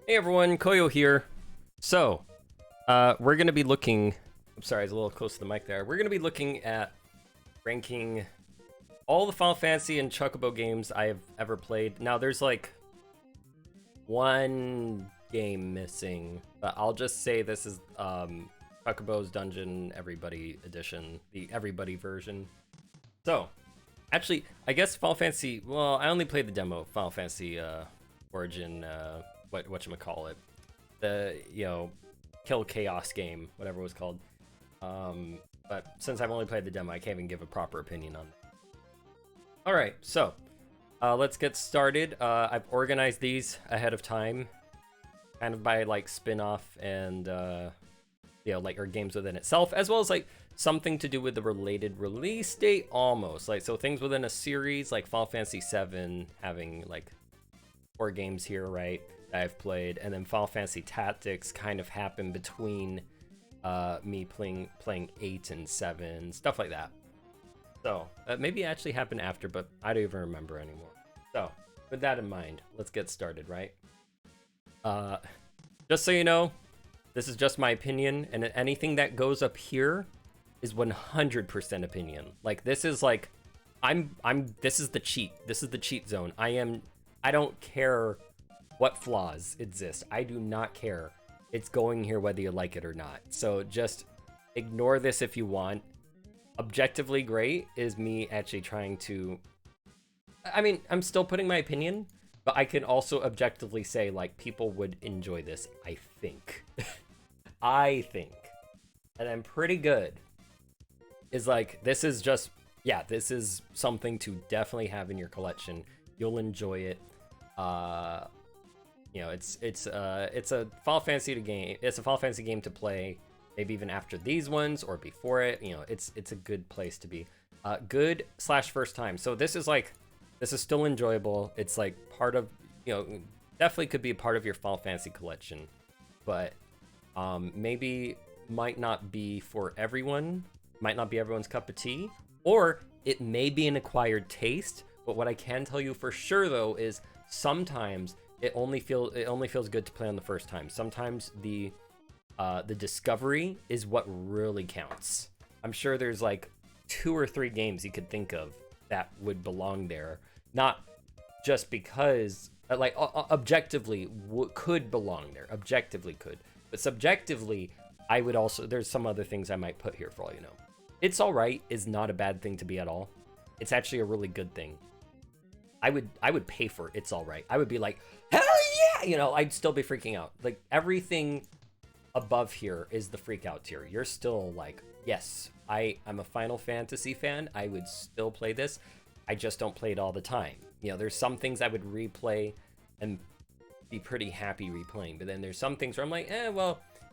Hey everyone, Koyo here. So, we're gonna be looking. I'm sorry, I was a little close to the mic there. We're gonna be looking at ranking all the Final Fantasy and Chocobo games I have ever played. Now, there's like one game missing, but I'll just say this is Chocobo's Dungeon Everybody Edition, the Everybody version. So, actually, I guess Final Fantasy. Well, I only played the demo of Final Fantasy Origin. Whatchamacallit, the Kill Chaos game, whatever it was called. But since I've only played the demo, I can't even give a proper opinion on it. All right, so let's get started. I've organized these ahead of time, kind of by like spin-off and like or games within itself, as well as like something to do with the related release date, almost like so things within a series, like Final Fantasy VII having like 4 games here, right? I've played, and then Final Fantasy Tactics kind of happened between me playing 8 and 7, stuff like that. So maybe it actually happened after, but I don't even remember anymore. So with that in mind, let's get started, right? Just so you know, this is just my opinion, and anything that goes up here is 100% opinion. Like this is like this is the cheat. This is the cheat zone. I don't care what flaws exist. I do not care. It's going here whether you like it or not. So just ignore this if you want. Objectively great is me actually trying to... I mean, I'm still putting my opinion, but I can also objectively say, like, people would enjoy this, I think. I think. And I'm pretty good. Is like, this is just... Yeah, this is something to definitely have in your collection. You'll enjoy it. It's a Final Fantasy game. It's a Final Fantasy game to play, maybe even after these ones or before it. It's a good place to be. Good / first time. So this is still enjoyable. It's like part of definitely could be a part of your Final Fantasy collection, but maybe might not be for everyone. Might not be everyone's cup of tea, or it may be an acquired taste. But what I can tell you for sure though is sometimes it only feels good to play on the first time. Sometimes the discovery is what really counts. I'm sure there's like 2 or 3 games you could think of that would belong there, not just because like objectively could belong there. Objectively could, but subjectively I would also, there's some other things I might put here for all you know. It's all right is not a bad thing to be at all. It's actually a really good thing. I would pay for it. It's all right. I would be like, hell yeah! I'd still be freaking out. Like everything above here is the freak out tier. You're still like, yes, I'm a Final Fantasy fan. I would still play this. I just don't play it all the time. There's some things I would replay and be pretty happy replaying. But then there's some things where I'm like,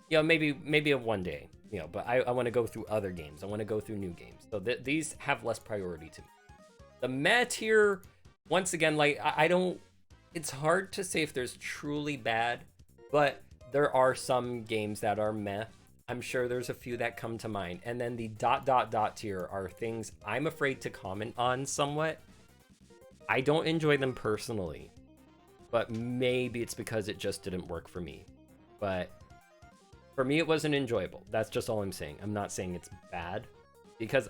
maybe one day. But I want to go through other games. I want to go through new games. So these have less priority to me. The meh tier, once again, like I don't, it's hard to say if there's truly bad, but there are some games that are meh. I'm sure there's a few that come to mind. And then the ... tier are things I'm afraid to comment on somewhat. I don't enjoy them personally, but maybe it's because it just didn't work for me. But for me, it wasn't enjoyable. That's just all I'm saying. I'm not saying it's bad, because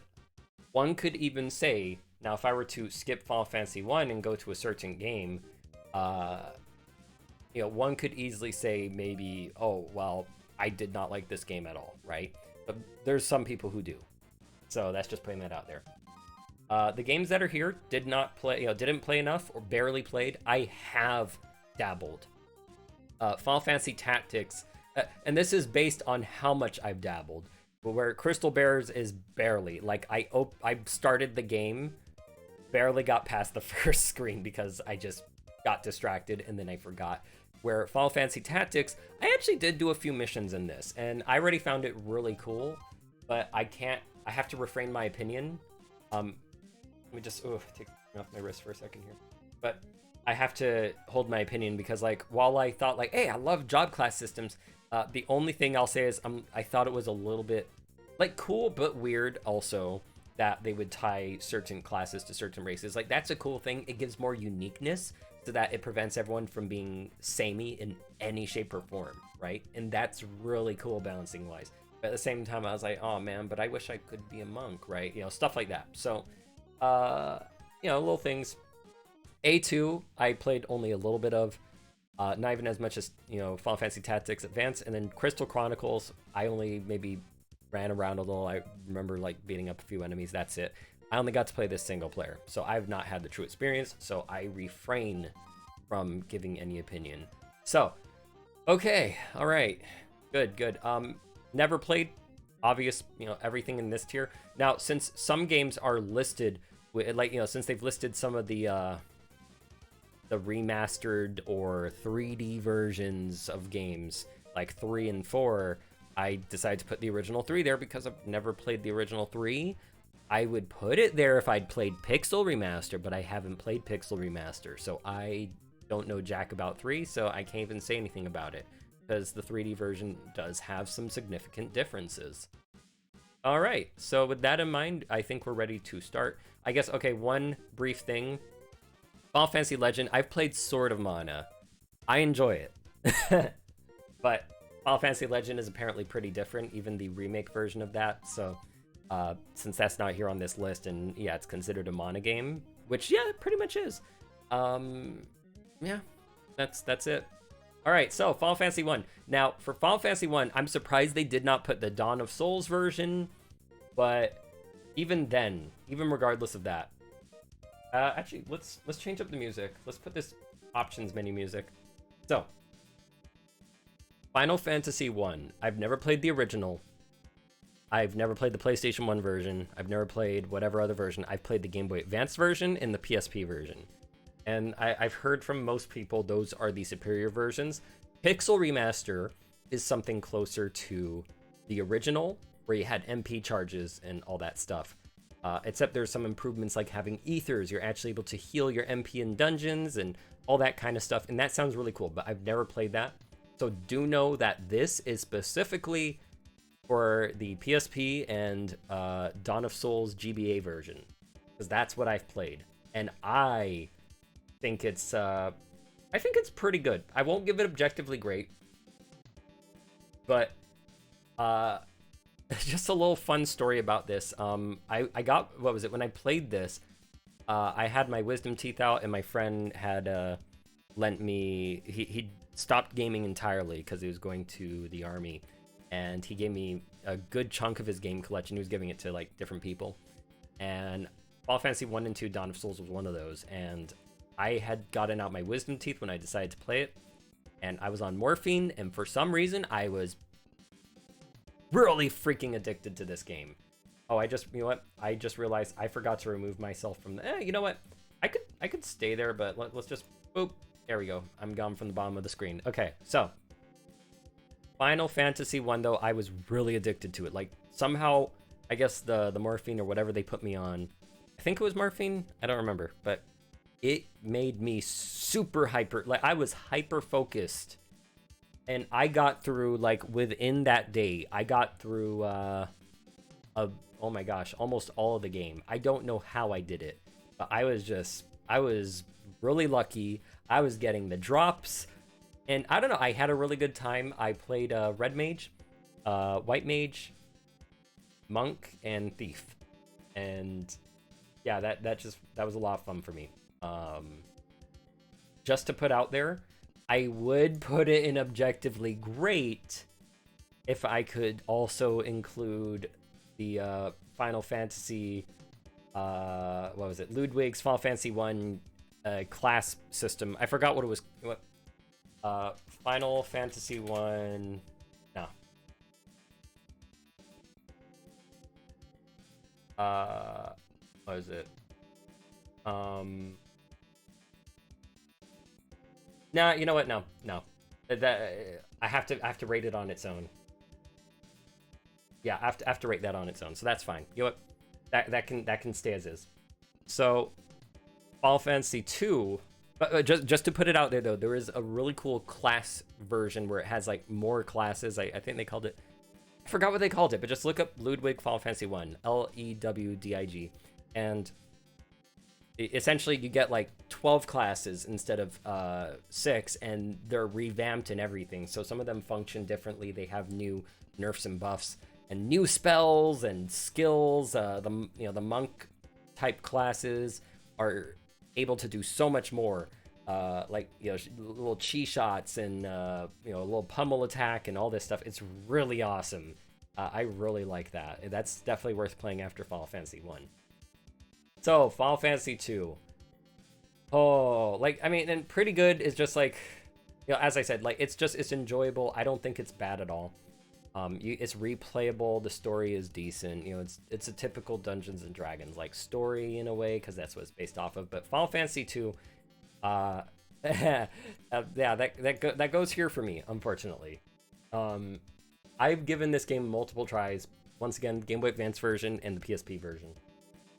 one could even say, now, if I were to skip Final Fantasy 1 and go to a certain game, one could easily say maybe, oh, well, I did not like this game at all, right? But there's some people who do. So that's just putting that out there. The games that are here didn't play enough or barely played. I have dabbled. Final Fantasy Tactics, and this is based on how much I've dabbled, but where Crystal Bears is barely. Like, I started the game, barely got past the first screen because I just got distracted and then I forgot. Where Final Fantasy Tactics, I actually did do a few missions in this, and I already found it really cool, but I have to refrain my opinion. Let me just take off my wrist for a second here. But I have to hold my opinion because, like, while I thought, like, hey, I love job class systems, the only thing I'll say is I thought it was a little bit, like, cool but weird also that they would tie certain classes to certain races. Like, that's a cool thing. It gives more uniqueness. so that it prevents everyone from being samey in any shape or form, right? And that's really cool balancing wise. But at the same time, I was like, oh man, but I wish I could be a monk, right? You know, stuff like that. So, you know, little things. A2, I played only a little bit of, not even as much as, you know, Final Fantasy Tactics Advance, and then Crystal Chronicles, I only maybe ran around a little. I remember like beating up a few enemies, that's it. I only got to play this single player, so I've not had the true experience, so I refrain from giving any opinion. So, okay, all right, good. Never played, obvious, you know, everything in this tier. Now, since some games are listed with, like, you know, since they've listed some of the remastered or 3D versions of games, like 3 and 4, I decided to put the original 3 there because I've never played the original 3. I would put it there if I'd played Pixel Remaster, but I haven't played Pixel Remaster, so I don't know jack about 3, so I can't even say anything about it, because the 3D version does have some significant differences. All right, so with that in mind, I think we're ready to start. I guess, okay, one brief thing. Final Fantasy Legend, I've played Sword of Mana. I enjoy it. But Final Fantasy Legend is apparently pretty different, even the remake version of that, so since that's not here on this list, and yeah, it's considered a Mana game, which, yeah, it pretty much is. Yeah, that's it. All right, so Final Fantasy 1. Now, for Final Fantasy 1, I'm surprised they did not put the Dawn of Souls version, but even then, even regardless of that, actually, let's change up the music. Let's put this options menu music. So, Final Fantasy 1. I've never played the original. I've never played the PlayStation 1 version. I've never played whatever other version. I've played the Game Boy Advance version and the PSP version. And I've heard from most people those are the superior versions. Pixel Remaster is something closer to the original, where you had MP charges and all that stuff. Except there's some improvements like having ethers. You're actually able to heal your MP in dungeons and all that kind of stuff. And that sounds really cool, but I've never played that. So do know that this is specifically for the PSP and Dawn of Souls GBA version, because that's what I've played. And I think it's pretty good. I won't give it objectively great, but just a little fun story about this. I got, what was it, when I played this, I had my wisdom teeth out, and my friend had lent me, he stopped gaming entirely because he was going to the army, and he gave me a good chunk of his game collection. He was giving it to like different people, and Final Fantasy 1 and 2 Dawn of Souls was one of those, and I had gotten out my wisdom teeth when I decided to play it, and I was on morphine, and for some reason I was really freaking addicted to this game. Oh, you know what? I just realized I forgot to remove myself from the, you know what? I could stay there, but let's just, boop, there we go. I'm gone from the bottom of the screen. Okay, so Final Fantasy 1, though, I was really addicted to it. Like, somehow, I guess the morphine or whatever they put me on, I think it was morphine, I don't remember, but it made me super hyper, like, I was hyper focused, and I got through, like, within that day, I got through, oh my gosh, almost all of the game. I don't know how I did it, but I was really lucky. I was getting the drops, and I don't know, I had a really good time. I played Red Mage, White Mage, Monk, and Thief, and yeah, that was a lot of fun for me. Just to put out there, I would put it in objectively great if I could also include the Final Fantasy, what was it, Ludwig's Final Fantasy 1 class system. I forgot what it was. Final Fantasy 1, no. What is it? Nah, you know what? No. That I have to rate it on its own. Yeah, I have to rate that on its own. So that's fine. You know what? That can stay as is. So Final Fantasy 2, just to put it out there though, there is a really cool class version where it has like more classes. I think they called it, I forgot what they called it, but just look up Ludwig Final Fantasy 1, Lewdig, and essentially you get like 12 classes instead of 6, and they're revamped and everything. So some of them function differently. They have new nerfs and buffs and new spells and skills. The monk type classes are able to do so much more. Like, little chi shots and a little pummel attack and all this stuff. It's really awesome. I really like that. That's definitely worth playing after Final Fantasy 1. So, Final Fantasy 2. Oh, and pretty good is just like, as I said, like, it's enjoyable. I don't think it's bad at all. It's replayable. The story is decent. It's a typical Dungeons and Dragons like story in a way, because that's what it's based off of. But Final Fantasy 2, yeah, that goes here for me, unfortunately. I've given this game multiple tries. Once again, Game Boy Advance version and the PSP version,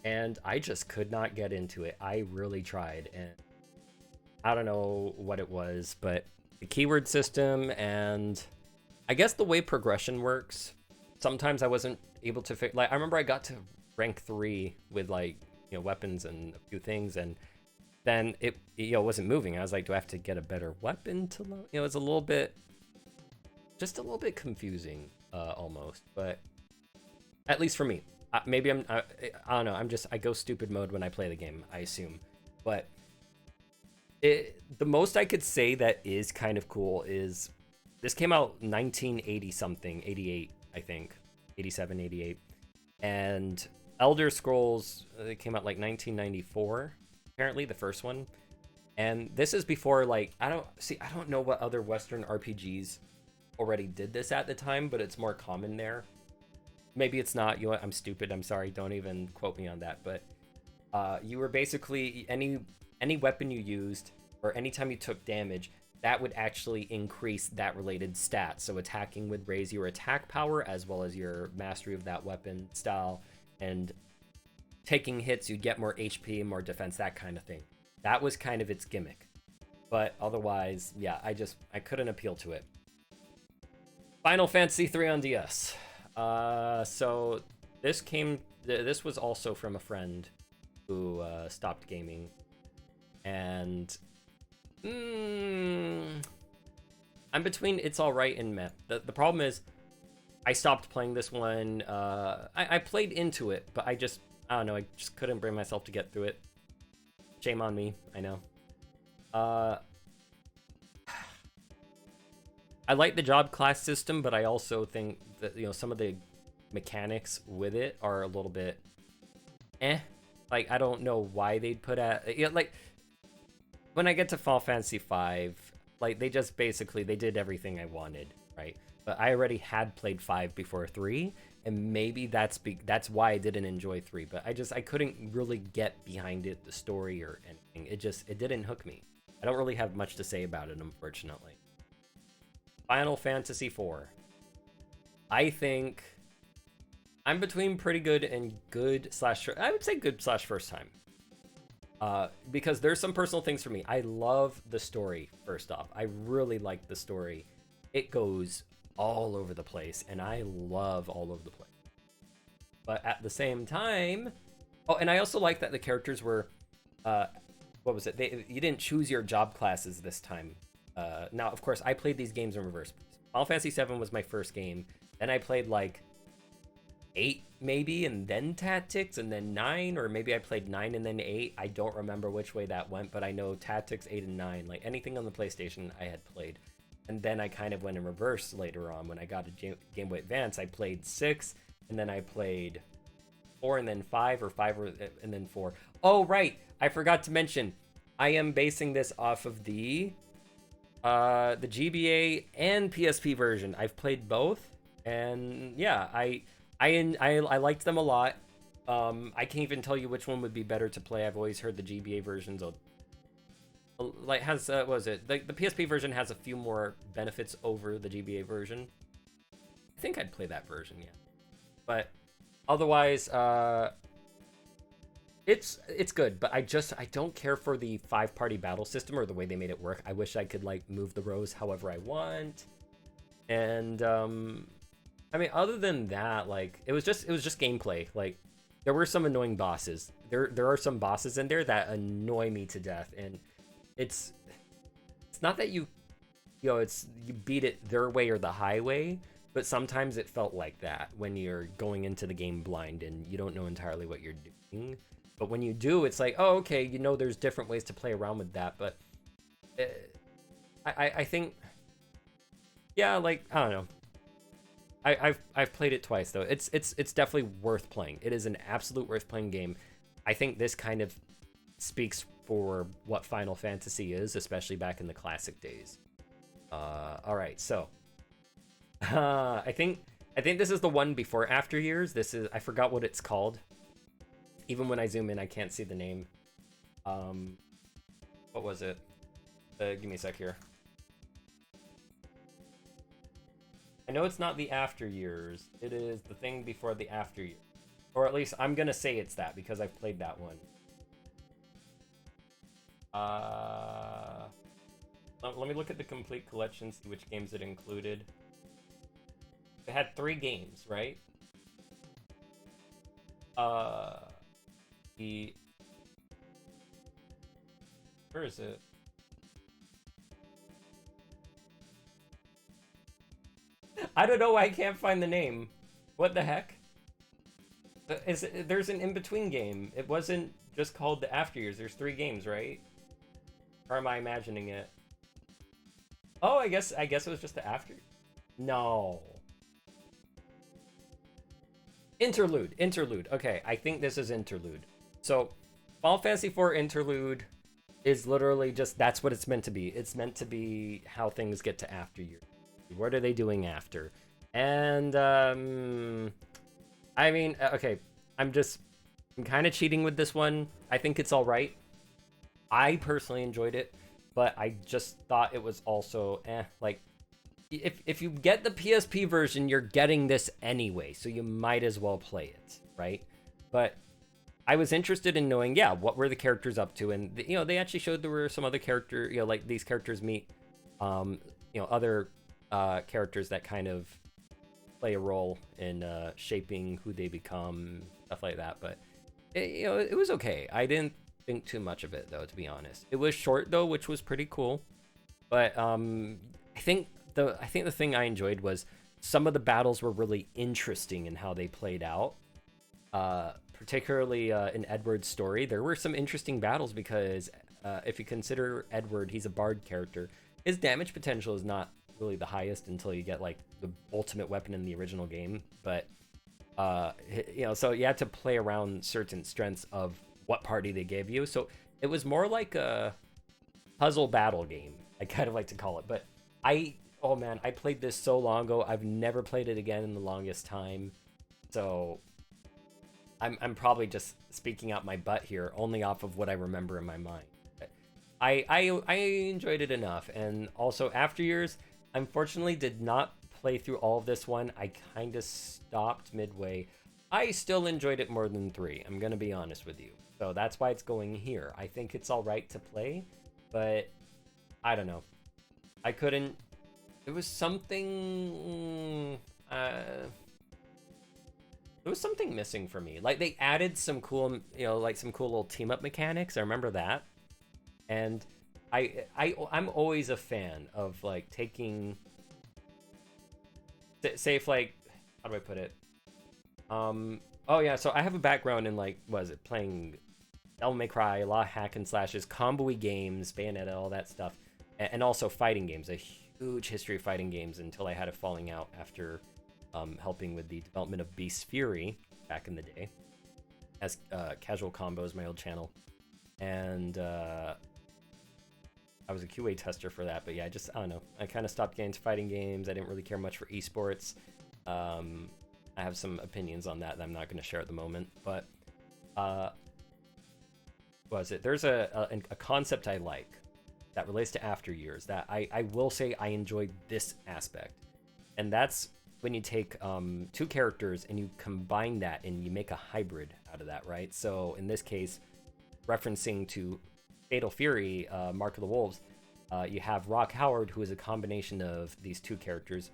and I just could not get into it. I really tried, and I don't know what it was, but the keyword system and I guess the way progression works, sometimes I wasn't able to like, I remember I got to rank 3 with like, weapons and a few things, and then it wasn't moving. I was like, do I have to get a better weapon to load? It's a little bit confusing, almost, but at least for me. Maybe I don't know. I go stupid mode when I play the game, I assume. But the most I could say that is kind of cool is this came out 1980 something, 88, I think, 87, 88, and Elder Scrolls, it came out like 1994, apparently, the first one. And this is before, like, I don't know what other Western RPGs already did this at the time, but it's more common there. Maybe it's not. I'm stupid. I'm sorry. Don't even quote me on that. But you were basically, any weapon you used, or anytime you took damage, that would actually increase that related stat. So attacking would raise your attack power as well as your mastery of that weapon style, and taking hits, you'd get more HP and more defense, that kind of thing. That was kind of its gimmick. But otherwise, yeah, I couldn't appeal to it. Final Fantasy 3 on DS. So this was also from a friend who stopped gaming, and I'm between it's all right and meh. The problem is I stopped playing this one. I played into it, but I don't know, I just couldn't bring myself to get through it. Shame on me, I know. I like the job class system, but I also think that, some of the mechanics with it are a little bit like, I don't know why they'd put like, when I get to Final Fantasy V, like, they just basically, they did everything I wanted, right? But I already had played 5 before 3, and maybe that's why I didn't enjoy 3, but I couldn't really get behind it, the story or anything. It didn't hook me. I don't really have much to say about it, unfortunately. Final Fantasy IV. I think I'm between pretty good and good slash, I would say good slash first time. Because there's some personal things for me. I love the story, first off. I really like the story. It goes all over the place, and I love all over the place. But at the same time, oh, and I also like that the characters were, what was it? You didn't choose your job classes this time. Now, of course, I played these games in reverse. Final Fantasy VII was my first game. Then I played like 8 maybe, and then Tactics, and then 9, or maybe I played 9 and then 8. I don't remember which way that went, but I know Tactics, 8, and 9, like anything on the PlayStation I had played. And then I kind of went in reverse later on. When I got a Game Boy Advance, I played 6, and then I played 4, and then 5, or 5, and then 4. Oh, right! I forgot to mention, I am basing this off of the GBA and PSP version. I've played both, and yeah, I liked them a lot. I can't even tell you which one would be better to play. I've always heard the GBA versions like has what was it? The PSP version has a few more benefits over the GBA version. I think I'd play that version, yeah. But otherwise, it's good, but I don't care for the 5-party battle system or the way they made it work. I wish I could like move the rows however I want. And I mean, other than that, like, it was just gameplay. Like, there were some annoying bosses. There are some bosses in there that annoy me to death, and it's not that it's you beat it their way or the highway, but sometimes it felt like that when you're going into the game blind and you don't know entirely what you're doing. But when you do, it's like, oh, okay, there's different ways to play around with that. But I think, yeah, like, I don't know. I've played it twice though. It's definitely worth playing. It is an absolute worth playing game. I think this kind of speaks for what Final Fantasy is, especially back in the classic days. All right, so I think this is the one before After Years. I forgot what it's called. Even when I zoom in, I can't see the name. What was it? Give me a sec here. I know it's not the After Years. It is the thing before the After Years. Or at least I'm gonna say it's that because I've played that one. Let me look at the complete collection, see which games it included. It had 3 games, right? Where is it? I don't know why I can't find the name. What the heck? There's an in-between game. It wasn't just called the After Years. There's 3 games, right? Or am I imagining it? Oh, I guess it was just the After. No. Interlude. Okay, I think this is Interlude. So, Final Fantasy IV Interlude is literally just, that's what it's meant to be. It's meant to be how things get to After Years. What are they doing after? And, I mean, okay, I'm kind of cheating with this one. I think it's all right. I personally enjoyed it, but I just thought it was also, like, if you get the PSP version, you're getting this anyway, so you might as well play it, right? But I was interested in knowing, yeah, what were the characters up to, and they actually showed there were some other character, like these characters meet, other characters that kind of play a role in shaping who they become, stuff like that. But it was okay. I didn't think too much of it though, to be honest. It was short though, which was pretty cool. But I think the thing I enjoyed was some of the battles were really interesting in how they played out. Particularly in Edward's story, there were some interesting battles because if you consider Edward, he's a bard character. His damage potential is not really the highest until you get like the ultimate weapon in the original game. But so you had to play around certain strengths of what party they gave you. So it was more like a puzzle battle game, I kind of like to call it. But oh man, I played this so long ago. I've never played it again in the longest time. So I'm probably just speaking out my butt here, only off of what I remember in my mind. But I enjoyed it enough. And also After Years, unfortunately did not play through all of this one. I kind of stopped midway. I still enjoyed it more than 3. I'm going to be honest with you. So that's why it's going here. I think it's all right to play, but I don't know. I couldn't. There was something. There was something missing for me. Like they added some cool, like some cool little team up mechanics. I remember that, and I'm always a fan of like taking. Say if like, how do I put it? Oh yeah, so I have a background in like, playing Devil May Cry, a lot of hack and slashes, combo-y games, Bayonetta, all that stuff, and also fighting games. A huge history of fighting games until I had a falling out after helping with the development of Beast Fury back in the day, as Casual Combos, my old channel, and I was a QA tester for that. But yeah, I don't know. I kind of stopped getting into fighting games. I didn't really care much for esports. I have some opinions on that I'm not going to share at the moment, but there's a concept I like that relates to After Years that I will say I enjoyed this aspect, and that's when you take 2 characters and you combine that and you make a hybrid out of that, right? So in this case, referencing to Fatal Fury, Mark of the Wolves, you have Rock Howard, who is a combination of these 2 characters.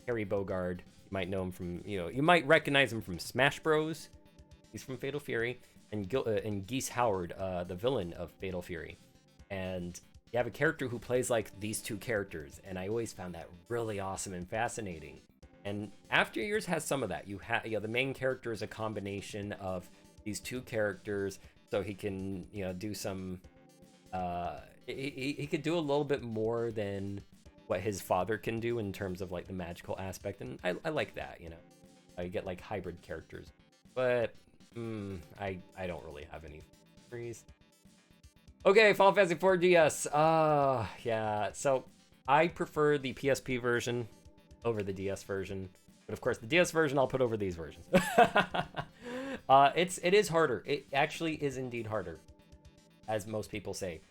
Harry Bogard, you might know him from, you might recognize him from Smash Bros. He's from Fatal Fury, and Geese Howard, the villain of Fatal Fury. And you have a character who plays like these two characters, and I always found that really awesome and fascinating. And After Years has some of that. You have, the main character is a combination of these two characters, so he can, do some. He could do a little bit more than what his father can do in terms of like the magical aspect, and I like that. I get like hybrid characters, but I don't really have any memories. Okay, Final Fantasy 4 DS. Yeah. So I prefer the PSP version over the DS version, but of course the DS version I'll put over these versions. It is harder. It actually is indeed harder, as most people say.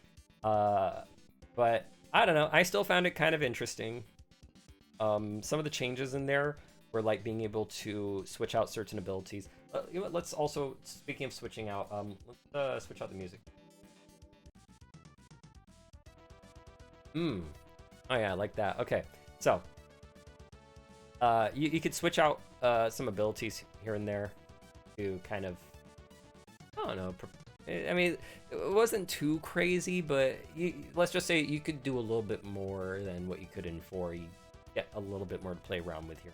But I don't know. I still found it kind of interesting. Some of the changes in there were like being able to switch out certain abilities. Let's also, speaking of switching out, let's switch out the music. Oh yeah, I like that. Okay, so you could switch out some abilities here and there to kind of, I don't know. I mean, it wasn't too crazy, but let's just say you could do a little bit more than what you could in 4. You get a little bit more to play around with here.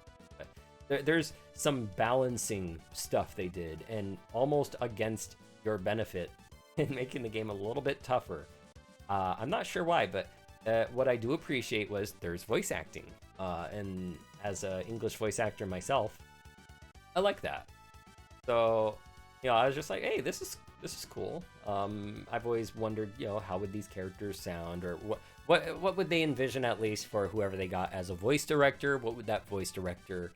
But there's some balancing stuff they did, and almost against your benefit in making the game a little bit tougher. I'm not sure why, but what I do appreciate was there's voice acting. And as an English voice actor myself, I like that. So, I was just like, hey, this is cool. I've always wondered, how would these characters sound, or what would they envision, at least for whoever they got as a voice director? What would that voice director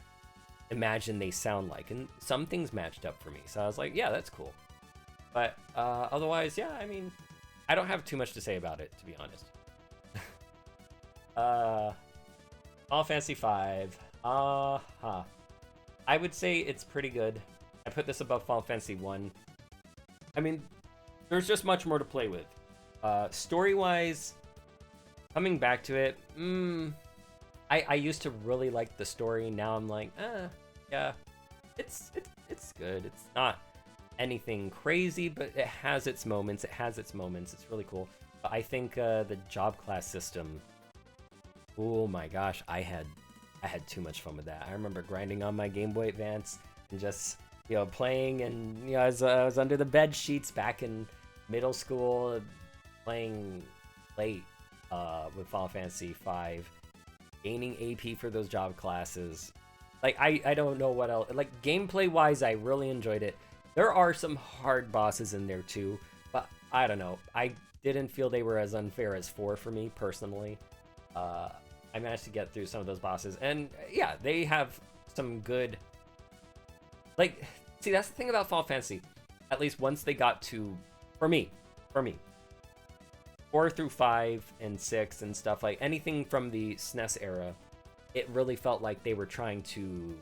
imagine they sound like? And some things matched up for me, so I was like, yeah, that's cool. But otherwise, yeah, I mean, I don't have too much to say about it, to be honest. Final Fantasy V. I would say it's pretty good. I put this above Final Fantasy 1. I mean, there's just much more to play with. Story-wise, coming back to it, I used to really like the story. Now I'm like, yeah, it's good. It's not anything crazy, but it has its moments. It's really cool. But I think the job class system, oh my gosh, I had too much fun with that. I remember grinding on my Game Boy Advance and just playing, and I was under the bed sheets back in middle school, playing late with Final Fantasy V, gaining AP for those job classes. Like I don't know what else. Like gameplay wise, I really enjoyed it. There are some hard bosses in there too, but I don't know. I didn't feel they were as unfair as 4 for me personally. I managed to get through some of those bosses, and yeah, they have some good. Like, see, that's the thing about Final Fantasy. At least once they got to, for me, 4 through 5 and 6 and stuff, like anything from the SNES era, it really felt like they were trying to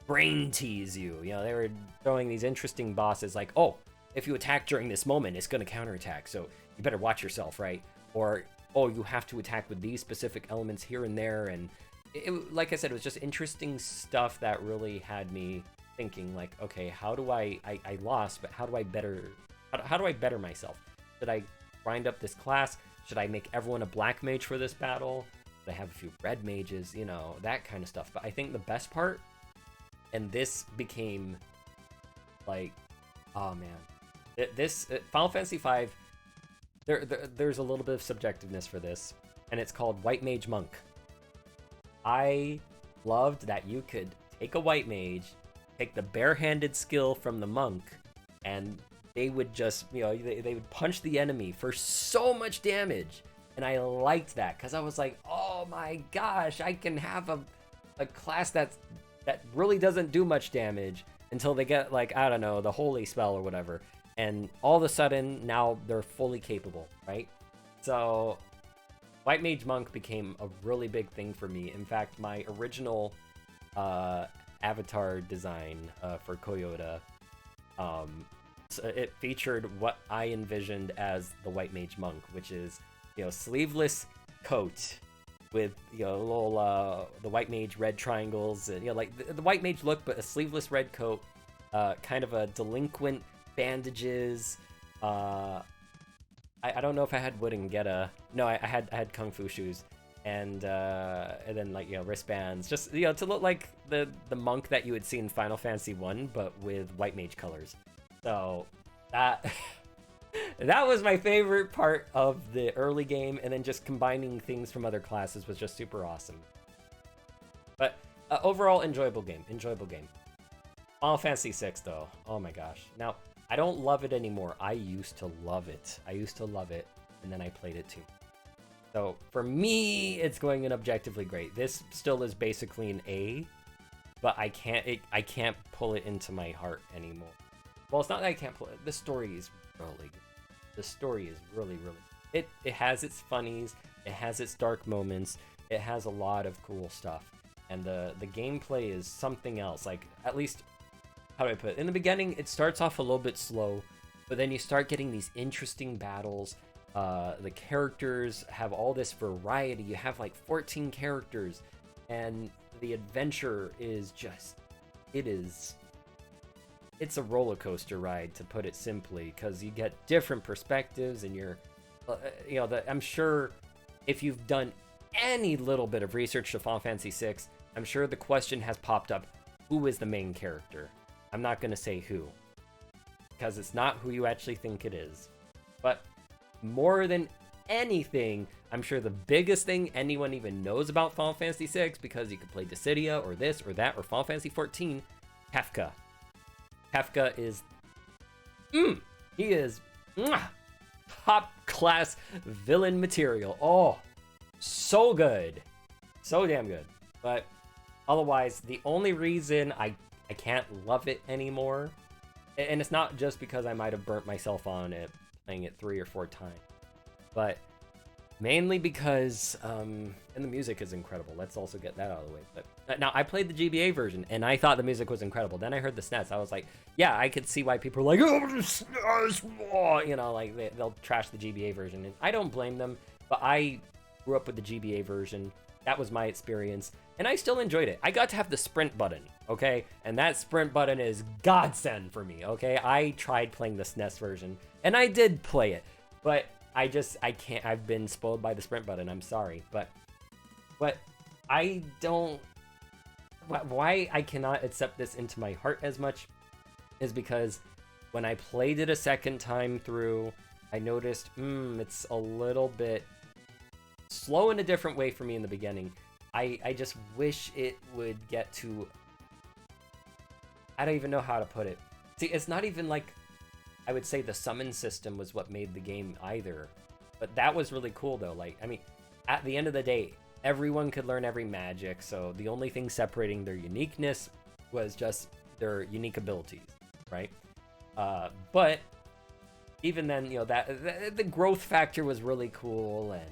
brain tease you. They were throwing these interesting bosses like, oh, if you attack during this moment, it's going to counterattack, so you better watch yourself, right? Or, oh, you have to attack with these specific elements here and there, and like I said, it was just interesting stuff that really had me thinking, like, okay, how do I lost, but how do I better myself? Should I grind up this class? Should I make everyone a black mage for this battle? Should I have a few red mages? That kind of stuff. But I think the best part, and this became like, oh man, Final Fantasy V, there's a little bit of subjectiveness for this, and it's called White Mage Monk. I loved that you could take a white mage, take the barehanded skill from the monk, and they would just, they would punch the enemy for so much damage. And I liked that, because I was like, oh my gosh, I can have a class that really doesn't do much damage until they get, like, I don't know, the holy spell or whatever. And all of a sudden, now they're fully capable, right? So White Mage Monk became a really big thing for me. In fact, my original avatar design for Coyoda, so it featured what I envisioned as the White Mage Monk, which is, sleeveless coat with, little the White Mage red triangles, and like the White Mage look, but a sleeveless red coat, kind of a delinquent, bandages. I don't know if I had wooden geta. No, I had kung fu shoes, and then like wristbands, just to look like the monk that you would see in Final Fantasy 1, but with white mage colors. So that that was my favorite part of the early game, and then just combining things from other classes was just super awesome. But overall, enjoyable game. Final Fantasy 6 though, oh my gosh. Now, I don't love it anymore. I used to love it, and then I played it too. So for me, it's going in objectively great. This still is basically an A, but I can't pull it into my heart anymore. Well, it's not that I can't pull it. The story is really good. The story is really, really. It has its funnies, it has its dark moments, it has a lot of cool stuff, and the gameplay is something else. Like, at least, how do I put it? In the beginning, it starts off a little bit slow, but then you start getting these interesting battles. The characters have all this variety. You have like 14 characters, and the adventure is just, it's a roller coaster ride, to put it simply, because you get different perspectives, and you're, I'm sure if you've done any little bit of research to Final Fantasy VI, I'm sure the question has popped up, who is the main character? I'm not going to say who, because it's not who you actually think it is. But more than anything, I'm sure the biggest thing anyone even knows about Final Fantasy VI, because you could play Dissidia or this or that or Final Fantasy XIV, Kefka. Kefka is, he is top class villain material. Oh, so good, so damn good. But otherwise, the only reason I can't love it anymore, and it's not just because I might have burnt myself on it playing it 3 or 4 times, but mainly because and the music is incredible. Let's also get that out of the way. But now, I played the GBA version, and I thought the music was incredible. Then I heard the SNES. I was like, yeah, I could see why people are like, oh, the SNES, like they'll trash the GBA version, and I don't blame them. But I grew up with the GBA version. That was my experience, and I still enjoyed it. I got to have the sprint button, okay? And that sprint button is godsend for me, okay? I tried playing the SNES version, and I did play it, but I can't. I've been spoiled by the sprint button. I'm sorry, but I don't. Why I cannot accept this into my heart as much is because when I played it a second time through, I noticed, it's a little bit slow in a different way for me in the beginning. I just wish it would get to, I don't even know how to put it. See, it's not even like, I would say the summon system was what made the game either. But that was really cool though. Like, I mean, at the end of the day, everyone could learn every magic, so the only thing separating their uniqueness was just their unique abilities, right? But even then, that the growth factor was really cool, and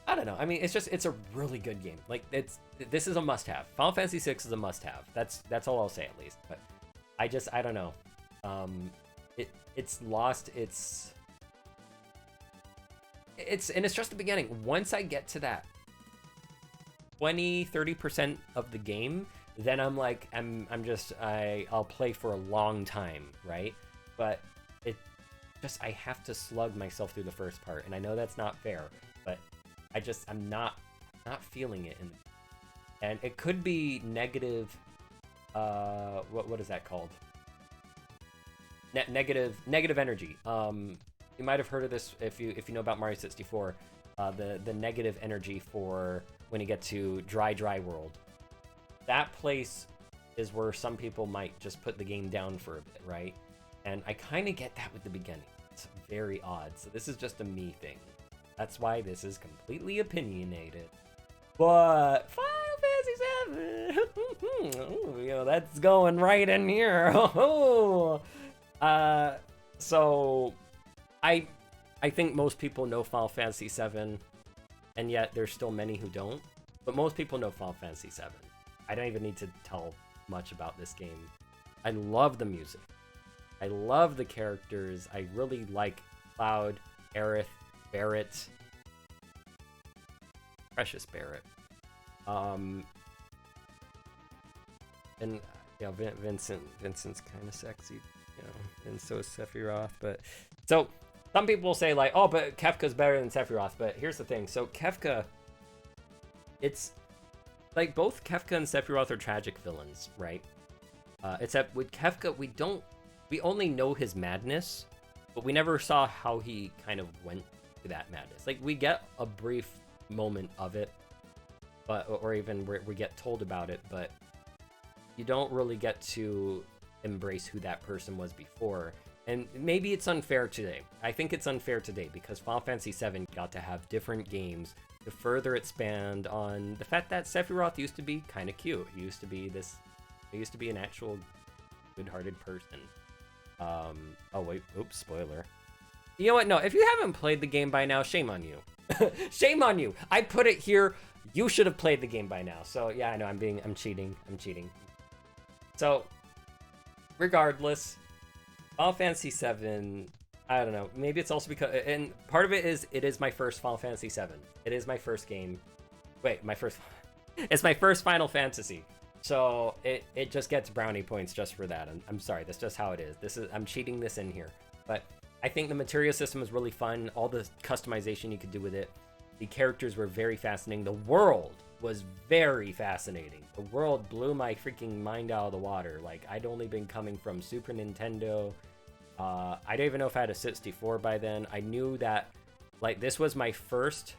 I don't know. I mean, it's a really good game. Like, this is a must-have. Final Fantasy VI is a must-have. That's all I'll say, at least. But I don't know. It's lost its and it's just the beginning. Once I get to that 20-30% of the game, then I'm like, I'll play for a long time, right? But I have to slug myself through the first part, and I know that's not fair, but I'm not feeling it, and it could be negative. What is that called? Negative energy. You might have heard of this if you know about Mario 64. The negative energy for when you get to dry world. That place is where some people might just put the game down for a bit, right? And I kind of get that with the beginning. It's very odd. So this is just a me thing. That's why this is completely opinionated. But Final Fantasy VII, that's going right in here. So I think most people know Final Fantasy VII, and yet there's still many who don't. But most people know Final Fantasy VII. I don't even need to tell much about this game. I love the music. I love the characters. I really like Cloud, Aerith, Barrett, Precious Barrett. And Yeah, Vincent's kind of sexy, you know, and so is Sephiroth. But so some people say like, oh, but Kefka's better than Sephiroth. But here's the thing: so Kefka, it's like both Kefka and Sephiroth are tragic villains, right? Except with Kefka, we only know his madness, but we never saw how he kind of went to that madness. Like we get a brief moment of it, but or even where we get told about it, but you don't really get to embrace who that person was before. And maybe it's unfair today. I think it's unfair today because Final Fantasy VII got to have different games to further expand on the fact that Sephiroth used to be kind of cute. He used to be an actual good-hearted person. Oh wait, oops, spoiler. You know what? No, if you haven't played the game by now, shame on you. Shame on you. I put it here. You should have played the game by now. So yeah, I know I'm cheating. So, regardless, Final Fantasy VII, I don't know. Maybe it's also because, and part of it is my first Final Fantasy VII. It is my first game. Wait, it's my first Final Fantasy. So it just gets brownie points just for that. I'm sorry, that's just how it is. I'm cheating this in here. But I think the material system was really fun. All the customization you could do with it. The characters were very fascinating. The world was very fascinating. The world blew my freaking mind out of the water. Like, I'd only been coming from Super Nintendo. I don't even know if I had a 64 by then. I knew that, like, this was my first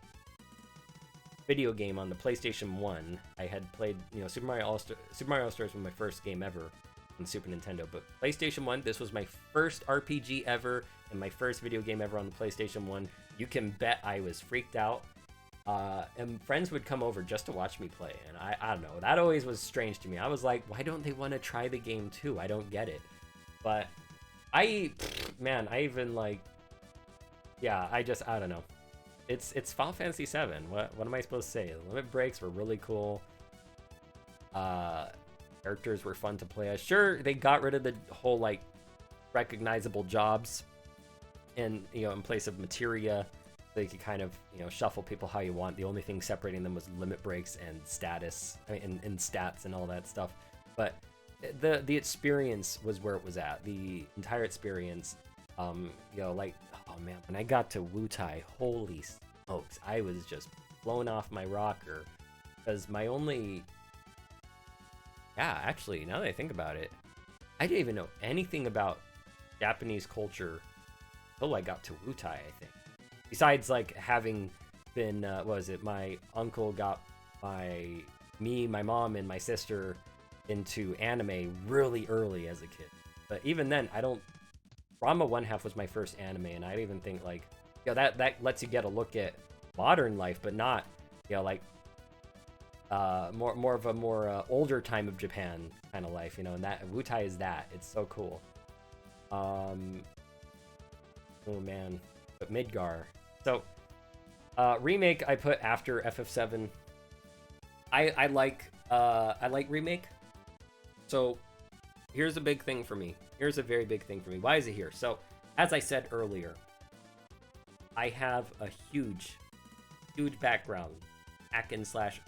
video game on the PlayStation 1. I had played, you know, Super Mario All-Stars was my first game ever on Super Nintendo. But PlayStation 1, this was my first RPG ever and my first video game ever on the PlayStation 1. You can bet I was freaked out. And friends would come over just to watch me play. And I don't know. That always was strange to me. I was like, why don't they want to try the game too? I don't get it. But I even like, yeah, I don't know. It's Final Fantasy VII. What am I supposed to say? The limit breaks were really cool. Characters were fun to play as. Sure, they got rid of the whole like recognizable jobs, and you know, in place of materia, they could kind of, you know, shuffle people how you want. The only thing separating them was limit breaks and status, and stats and all that stuff. But the experience was where it was at. The entire experience, you know, like, oh man, when I got to Wutai, holy smokes, I was just blown off my rocker. Because my only... Yeah, actually, now that I think about it, I didn't even know anything about Japanese culture until I got to Wutai, I think. Besides, like, having been, what was it, my uncle got me, my mom, and my sister into anime really early as a kid. But even then, Ranma 1/2 was my first anime, and I even think, like, you know, that lets you get a look at modern life, but not, you know, like, more of a older time of Japan kind of life, you know, and that Wutai is that. It's so cool. Oh man, but Midgar. So, remake I put after FF7. I like remake. So, here's a big thing for me. Here's a very big thing for me. Why is it here? So, as I said earlier, I have a huge background hack and slash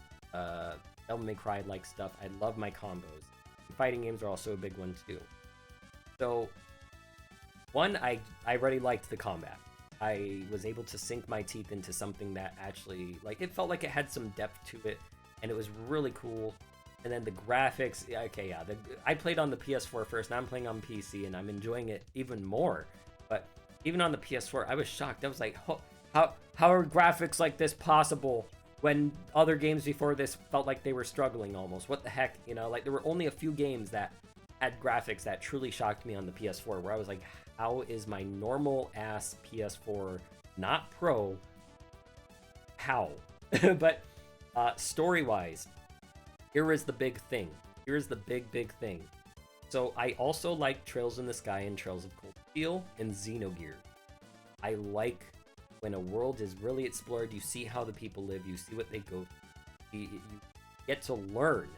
Devil May Cry like stuff. I love my combos. Fighting games are also a big one too. So, one, I already liked the combat. I was able to sink my teeth into something that actually, like, it felt like it had some depth to it, and it was really cool. And then the graphics, okay, yeah, I played on the PS4 first, now I'm playing on PC, and I'm enjoying it even more. But even on the PS4, I was shocked. I was like, how are graphics like this possible when other games before this felt like they were struggling almost? What the heck, you know? Like, there were only a few games that had graphics that truly shocked me on the PS4, where I was like, how is my normal ass PS4 not Pro? How? But story-wise, here is the big thing. Here's the big thing. So I also like Trails in the Sky and Trails of Cold Steel and Xenogears. I like when a world is really explored, you see how the people live, you see what they go through, you get to learn.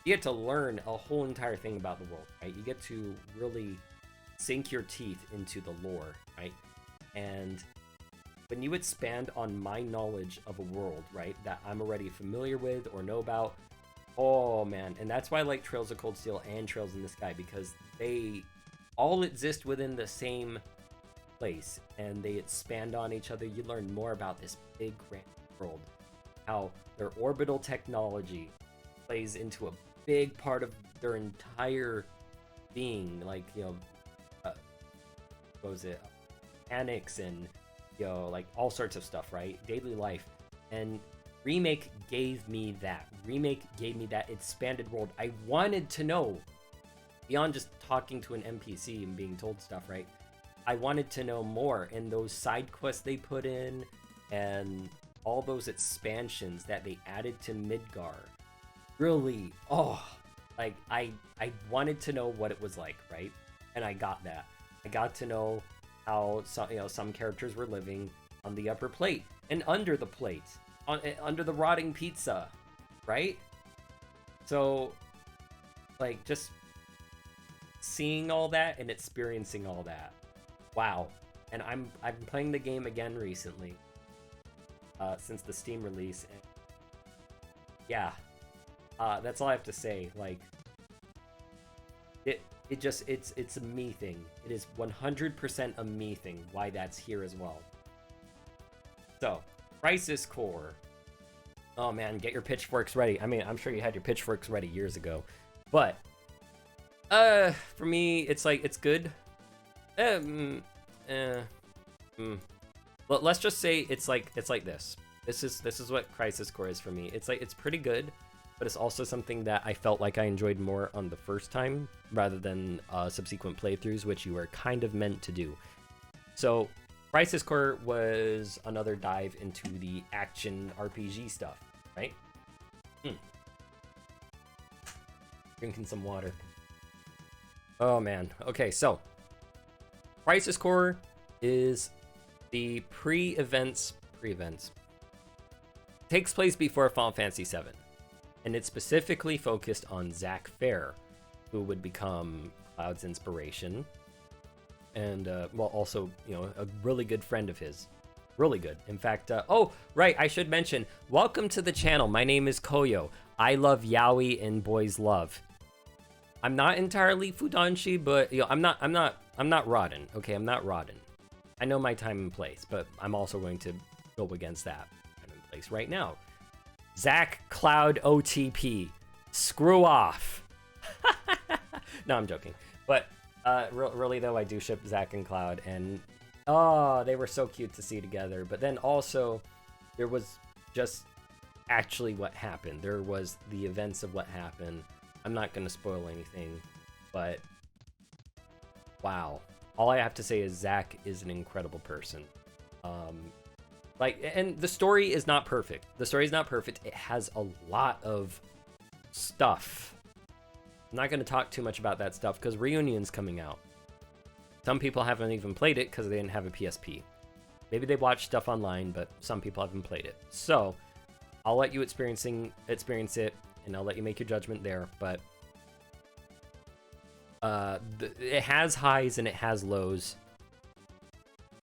You get to learn a whole entire thing about the world, right? You get to really sink your teeth into the lore, right? And when you expand on my knowledge of a world, right, that I'm already familiar with or know about, Oh man, and that's why I like Trails of Cold Steel and Trails in the Sky, because they all exist within the same place and they expand on each other. You learn more about this big grand world, how their orbital technology plays into a big part of their entire being, like, you know, what was it, mechanics and, you know, like all sorts of stuff, right? Daily life. And Remake gave me that. Remake gave me that expanded world. I wanted to know, beyond just talking to an NPC and being told stuff, right? I wanted to know more, and those side quests they put in, and all those expansions that they added to Midgar, really, like I wanted to know what it was like, right? And I got that. I got to know how some characters were living on the upper plate and under the plate, under the rotting pizza, right? So, like, just seeing all that and experiencing all that, wow. And I've been playing the game again recently, since the Steam release, and yeah, that's all I have to say. Like, it's a me thing. It is 100% a me thing why that's here as well. So, Crisis Core. Oh man, get your pitchforks ready. I mean, I'm sure you had your pitchforks ready years ago, but for me, it's like, it's good. Let's just say it's like this. This is what Crisis Core is for me. It's like, it's pretty good, but it's also something that I felt like I enjoyed more on the first time rather than subsequent playthroughs, which you were kind of meant to do. So Crisis Core was another dive into the action RPG stuff, right? Drinking some water. Oh man. Okay, so Crisis Core is the pre-events. Takes place before Final Fantasy VII, and it's specifically focused on Zack Fair, who would become Cloud's inspiration, and well, also, you know, a really good friend of his. Really good. In fact, oh, right, I should mention, welcome to the channel. My name is Koyo. I love yaoi and boys love. I'm not entirely Fudanshi, but, you know, I'm not rotten. Okay, I'm not rotten. I know my time and place, but I'm also going to go against that time and place right now. Zack Cloud OTP. Screw off. No, I'm joking. But really though, I do ship Zack and Cloud, and oh, they were so cute to see together. But then also, there was just actually what happened. There was the events of what happened. I'm not going to spoil anything, but wow. All I have to say is Zack is an incredible person. Like, and the story is not perfect. The story is not perfect. It has a lot of stuff. I'm not going to talk too much about that stuff because Reunion's coming out. Some people haven't even played it because they didn't have a PSP. Maybe they watched stuff online, but some people haven't played it. So I'll let you experience it, and I'll let you make your judgment there. But it has highs and it has lows.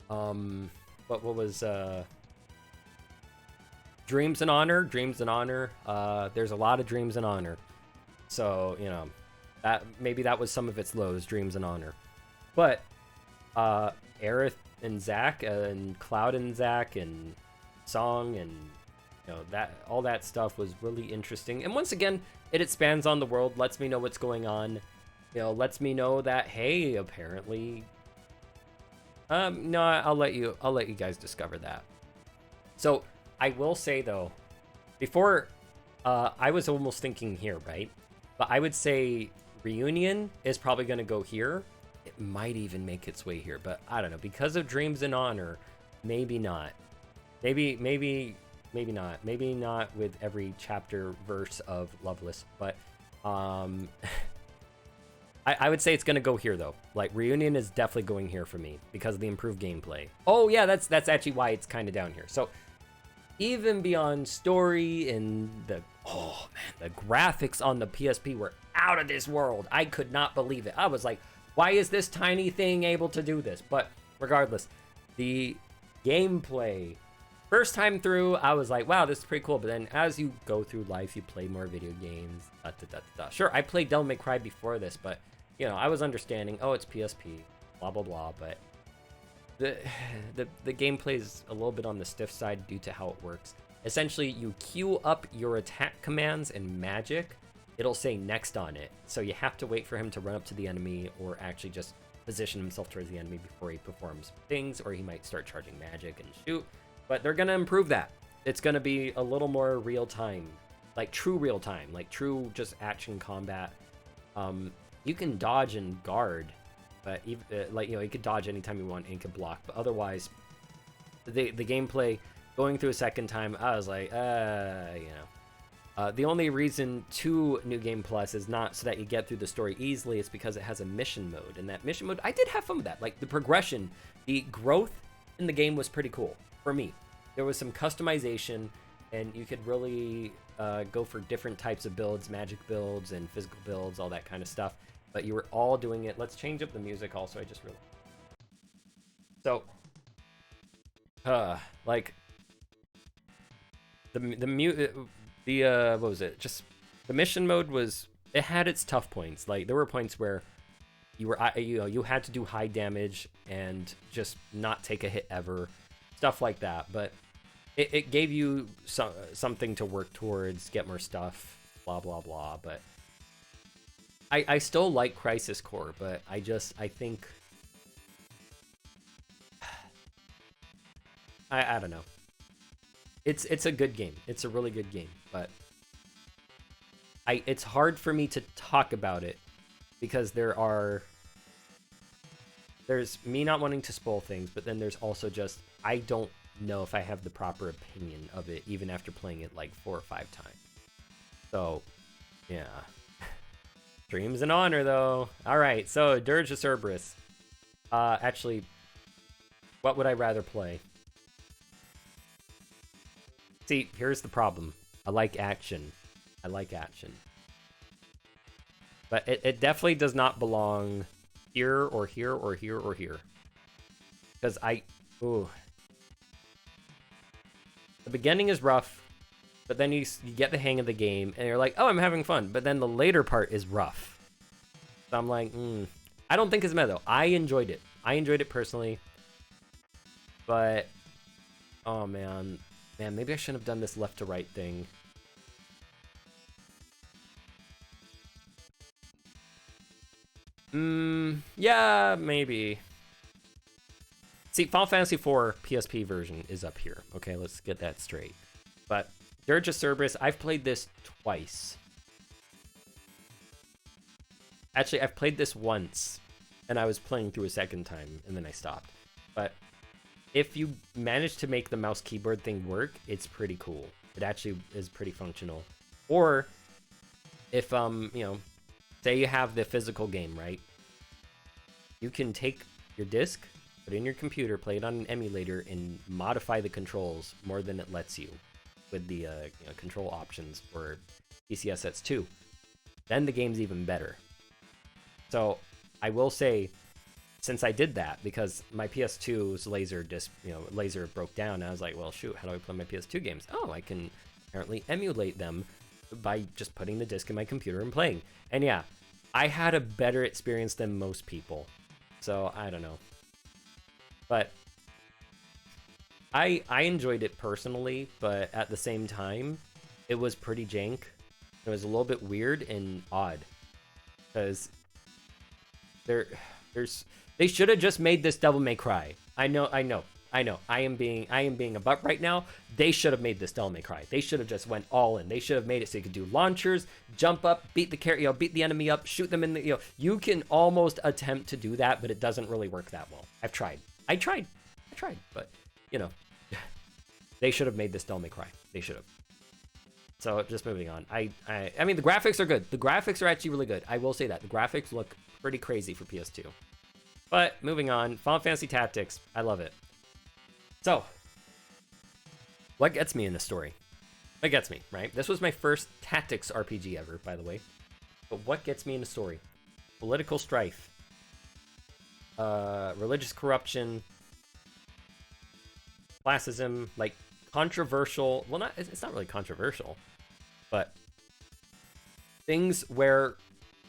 What was Dreams and Honor? Dreams and Honor. There's a lot of Dreams and Honor. So, you know, maybe that was some of its lows, Dreams and Honor. But Aerith and Zack, and Cloud and Zack, and Song, and, you know, that all that stuff was really interesting. And once again, it expands on the world, lets me know what's going on. You know, lets me know that, hey, apparently, no, I'll let you guys discover that. So I will say though, before, I was almost thinking here, right? But I would say Reunion is probably going to go here. It might even make its way here, but I don't know. Because of Dreams and Honor, maybe not. Maybe not. Maybe not with every chapter verse of Loveless, but I would say it's gonna go here though. Like, Reunion is definitely going here for me because of the improved gameplay. Oh yeah, that's actually why it's kind of down here. So even beyond story and the graphics on the PSP were out of this world. I could not believe it. I was like, why is this tiny thing able to do this? But regardless, the gameplay First time through, I was like, wow, this is pretty cool. But then as you go through life, you play more video games. Sure, I played Devil May Cry before this, but, you know, I was understanding, oh, it's PSP, blah, blah, blah. But the gameplay is a little bit on the stiff side due to how it works. Essentially, you queue up your attack commands and magic. It'll say next on it. So you have to wait for him to run up to the enemy or actually just position himself towards the enemy before he performs things, or he might start charging magic and shoot. But they're going to improve that. It's going to be a little more real time, like true real time, like true just action combat. You can dodge and guard, but you can dodge anytime you want and you can block. But otherwise, the gameplay going through a second time, I was like, the only reason to New Game Plus is not so that you get through the story easily. It's because it has a mission mode, and that mission mode, I did have fun with that. Like the progression, the growth in the game was pretty cool for me. There was some customization, and you could really go for different types of builds, magic builds and physical builds, all that kind of stuff. But you were all doing it. Let's change up the music also. I just really like what was it? Just the mission mode it had its tough points. Like there were points where you had to do high damage and just not take a hit ever, stuff like that. But it gave you something to work towards, get more stuff, blah blah blah. But I still like Crisis Core, but I think I don't know. It's a good game. It's a really good game, but it's hard for me to talk about it because there's me not wanting to spoil things, but then there's also just I don't know if I have the proper opinion of it even after playing it like 4 or 5 times. So, yeah. Dreams and honor though. All right, so Dirge of Cerberus. Actually, what would I rather play? See, here's the problem. I like action. But it definitely does not belong here or here or here or here. Because the beginning is rough, but then you get the hang of the game, and you're like, oh, I'm having fun. But then the later part is rough. So I'm like, I don't think it's meta, though. I enjoyed it. I enjoyed it personally. But, oh, man. Man, maybe I shouldn't have done this left to right thing. Yeah, maybe. See, Final Fantasy IV PSP version is up here. Okay, let's get that straight. But Dirge of Cerberus, I've played this twice. Actually, I've played this once, and I was playing through a second time, and then I stopped. But if you manage to make the mouse keyboard thing work, it's pretty cool. It actually is pretty functional. Or if say you have the physical game, right? You can take your disc, put it in your computer, play it on an emulator, and modify the controls more than it lets you with the control options for PCSX 2. Then the game's even better. So I will say, since I did that, because my PS2's laser broke down, I was like, well, shoot, how do I play my PS2 games? Oh, I can apparently emulate them by just putting the disc in my computer and playing. And yeah, I had a better experience than most people. So I don't know. But I enjoyed it personally, but at the same time, it was pretty jank. It was a little bit weird and odd. Because they should have just made this Devil May Cry. I know. I am being a butt right now. They should have made this Devil May Cry. They should have just went all in. They should have made it so you could do launchers, jump up, beat the enemy up, shoot them in the, you can almost attempt to do that, but it doesn't really work that well. I tried, but they should have made this Devil May Cry. They should have. So just moving on. I mean, the graphics are good. The graphics are actually really good. I will say that. The graphics look pretty crazy for PS2. But moving on, Final Fantasy Tactics. I love it. So, what gets me in the story? What gets me, right? This was my first tactics RPG ever, by the way. But what gets me in the story? Political strife. Religious corruption. Classism. Like, controversial. Well, not it's not really controversial, but things where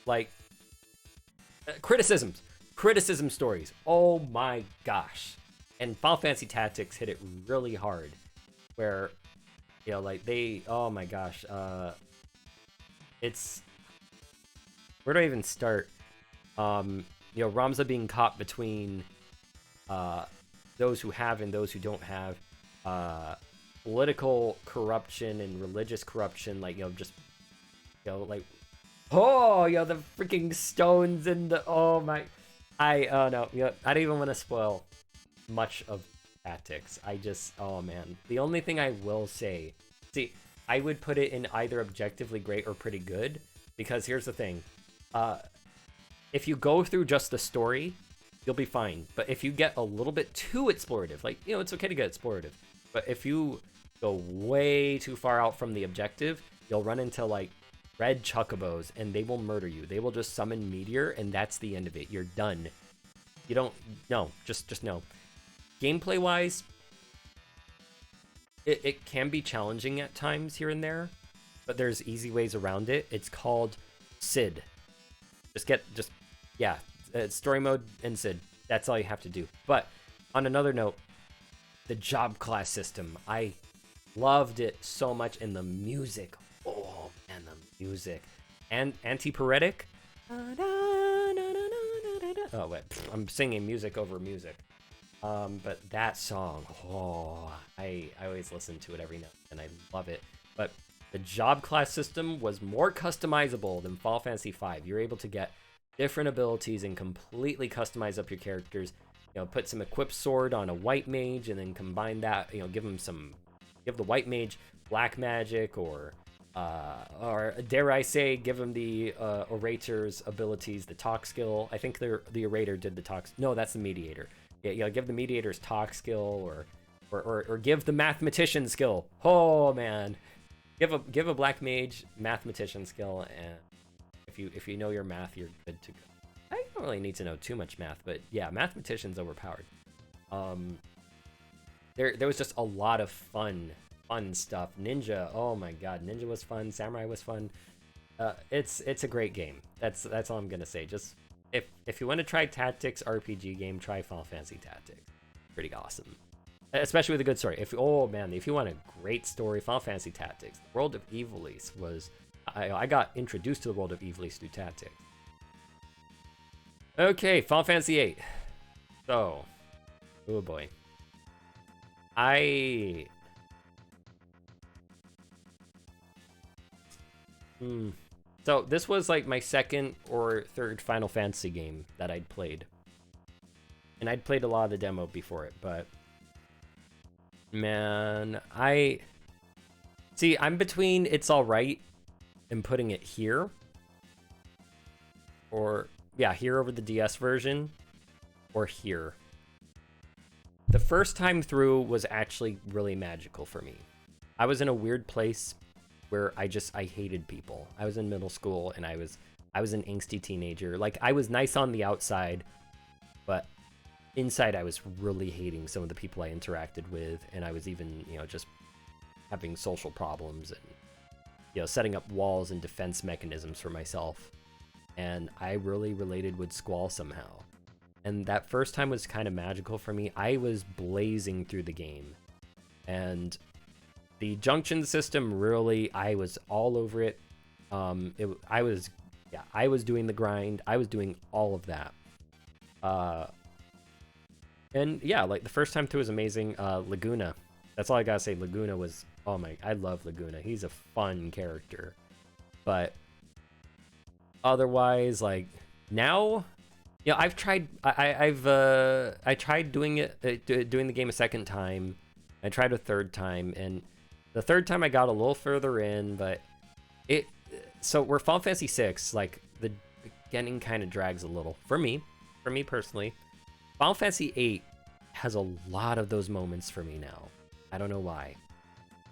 like criticism stories. Oh my gosh. And Final Fantasy Tactics hit it really hard, where like they, oh my gosh, it's, where do I even start? Ramza being caught between those who have and those who don't have, political corruption and religious corruption, like just like, oh the freaking stones and the, oh my, oh no, I don't even want to spoil much of Tactics. I just, oh man, the only thing I will say, see, I would put it in either objectively great or pretty good, because here's the thing, if you go through just the story, you'll be fine. But if you get a little bit too explorative, like, it's okay to get explorative, but if you go way too far out from the objective, you'll run into like red chocobos and they will murder you. They will just summon meteor and that's the end of it. You're done. You don't, no, just no. Gameplay wise, it can be challenging at times here and there, but there's easy ways around it. It's called Sid. It's story mode and Sid. That's all you have to do. But on another note, the job class system, I loved it so much. And the music, oh man, the music. And anti-paretic. Oh wait, I'm singing music over music. But that song, I always listen to it every night and I love it. But the job class system was more customizable than Final Fantasy V. You're able to get different abilities and completely customize up your characters. Put some equipped sword on a white mage and then combine that, give the white mage black magic, or dare I say, give him the orator's abilities, the talk skill. I think the orator did the talk. No, that's the mediator. Yeah, give the mediator's talk skill, or give the mathematician skill. Oh man, give a black mage mathematician skill, and if you know your math, you're good to go. I don't really need to know too much math, but yeah, mathematician's overpowered. There was just a lot of fun stuff. Ninja, oh my god, Ninja was fun. Samurai was fun. It's a great game. That's all I'm gonna say. Just if you want to try Tactics RPG game, try Final Fantasy Tactics. Pretty awesome, especially with a good story. If you want a great story, Final Fantasy Tactics. World of Ivalice was, I got introduced to the World of Ivalice through Tactics. Okay, Final Fantasy VIII. So, oh boy, So this was like my second or third Final Fantasy game that I'd played. And I'd played a lot of the demo before it, but man, I'm between It's Alright and putting it here. Or, yeah, here over the DS version, or here. The first time through was actually really magical for me. I was in a weird place where I hated people. I was in middle school and I was an angsty teenager. Like, I was nice on the outside, but inside I was really hating some of the people I interacted with, and I was even, just having social problems and, setting up walls and defense mechanisms for myself. And I really related with Squall somehow. And that first time was kind of magical for me. I was blazing through the game. And the junction system, really, I was all over it. I was doing the grind. I was doing all of that. And yeah, like the first time through was amazing. Laguna, that's all I gotta say. Laguna was, I love Laguna. He's a fun character. But otherwise, like now, I've tried. I tried doing the game a second time. I tried a third time, and the third time I got a little further in, but so where Final Fantasy VI, like the beginning kind of drags a little for me personally. Final Fantasy VIII has a lot of those moments for me now. I don't know why.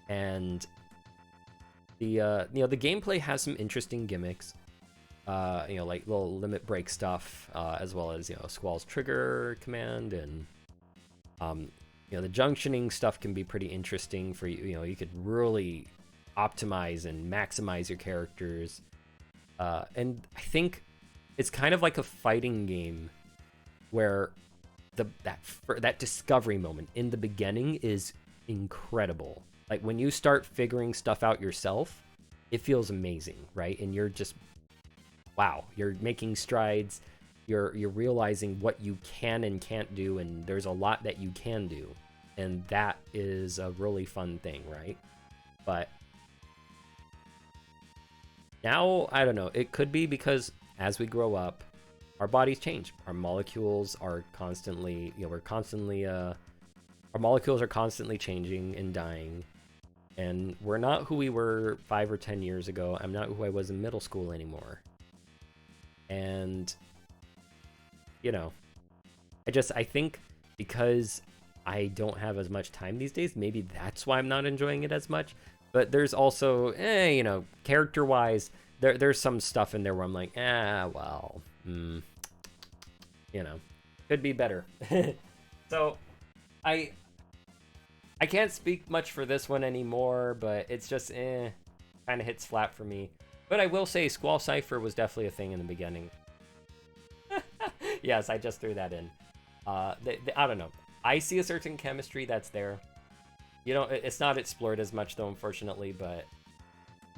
And the gameplay has some interesting gimmicks. Like little limit break stuff, as well as Squall's trigger command, and the junctioning stuff can be pretty interesting for you. You could really optimize and maximize your characters. And I think it's kind of like a fighting game where that discovery moment in the beginning is incredible. Like when you start figuring stuff out yourself, it feels amazing, right? And you're just, wow, you're making strides. You're realizing what you can and can't do, and there's a lot that you can do, and that is a really fun thing, right? But now, I don't know, it could be because as we grow up, our bodies change. Our molecules are constantly, our molecules are constantly changing and dying, and we're not who we were 5 or 10 years ago. I'm not who I was in middle school anymore. And I think because I don't have as much time these days, maybe that's why I'm not enjoying it as much. But there's also, character-wise, there's some stuff in there where I'm like, could be better. So, I can't speak much for this one anymore, but it's just, kind of hits flat for me. But I will say Squall Cypher was definitely a thing in the beginning. Yes, I just threw that in. I don't know. I see a certain chemistry that's there. It's not explored as much though, unfortunately, but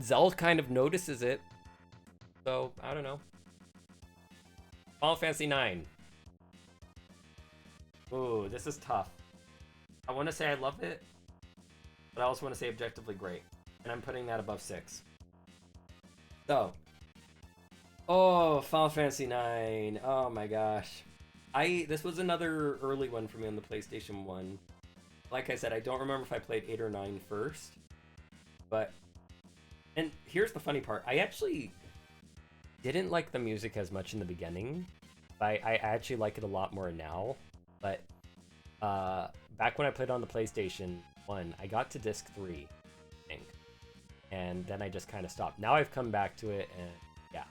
Zell kind of notices it. So, I don't know. Final Fantasy IX. Ooh, this is tough. I want to say I love it, but I also want to say objectively great. And I'm putting that above 6. So, Final Fantasy IX. Oh my gosh. This was another early one for me on the PlayStation 1. Like I said, I don't remember if I played 8 or 9 first. And here's the funny part. I actually didn't like the music as much in the beginning. I actually like it a lot more now. But back when I played on the PlayStation 1, I got to disc 3, I think. And then I just kind of stopped. Now I've come back to it, and yeah,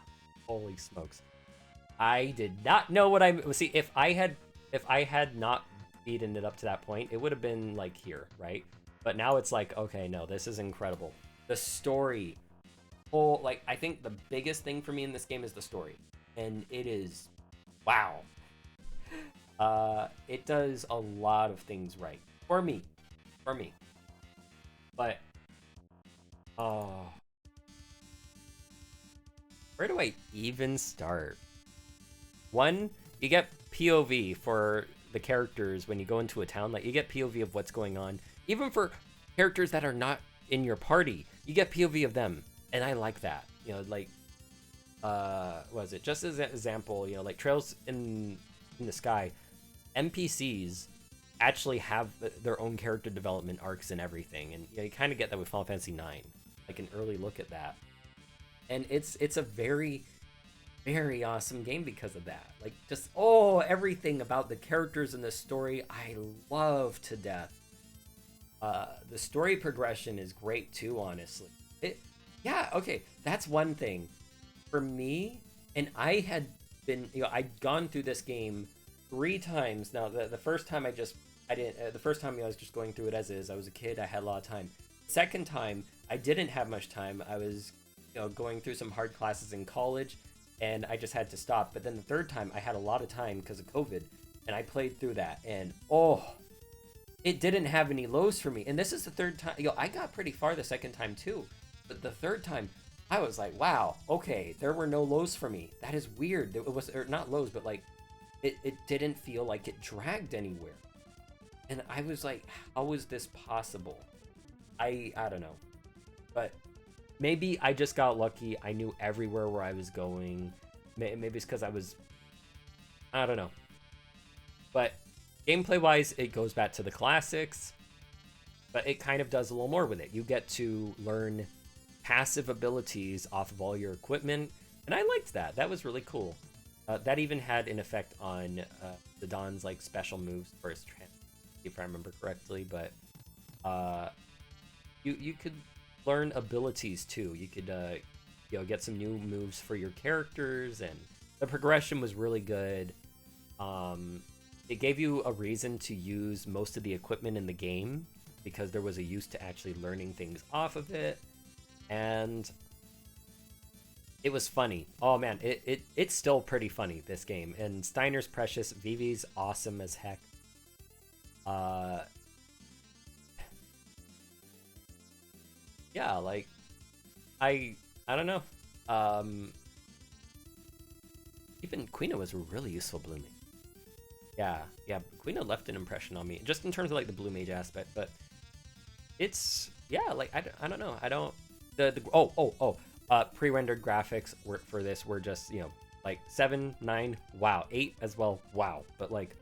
holy smokes. I did not know what see, if I had not beaten it up to that point, it would have been like here, right? But now it's like, okay, no, this is incredible. The story, I think the biggest thing for me in this game is the story, and it is, wow. It does a lot of things right for me, but where do I even start? One, you get POV for the characters when you go into a town. Like, you get POV of what's going on. Even for characters that are not in your party, you get POV of them. And I like that. What was it? Just as an example, like Trails in the Sky, NPCs actually have their own character development arcs and everything. And you kind of get that with Final Fantasy IX. Like an early look at that. And it's a very, very awesome game because of that. Like, just everything about the characters in the story I love to death. The story progression is great too, honestly. Okay, that's one thing for me. And I had been, I'd gone through this game 3 times now. The first time the first time I was just going through it as is. I was a kid, I had a lot of time. Second time, I didn't have much time. I was going through some hard classes in college, and I just had to stop. But then the third time, I had a lot of time because of COVID, and I played through that, and it didn't have any lows for me. And this is the third time. I got pretty far the second time too, but the third time, I was like, wow, okay, there were no lows for me. That is weird. It was, or not lows, but like, it didn't feel like it dragged anywhere. And I was like, how is this possible? I don't know, but maybe I just got lucky. I knew everywhere where I was going. Maybe it's because I don't know. But gameplay-wise, it goes back to the classics. But it kind of does a little more with it. You get to learn passive abilities off of all your equipment. And I liked that. That was really cool. That even had an effect on the Dawn's like special moves first, if I remember correctly. But you could learn abilities too. You could get some new moves for your characters, and the progression was really good. it gave you a reason to use most of the equipment in the game because there was a use to actually learning things off of it, and it was funny. Oh man, it's still pretty funny, this game. And Steiner's precious, Vivi's awesome as heck. Yeah, like I don't know. Even Quina was a really useful blue mage. Yeah, Quina left an impression on me, just in terms of like the blue mage aspect, but it's, yeah, like I don't know. I don't pre-rendered graphics were for this were just, you know, like 7, 9, wow, 8 as well, wow. But like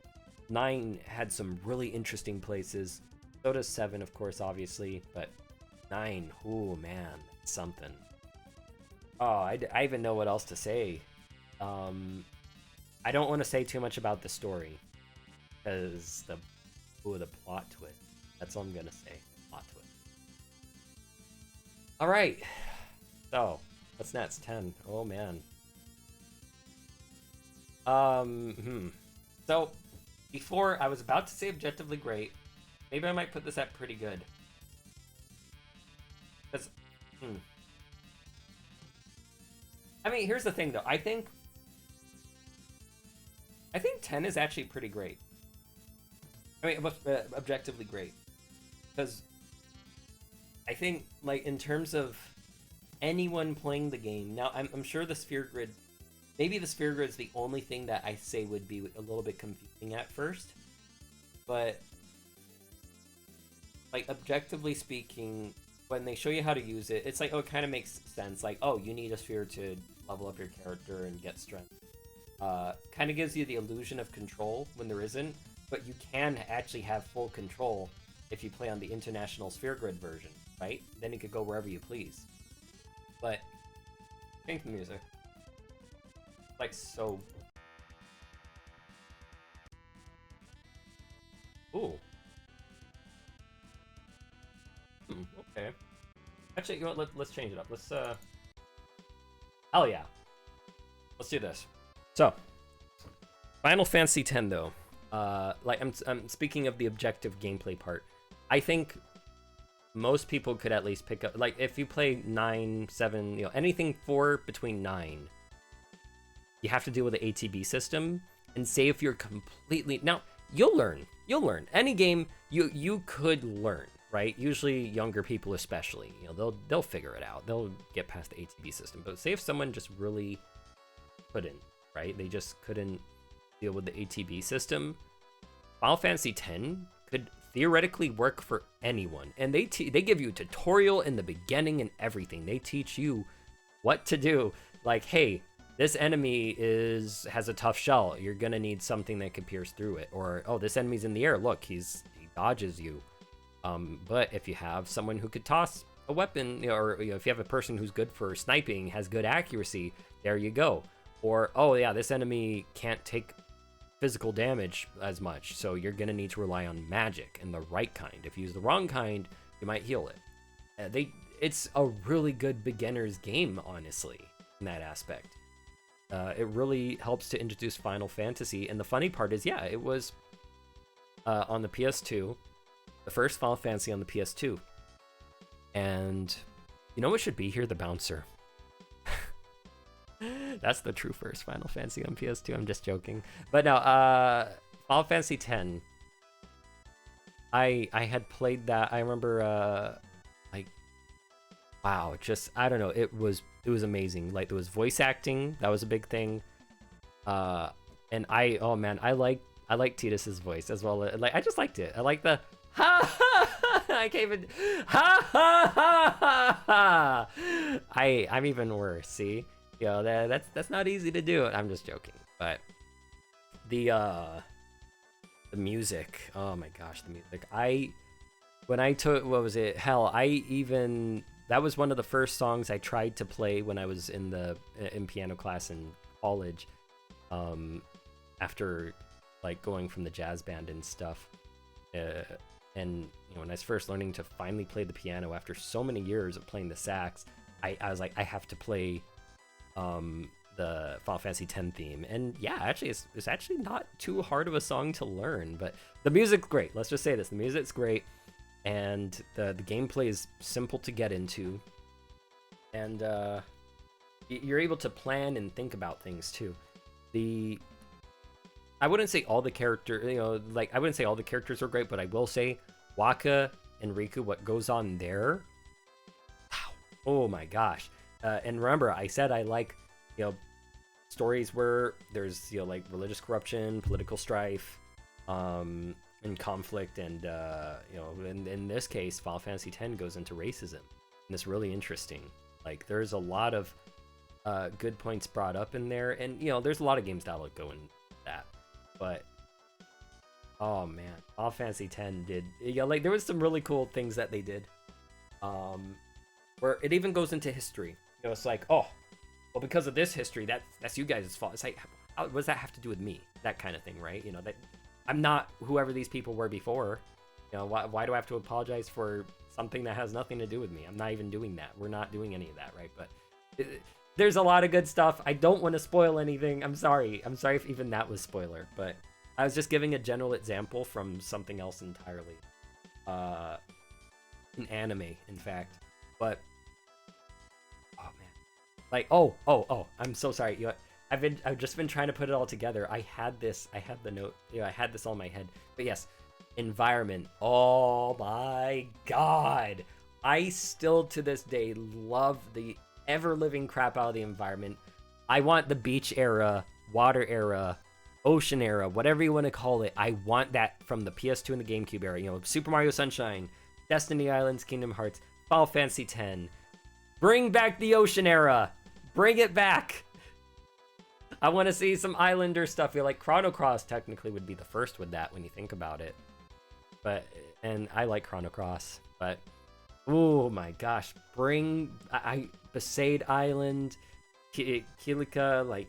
9 had some really interesting places. So does 7, of course, obviously, but 9, oh man, something. Oh, I even know what else to say. I don't want to say too much about the story, because the plot twist. That's all I'm gonna say. Plot twist. All right. So, what's next? 10. Oh man. So, before I was about to say objectively great, maybe I might put this at pretty good. Because, I mean, here's the thing though. I think 10 is actually pretty great. I mean, objectively great. Because I think, like, in terms of anyone playing the game, now I'm sure the sphere grid, maybe the sphere grid is the only thing that I say would be a little bit confusing at first. But, like, objectively speaking, when they show you how to use it, it's like, oh, it kind of makes sense. Like, oh, you need a sphere to level up your character and get strength. Kind of gives you the illusion of control when there isn't, but you can actually have full control if you play on the international sphere grid version, right? Then you could go wherever you please. But think the music, like, so. Ooh. Okay. Actually, you know what? Let's change it up. Let's hell yeah. Let's do this. So, Final Fantasy X though, like I'm speaking of the objective gameplay part. I think most people could at least pick up, like, if you play 9, 7, you know, anything 4 between 9, you have to deal with the ATB system. And say if you're completely, now you'll learn. Any game you could learn, right? Usually younger people, especially, you know, they'll figure it out. They'll get past the ATB system. But say if someone just really couldn't. Right? They just couldn't deal with the ATB system. Final Fantasy X could theoretically work for anyone, and they give you a tutorial in the beginning and everything. They teach you what to do. Like, hey, this enemy has a tough shell. You're gonna need something that can pierce through it. Or, oh, this enemy's in the air. Look, he dodges you. But if you have someone who could toss a weapon, you know, or, you know, if you have a person who's good for sniping, has good accuracy, there you go. Or, oh yeah, this enemy can't take physical damage as much, so you're gonna need to rely on magic, and the right kind. If you use the wrong kind, you might heal it. It's a really good beginner's game, honestly, in that aspect. It really helps to introduce Final Fantasy, and the funny part is, yeah, it was on the PS2, the first Final Fantasy on the PS2. And you know what should be here? The bouncer. That's the true first Final Fantasy on PS2. I'm just joking. But no, Final Fantasy X. I had played that. I remember, like, wow, just, I don't know. It was amazing. Like, there was voice acting. That was a big thing. And oh man, I like Tidus's voice as well. Like, I just liked it. I like the ha ha. I can't even ha ha ha ha. I'm even worse. See. You know, that's not easy to do. I'm just joking, but the music, oh my gosh, the music. When I took, what was it? Hell, that was one of the first songs I tried to play when I was in piano class in college. After like going from the jazz band and stuff, and you know, when I was first learning to finally play the piano after so many years of playing the sax, I was like, I have to play the Final Fantasy X theme. And yeah, actually, it's actually not too hard of a song to learn. But the music's great. Let's just say this: the music's great, and the gameplay is simple to get into, and you're able to plan and think about things too. I wouldn't say all the characters, I wouldn't say all the characters are great, but I will say Waka and Riku, what goes on there. Wow. Oh my gosh. And remember, I said I like, stories where there's, like religious corruption, political strife, and conflict. And, in this case, Final Fantasy X goes into racism. And it's really interesting. Like, there's a lot of good points brought up in there. And, there's a lot of games that'll go in that. But oh man, Final Fantasy X did, there was some really cool things that they did, where it even goes into history. It's like, oh, well, because of this history, that's you guys' fault. It's like, what does that have to do with me? That kind of thing, right? That I'm not whoever these people were before. Why do I have to apologize for something that has nothing to do with me? I'm not even doing that. We're not doing any of that, right? But there's a lot of good stuff. I don't want to spoil anything. I'm sorry if even that was spoiler, but I was just giving a general example from something else entirely. An anime, in fact. But oh man. Like, I'm so sorry. I've just been trying to put it all together. I had the note, I had this all in my head. But yes, environment. Oh my god. I still to this day love the ever-living crap out of the environment. I want the beach era, water era, ocean era, whatever you want to call it. I want that from the PS2 and the GameCube era. Super Mario Sunshine, Destiny Islands, Kingdom Hearts, Final Fantasy X. Bring back the ocean era. Bring it back. I want to see some Islander stuff. Like Chrono Cross technically would be the first with that when you think about it. And I like Chrono Cross, but oh my gosh, bring Besaid Island, Kilika, like,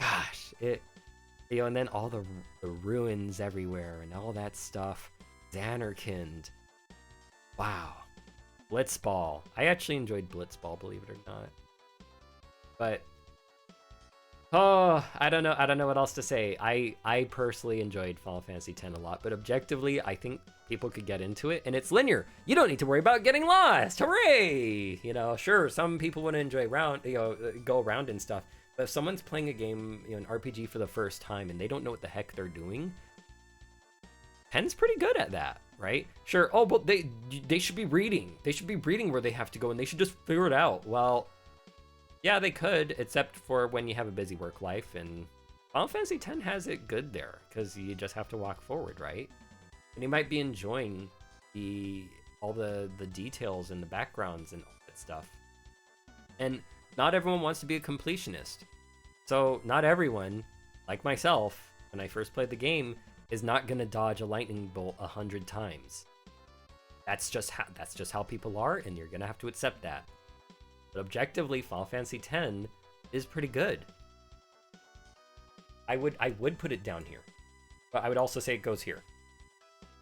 gosh, and then all the ruins everywhere and all that stuff. Xanarkand, wow, Blitzball. I actually enjoyed Blitzball, believe it or not. But I don't know what else to say. I personally enjoyed Final Fantasy X a lot, but objectively, I think people could get into it, and it's linear. You don't need to worry about getting lost. Hooray! Sure, some people want to enjoy go around and stuff, but if someone's playing a game, an RPG for the first time, and they don't know what the heck they're doing, X's pretty good at that, right? Sure. Oh, but they should be reading. They should be reading where they have to go, and they should just figure it out. Well, yeah, they could, except for when you have a busy work life, and Final Fantasy X has it good there, because you just have to walk forward, right? And you might be enjoying all the details and the backgrounds and all that stuff. And not everyone wants to be a completionist. So not everyone, like myself, when I first played the game, is not going to dodge a lightning bolt 100 times. That's just how people are, and you're going to have to accept that. But objectively, Final Fantasy X is pretty good. I would put it down here, but I would also say it goes here,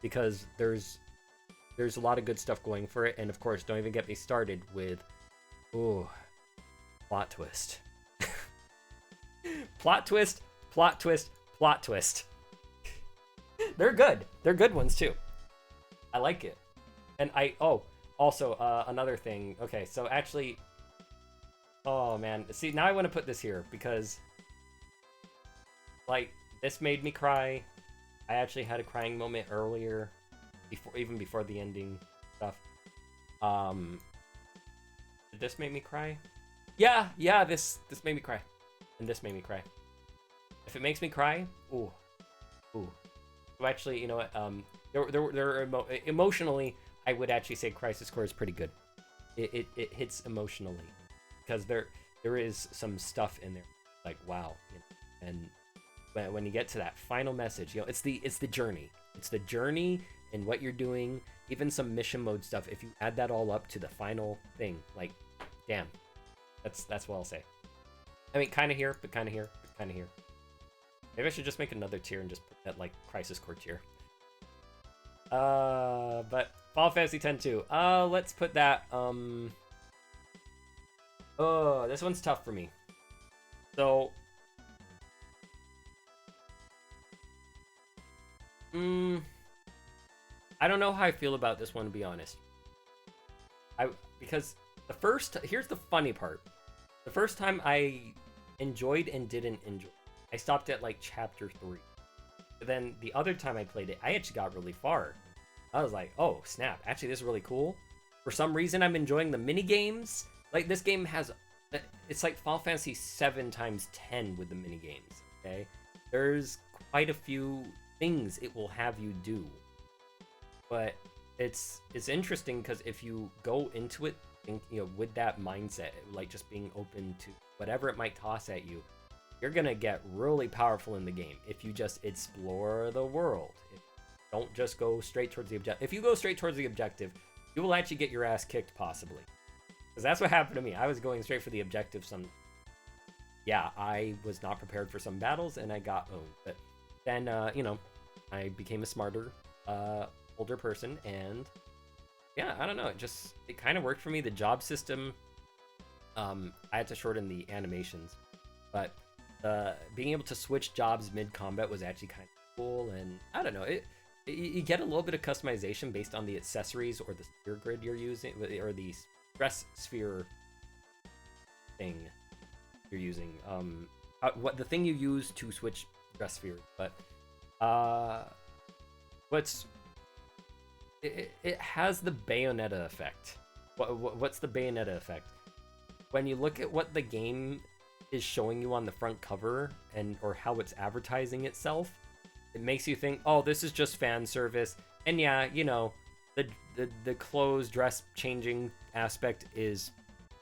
because there's a lot of good stuff going for it, and of course, don't even get me started with, plot twist, plot twist, plot twist, plot twist. They're good. They're good ones too. I like it, and also another thing. Okay, so actually. Oh man, see, now I want to put this here because, like, this made me cry. I actually had a crying moment earlier, even before the ending stuff. Did this make me cry? Yeah, this made me cry, and this made me cry. If it makes me cry, ooh. So actually, you know what? Emotionally, I would actually say Crisis Core is pretty good. It hits emotionally. Because there is some stuff in there, like, wow, and when you get to that final message, it's the journey, and what you're doing, even some mission mode stuff. If you add that all up to the final thing, like, damn, that's what I'll say. I mean, kind of here, but kind of here, but kind of here. Maybe I should just make another tier and just put that like Crisis Core tier. But Final Fantasy X too. Let's put that Oh, this one's tough for me. So, I don't know how I feel about this one, to be honest. Because here's the funny part. The first time I enjoyed and didn't enjoy, I stopped at like chapter 3. But then the other time I played it, I actually got really far. I was like, oh snap, actually this is really cool. For some reason I'm enjoying the mini games. Like this game has, it's like Final Fantasy 7 times 10 with the mini games. Okay, there's quite a few things it will have you do, but it's interesting because if you go into it, with that mindset, like just being open to whatever it might toss at you, you're gonna get really powerful in the game if you just explore the world. Don't just go straight towards the objective. If you go straight towards the objective, you will actually get your ass kicked, possibly. Because that's what happened to me. I was going straight for the objective. Yeah, I was not prepared for some battles, and I got owned. But then, I became a smarter, older person, and yeah, I don't know. It kind of worked for me. The job system, I had to shorten the animations, but being able to switch jobs mid-combat was actually kind of cool, and I don't know, you get a little bit of customization based on the accessories or the sphere grid you're using, or the stress sphere thing you're using. What the thing you use to switch stress sphere, but it has the Bayonetta effect. What's the Bayonetta effect? When you look at what the game is showing you on the front cover or how it's advertising itself, it makes you think, oh, this is just fan service. And yeah, the clothes, dress changing aspect is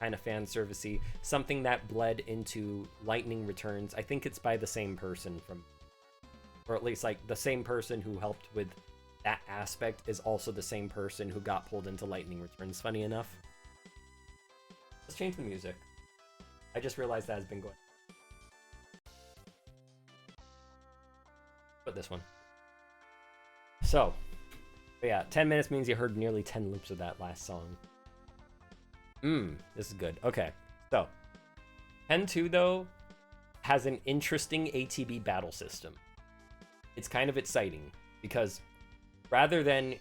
kind of fan servicey. Something that bled into Lightning Returns. I think it's by the same person or at least like the same person who helped with that aspect is also the same person who got pulled into Lightning Returns, funny enough. Let's change the music. I just realized that has been going. Put this one. So, yeah, 10 minutes means you heard nearly 10 loops of that last song. This is good. Okay, so 10-2 though has an interesting ATB battle system. It's kind of exciting because rather than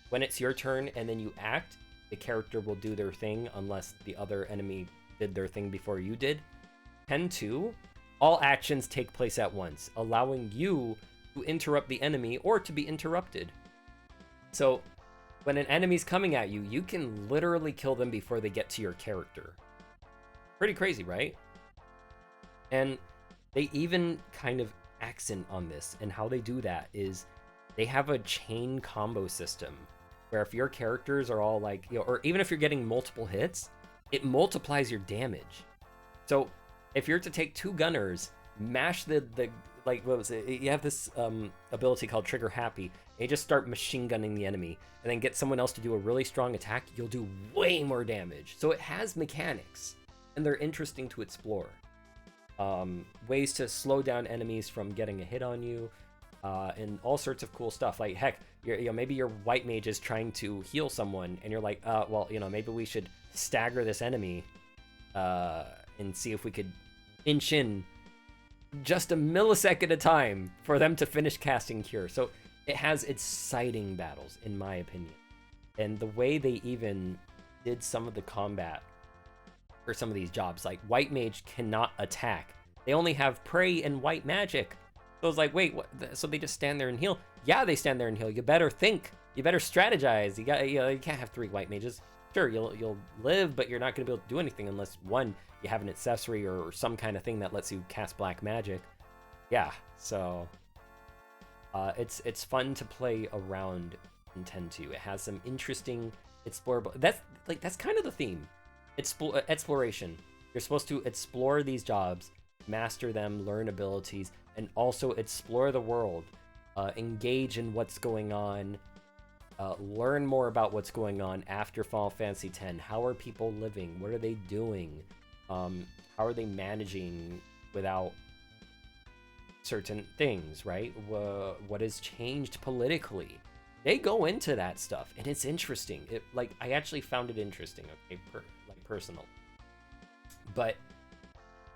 when it's your turn and then you act, the character will do their thing unless the other enemy did their thing before you did. 10-2, all actions take place at once, allowing you to interrupt the enemy or to be interrupted. So when an enemy's coming at you, you can literally kill them before they get to your character. Pretty crazy, right? And they even kind of accent on this, and how they do that is they have a chain combo system where if your characters are all like, or even if you're getting multiple hits, it multiplies your damage. So if you're to take 2 gunners, mash the like, what was it? You have this ability called Trigger Happy, and you just start machine gunning the enemy, and then get someone else to do a really strong attack, you'll do way more damage. So it has mechanics, and they're interesting to explore. Ways to slow down enemies from getting a hit on you, and all sorts of cool stuff. Like, heck, maybe your white mage is trying to heal someone, and you're like, well, maybe we should stagger this enemy, and see if we could inch in just a millisecond at a time for them to finish casting Cure. So it has exciting battles, in my opinion. And the way they even did some of the combat for some of these jobs, like white mage cannot attack. They only have pray and white magic. So it's like, wait, what? So they just stand there and heal? Yeah, they stand there and heal. You better think. You better strategize. You can't have 3 white mages. Sure, you'll live, but you're not going to be able to do anything unless, one, you have an accessory or some kind of thing that lets you cast black magic. Yeah, so it's fun to play around in 10-2. It has some interesting explorable. That's kind of the theme. Exploration. You're supposed to explore these jobs, master them, learn abilities, and also explore the world, engage in what's going on. Learn more about what's going on after Final Fantasy X. How are people living? What are they doing? How are they managing without certain things, right? What has changed politically? They go into that stuff, and it's interesting. I actually found it interesting, okay, personal. But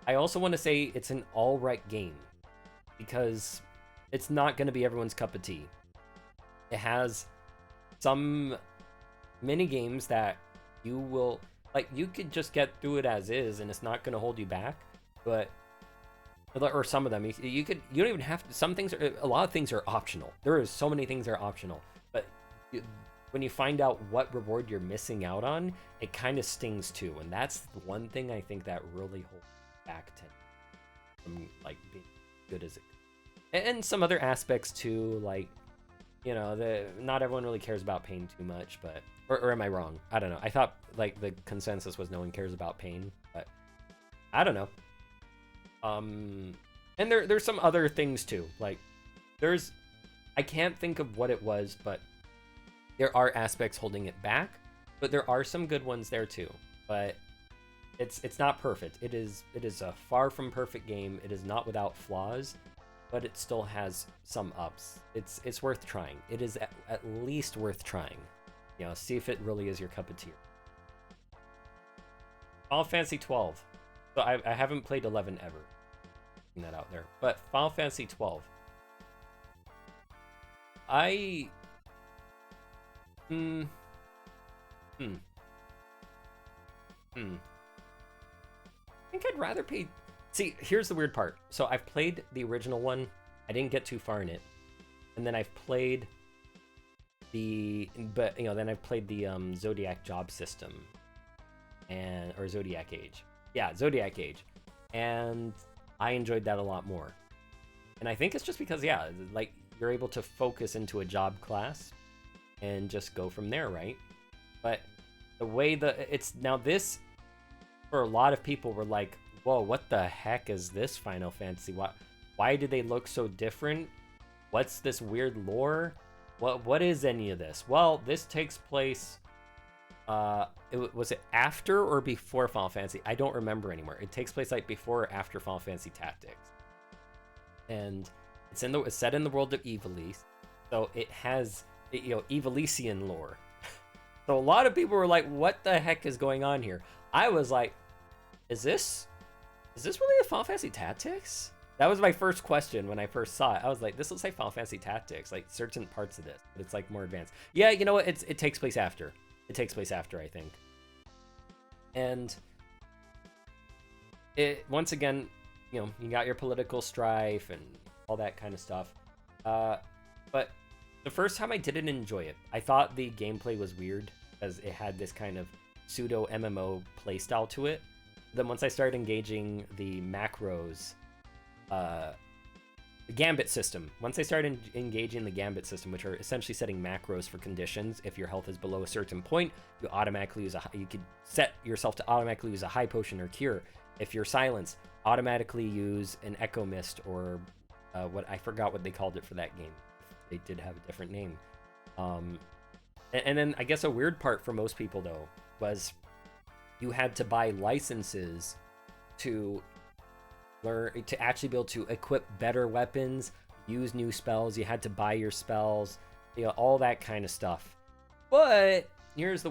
I also want to say it's an all-right game, because it's not going to be everyone's cup of tea. It has some mini games that you will, like, you could just get through it as is and it's not going to hold you back. But or some of them you don't even have to. Some things are, a lot of things are optional. There is so many things that are optional, but when you find out what reward you're missing out on, it kind of stings too. And that's the one thing I think that really holds back from like being good as it could. And some other aspects too, like, you know, not everyone really cares about pain too much, but or am I wrong? I don't know. I thought like the consensus was no one cares about pain, but I don't know. And there's some other things too. Like I can't think of what it was, but there are aspects holding it back, but there are some good ones there too. But it's not perfect. It is a far from perfect game. It is not without flaws, but it still has some ups. It's worth trying. It is at least worth trying. You know, see if it really is your cup of tea. Final Fantasy 12. So I haven't played 11 ever. Putting that out there. But Final Fantasy 12. I think I'd rather pay. See, here's the weird part. So I've played the original one. I didn't get too far in it. And then I've played then I've played the Zodiac job system or Zodiac Age. Yeah, Zodiac Age. And I enjoyed that a lot more. And I think it's just because, yeah, like, you're able to focus into a job class and just go from there, right? But the way this, for a lot of people, were like, whoa, what the heck is this Final Fantasy? Why do they look so different? What's this weird lore? What is any of this? Well, this takes place, was it after or before Final Fantasy? I don't remember anymore. It takes place like before or after Final Fantasy Tactics. And it's set in the world of Ivalice. So it has, Ivalician lore. So a lot of people were like, what the heck is going on here? I was like, is this really a Final Fantasy Tactics? That was my first question when I first saw it. I was like, this looks like Final Fantasy Tactics, like certain parts of this, but it's like more advanced. Yeah, you know what? It takes place after. It takes place after, I think. And it, once again, you got your political strife and all that kind of stuff. But the first time I didn't enjoy it. I thought the gameplay was weird because it had this kind of pseudo MMO playstyle to it. Then once I started engaging the macros, the Gambit system. Once I started engaging the Gambit system, which are essentially setting macros for conditions. If your health is below a certain point, you automatically you could set yourself to automatically use a high potion or cure. If you're silenced, automatically use an Echo Mist or I forgot what they called it for that game. They did have a different name. And then I guess a weird part for most people though was you had to buy licenses to learn to actually be able to equip better weapons, use new spells. You had to buy your spells, all that kind of stuff. But here's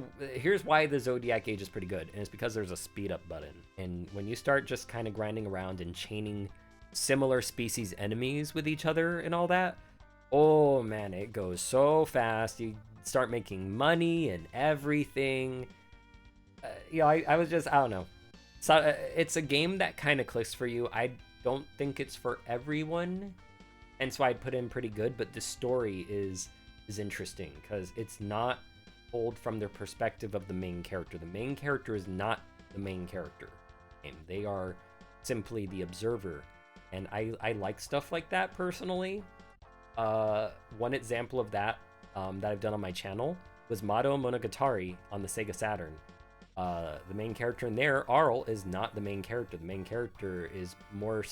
why the Zodiac Age is pretty good, and it's because there's a speed up button. And when you start just kind of grinding around and chaining similar species enemies with each other and all that, oh man, it goes so fast. You start making money and everything. I was just, I don't know. So it's a game that kind of clicks for you. I don't think it's for everyone, and so I'd put in pretty good. But the story is interesting because it's not told from the perspective of the main character. The main character is not the main character, and they are simply the observer. And I like stuff like that personally. One example of that that I've done on my channel was Mado Monogatari on the Sega Saturn. The main character in there, Arl, is not the main character. The main character is more,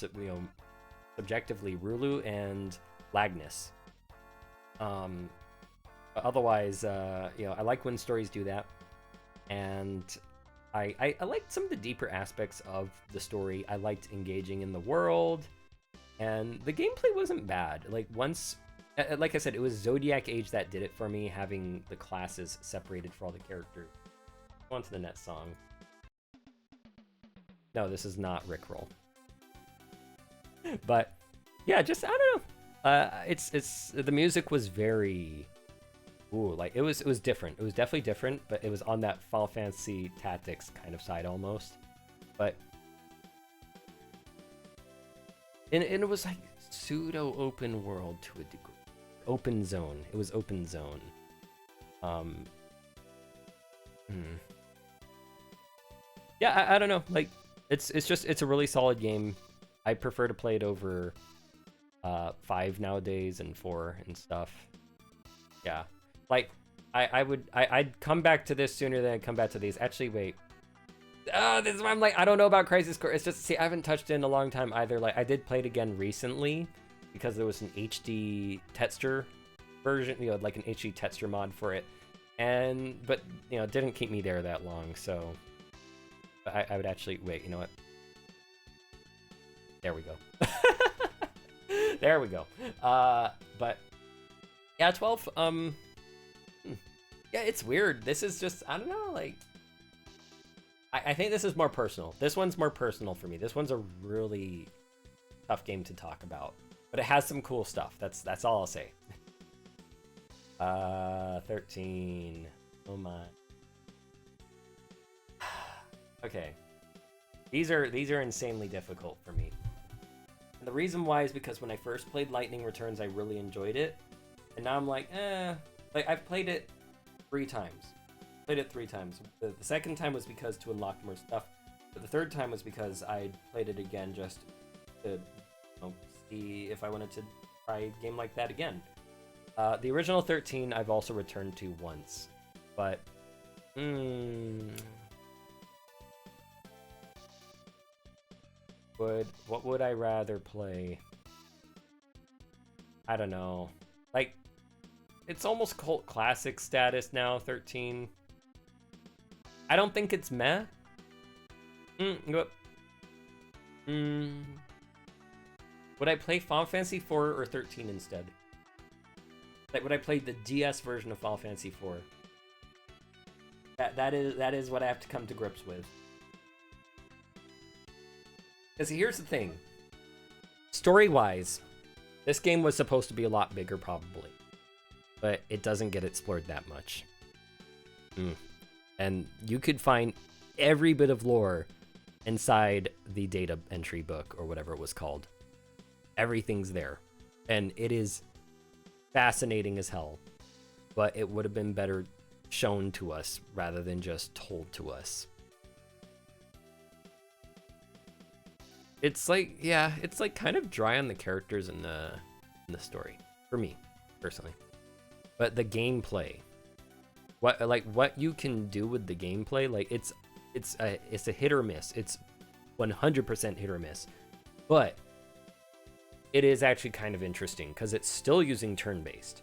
subjectively Rulu and Lagnus. But otherwise, I like when stories do that, and I liked some of the deeper aspects of the story. I liked engaging in the world, and the gameplay wasn't bad. Like I said, it was Zodiac Age that did it for me, having the classes separated for all the characters. On to the next song. No, this is not Rickroll. But yeah, just I don't know. It's the music was very, ooh, like it was different. It was definitely different, but it was on that Final Fantasy Tactics kind of side almost. But and it was like pseudo open world to a degree. Open zone. It was open zone. Yeah, I don't know. Like it's a really solid game. I prefer to play it over 5 nowadays and 4 and stuff. Yeah. Like I'd come back to this sooner than I'd come back to these. Actually, wait. This is why I'm like, I don't know about Crisis Core. It's just, see, I haven't touched it in a long time either. Like, I did play it again recently because there was an HD texture version, you know, like an HD texture mod for it. But, you know, it didn't keep me there that long, so I would actually, wait, you know what? There we go. There we go. But, yeah, 12, yeah, it's weird. This is just, I don't know, like, I think this is more personal. This one's more personal for me. This one's a really tough game to talk about, but it has some cool stuff. That's all I'll say. 13. Oh my. Okay. These are insanely difficult for me. And the reason why is because when I first played Lightning Returns, I really enjoyed it, and now I'm like, like I've played it 3 times. Played it 3 times. The second time was because to unlock more stuff, but the third time was because I played it again just to, you know, see if I wanted to try a game like that again. The original 13 I've also returned to once, but what would I rather play? I don't know. Like, it's almost cult classic status now, 13. I don't think it's meh. Would I play Final Fantasy 4 or 13 instead? Like, would I play the DS version of Final Fantasy 4? That is what I have to come to grips with. Because here's the thing. Story-wise, this game was supposed to be a lot bigger, probably. But it doesn't get explored that much. And you could find every bit of lore inside the data entry book, or whatever it was called. Everything's there. And it is fascinating as hell. But it would have been better shown to us rather than just told to us. It's like, yeah, it's like kind of dry on the characters in the story. For me, personally. But the gameplay, what you can do with the gameplay, like it's a hit or miss. It's 100% hit or miss, but it is actually kind of interesting because it's still using turn-based,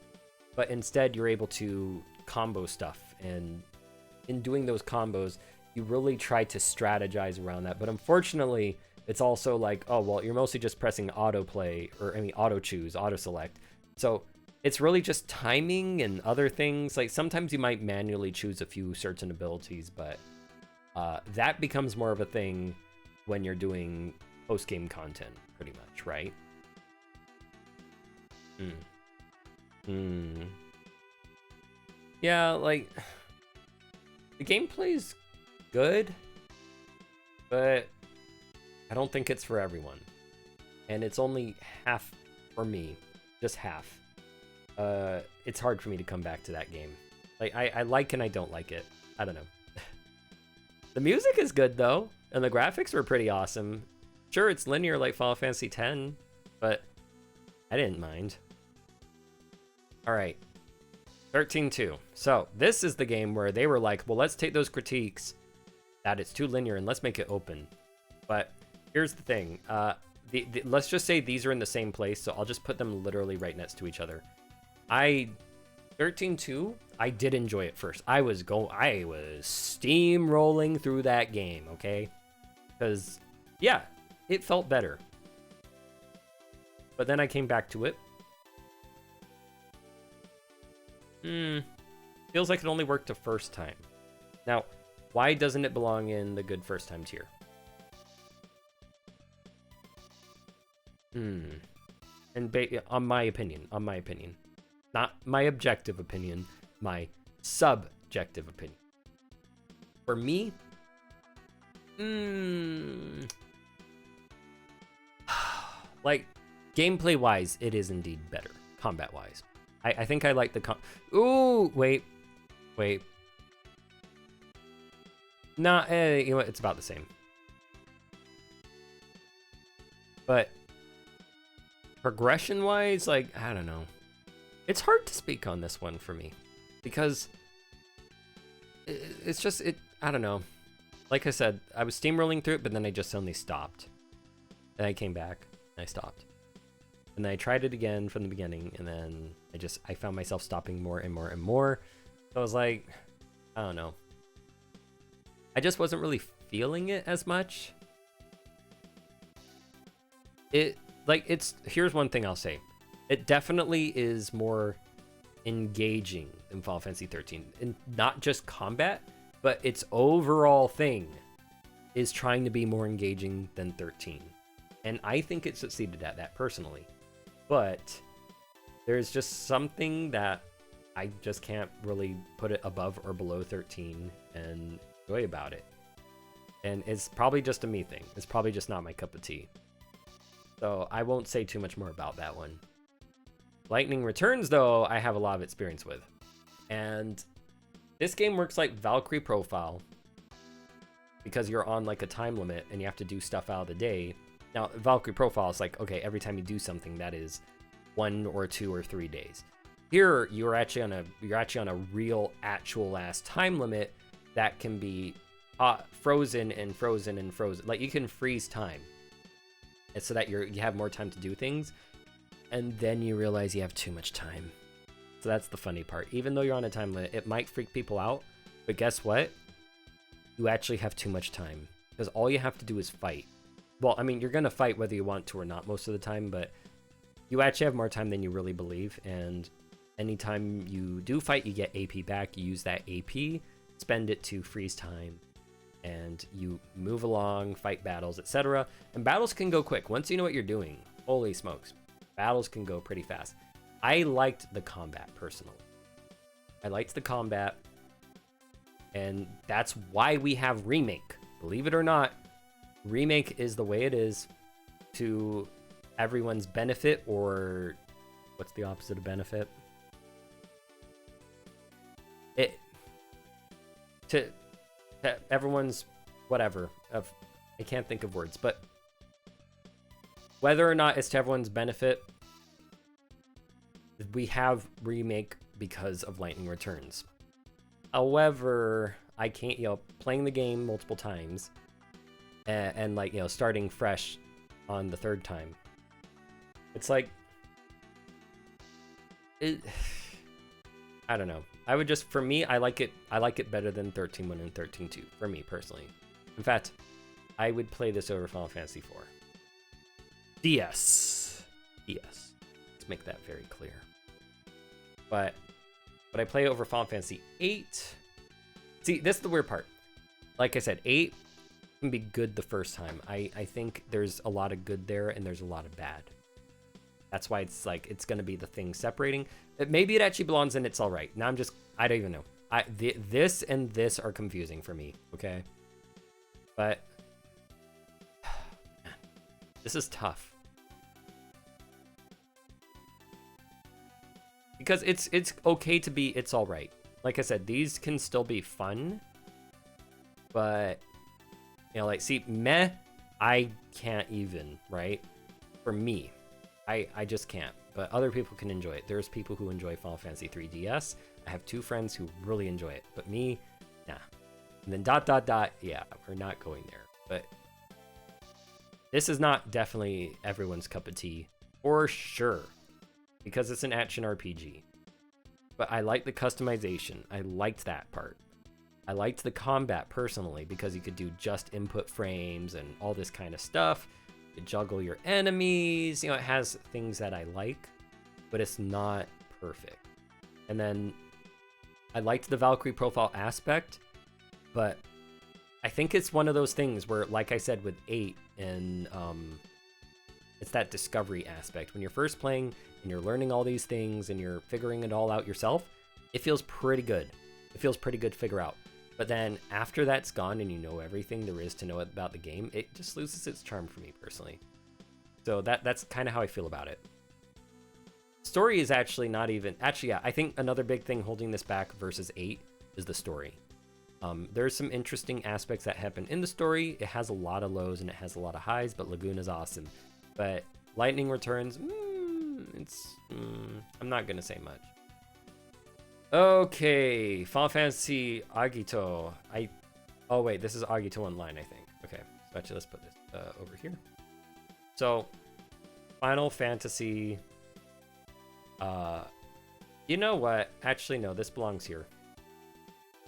but instead you're able to combo stuff, and in doing those combos, you really try to strategize around that. But unfortunately, it's also like, oh well, you're mostly just pressing autoplay, or I mean auto choose, auto select, so it's really just timing and other things. Like sometimes you might manually choose a few certain abilities, but that becomes more of a thing when you're doing post-game content, pretty much, right? Yeah, like the gameplay's good, but I don't think it's for everyone. And it's only half for me, just half. It's hard for me to come back to that game. Like, I like and I don't like it. I don't know. The music is good, though, and the graphics were pretty awesome. Sure, it's linear like Final Fantasy X, but I didn't mind. Alright. 13-2. So, this is the game where they were like, well, let's take those critiques that it's too linear and let's make it open. But here's the thing. Let's just say these are in the same place, so I'll just put them literally right next to each other. 13-2, I did enjoy it first. I was steamrolling through that game, okay? Because, yeah, it felt better. But then I came back to it. Feels like it only worked the first time. Now, why doesn't it belong in the good first time tier? And on my opinion, not my objective opinion, my subjective opinion. For me, like gameplay wise, it is indeed better. Combat wise, I think I like the Ooh, wait. Nah, you know what? It's about the same. But progression wise, like, I don't know. It's hard to speak on this one for me because it's just, I don't know. Like I said, I was steamrolling through it, but then I just suddenly stopped. Then I came back and I stopped. And then I tried it again from the beginning, and then I found myself stopping more and more and more. So I was like, I don't know. I just wasn't really feeling it as much. Here's one thing I'll say. It definitely is more engaging than Final Fantasy 13. And not just combat, but its overall thing is trying to be more engaging than 13. And I think it succeeded at that personally. But there's just something that I just can't really put it above or below 13 and enjoy about it. And it's probably just a me thing. It's probably just not my cup of tea. So I won't say too much more about that one. Lightning Returns, though, I have a lot of experience with. And this game works like Valkyrie Profile because you're on like a time limit and you have to do stuff out of the day. Now, Valkyrie Profile is like, okay, every time you do something, that is 1 or 2 or 3 days. Here, you're actually on a real, actual ass time limit that can be frozen and frozen and frozen. Like you can freeze time, and so that you have more time to do things, and then you realize you have too much time. So that's the funny part. Even though you're on a time limit, it might freak people out, but guess what? You actually have too much time because all you have to do is fight. Well, I mean, you're gonna fight whether you want to or not most of the time, but you actually have more time than you really believe. And anytime you do fight, you get AP back. You use that AP, spend it to freeze time, and you move along, fight battles, etc. And battles can go quick once you know what you're doing. Holy smokes, battles can go pretty fast. I liked the combat personally. I liked the combat, and that's why we have Remake. Believe it or not, Remake is the way it is to everyone's benefit, or what's the opposite of benefit? To everyone's whatever. I can't think of words, but whether or not it's to everyone's benefit, we have Remake because of Lightning Returns. However, I can't, playing the game multiple times and like, starting fresh on the third time. It's like, I don't know. I would just, for me, I like it better than 13.1 and 13.2, for me personally. In fact, I would play this over Final Fantasy IV. DS. Let's make that very clear. But would I play over Final Fantasy VIII? See, this is the weird part. Like I said, 8 can be good the first time. I think there's a lot of good there and there's a lot of bad. That's why it's like, it's going to be the thing separating. Maybe it actually belongs in It's Alright. Now I don't even know. This and this are confusing for me, okay? But this is tough. Because it's okay to be It's Alright. Like I said, these can still be fun. But, like, see, meh, I can't even, right? For me, I just can't. But other people can enjoy it. There's people who enjoy Final Fantasy 3 DS. I have 2 friends who really enjoy it. But me, nah. And then ... yeah, we're not going there. But this is not definitely everyone's cup of tea. For sure. Because it's an action RPG. But I like the customization. I liked that part. I liked the combat personally because you could do just input frames and all this kind of stuff. You could juggle your enemies. It has things that I like, but it's not perfect. And then I liked the Valkyrie profile aspect, but I think it's one of those things where, like I said with 8 and It's that discovery aspect. When you're first playing and you're learning all these things and you're figuring it all out yourself, it feels pretty good. It feels pretty good to figure out. But then after that's gone and you know everything there is to know about the game, it just loses its charm for me personally. So that's kind of how I feel about it. Story is actually not even... Actually, yeah, I think another big thing holding this back versus 8 is the story. There's some interesting aspects that happen in the story. It has a lot of lows and it has a lot of highs, but Lagoon is awesome. But Lightning Returns, I'm not going to say much. Okay, Final Fantasy Agito. Oh wait, this is Agito Online, I think. Okay, so actually let's put this over here. So, Final Fantasy... you know what? Actually, no, this belongs here.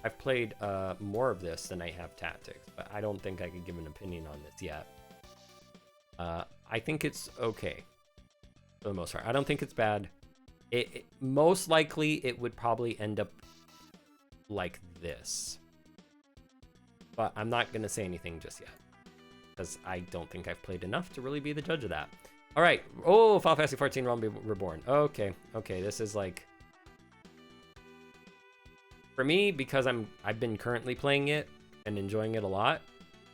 I've played more of this than I have Tactics, but I don't think I could give an opinion on this yet. I think it's okay for the most part. I don't think it's bad. It most likely it would probably end up like this, but I'm not gonna say anything just yet because I don't think I've played enough to really be the judge of that. All right. Oh, Final Fantasy 14 Realm Reborn. Okay. This is like, for me, because I've been currently playing it and enjoying it a lot,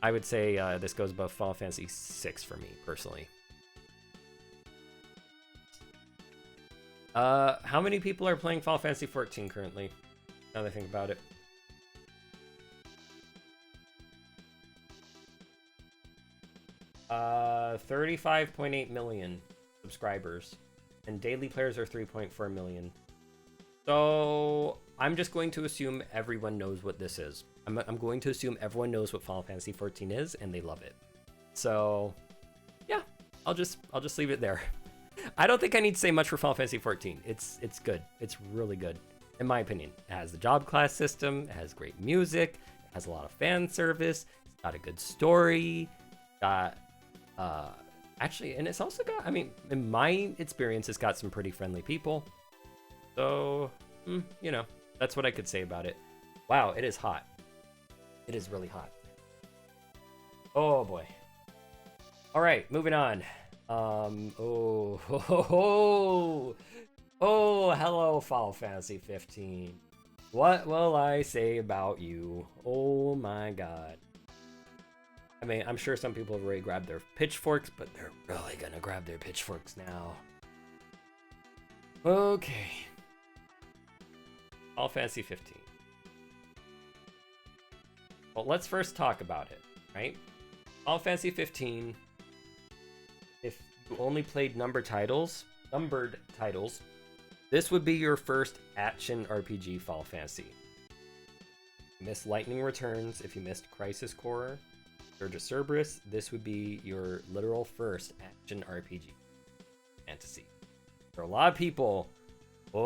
I would say this goes above Final Fantasy 6 for me personally. How many people are playing Final Fantasy 14 currently? Now that I think about it. Uh, 35.8 million subscribers, and daily players are 3.4 million. So I'm just going to assume everyone knows what this is. I'm going to assume everyone knows what Final Fantasy 14 is, and they love it. So yeah, I'll just leave it there. I don't think I need to say much for Final Fantasy 14. It's good. It's really good, in my opinion. It has the job class system. It has great music. It has a lot of fan service. It's got a good story. Got actually, and it's also got, I mean, in my experience, it's got some pretty friendly people. So, you know, that's what I could say about it. Wow, it is hot. It is really hot. Oh boy. All right, moving on. Oh, hello, Final Fantasy 15. What will I say about you? Oh my god. I mean, I'm sure some people have already grabbed their pitchforks, but they're really gonna grab their pitchforks now. Okay. Final Fantasy 15. Well, let's first talk about it, right? Final Fantasy 15, if you only played numbered titles, this would be your first action RPG Final Fantasy. If you missed Lightning Returns, if you missed Crisis Core, Dirge of Cerberus, this would be your literal first action RPG fantasy. For a lot of people, they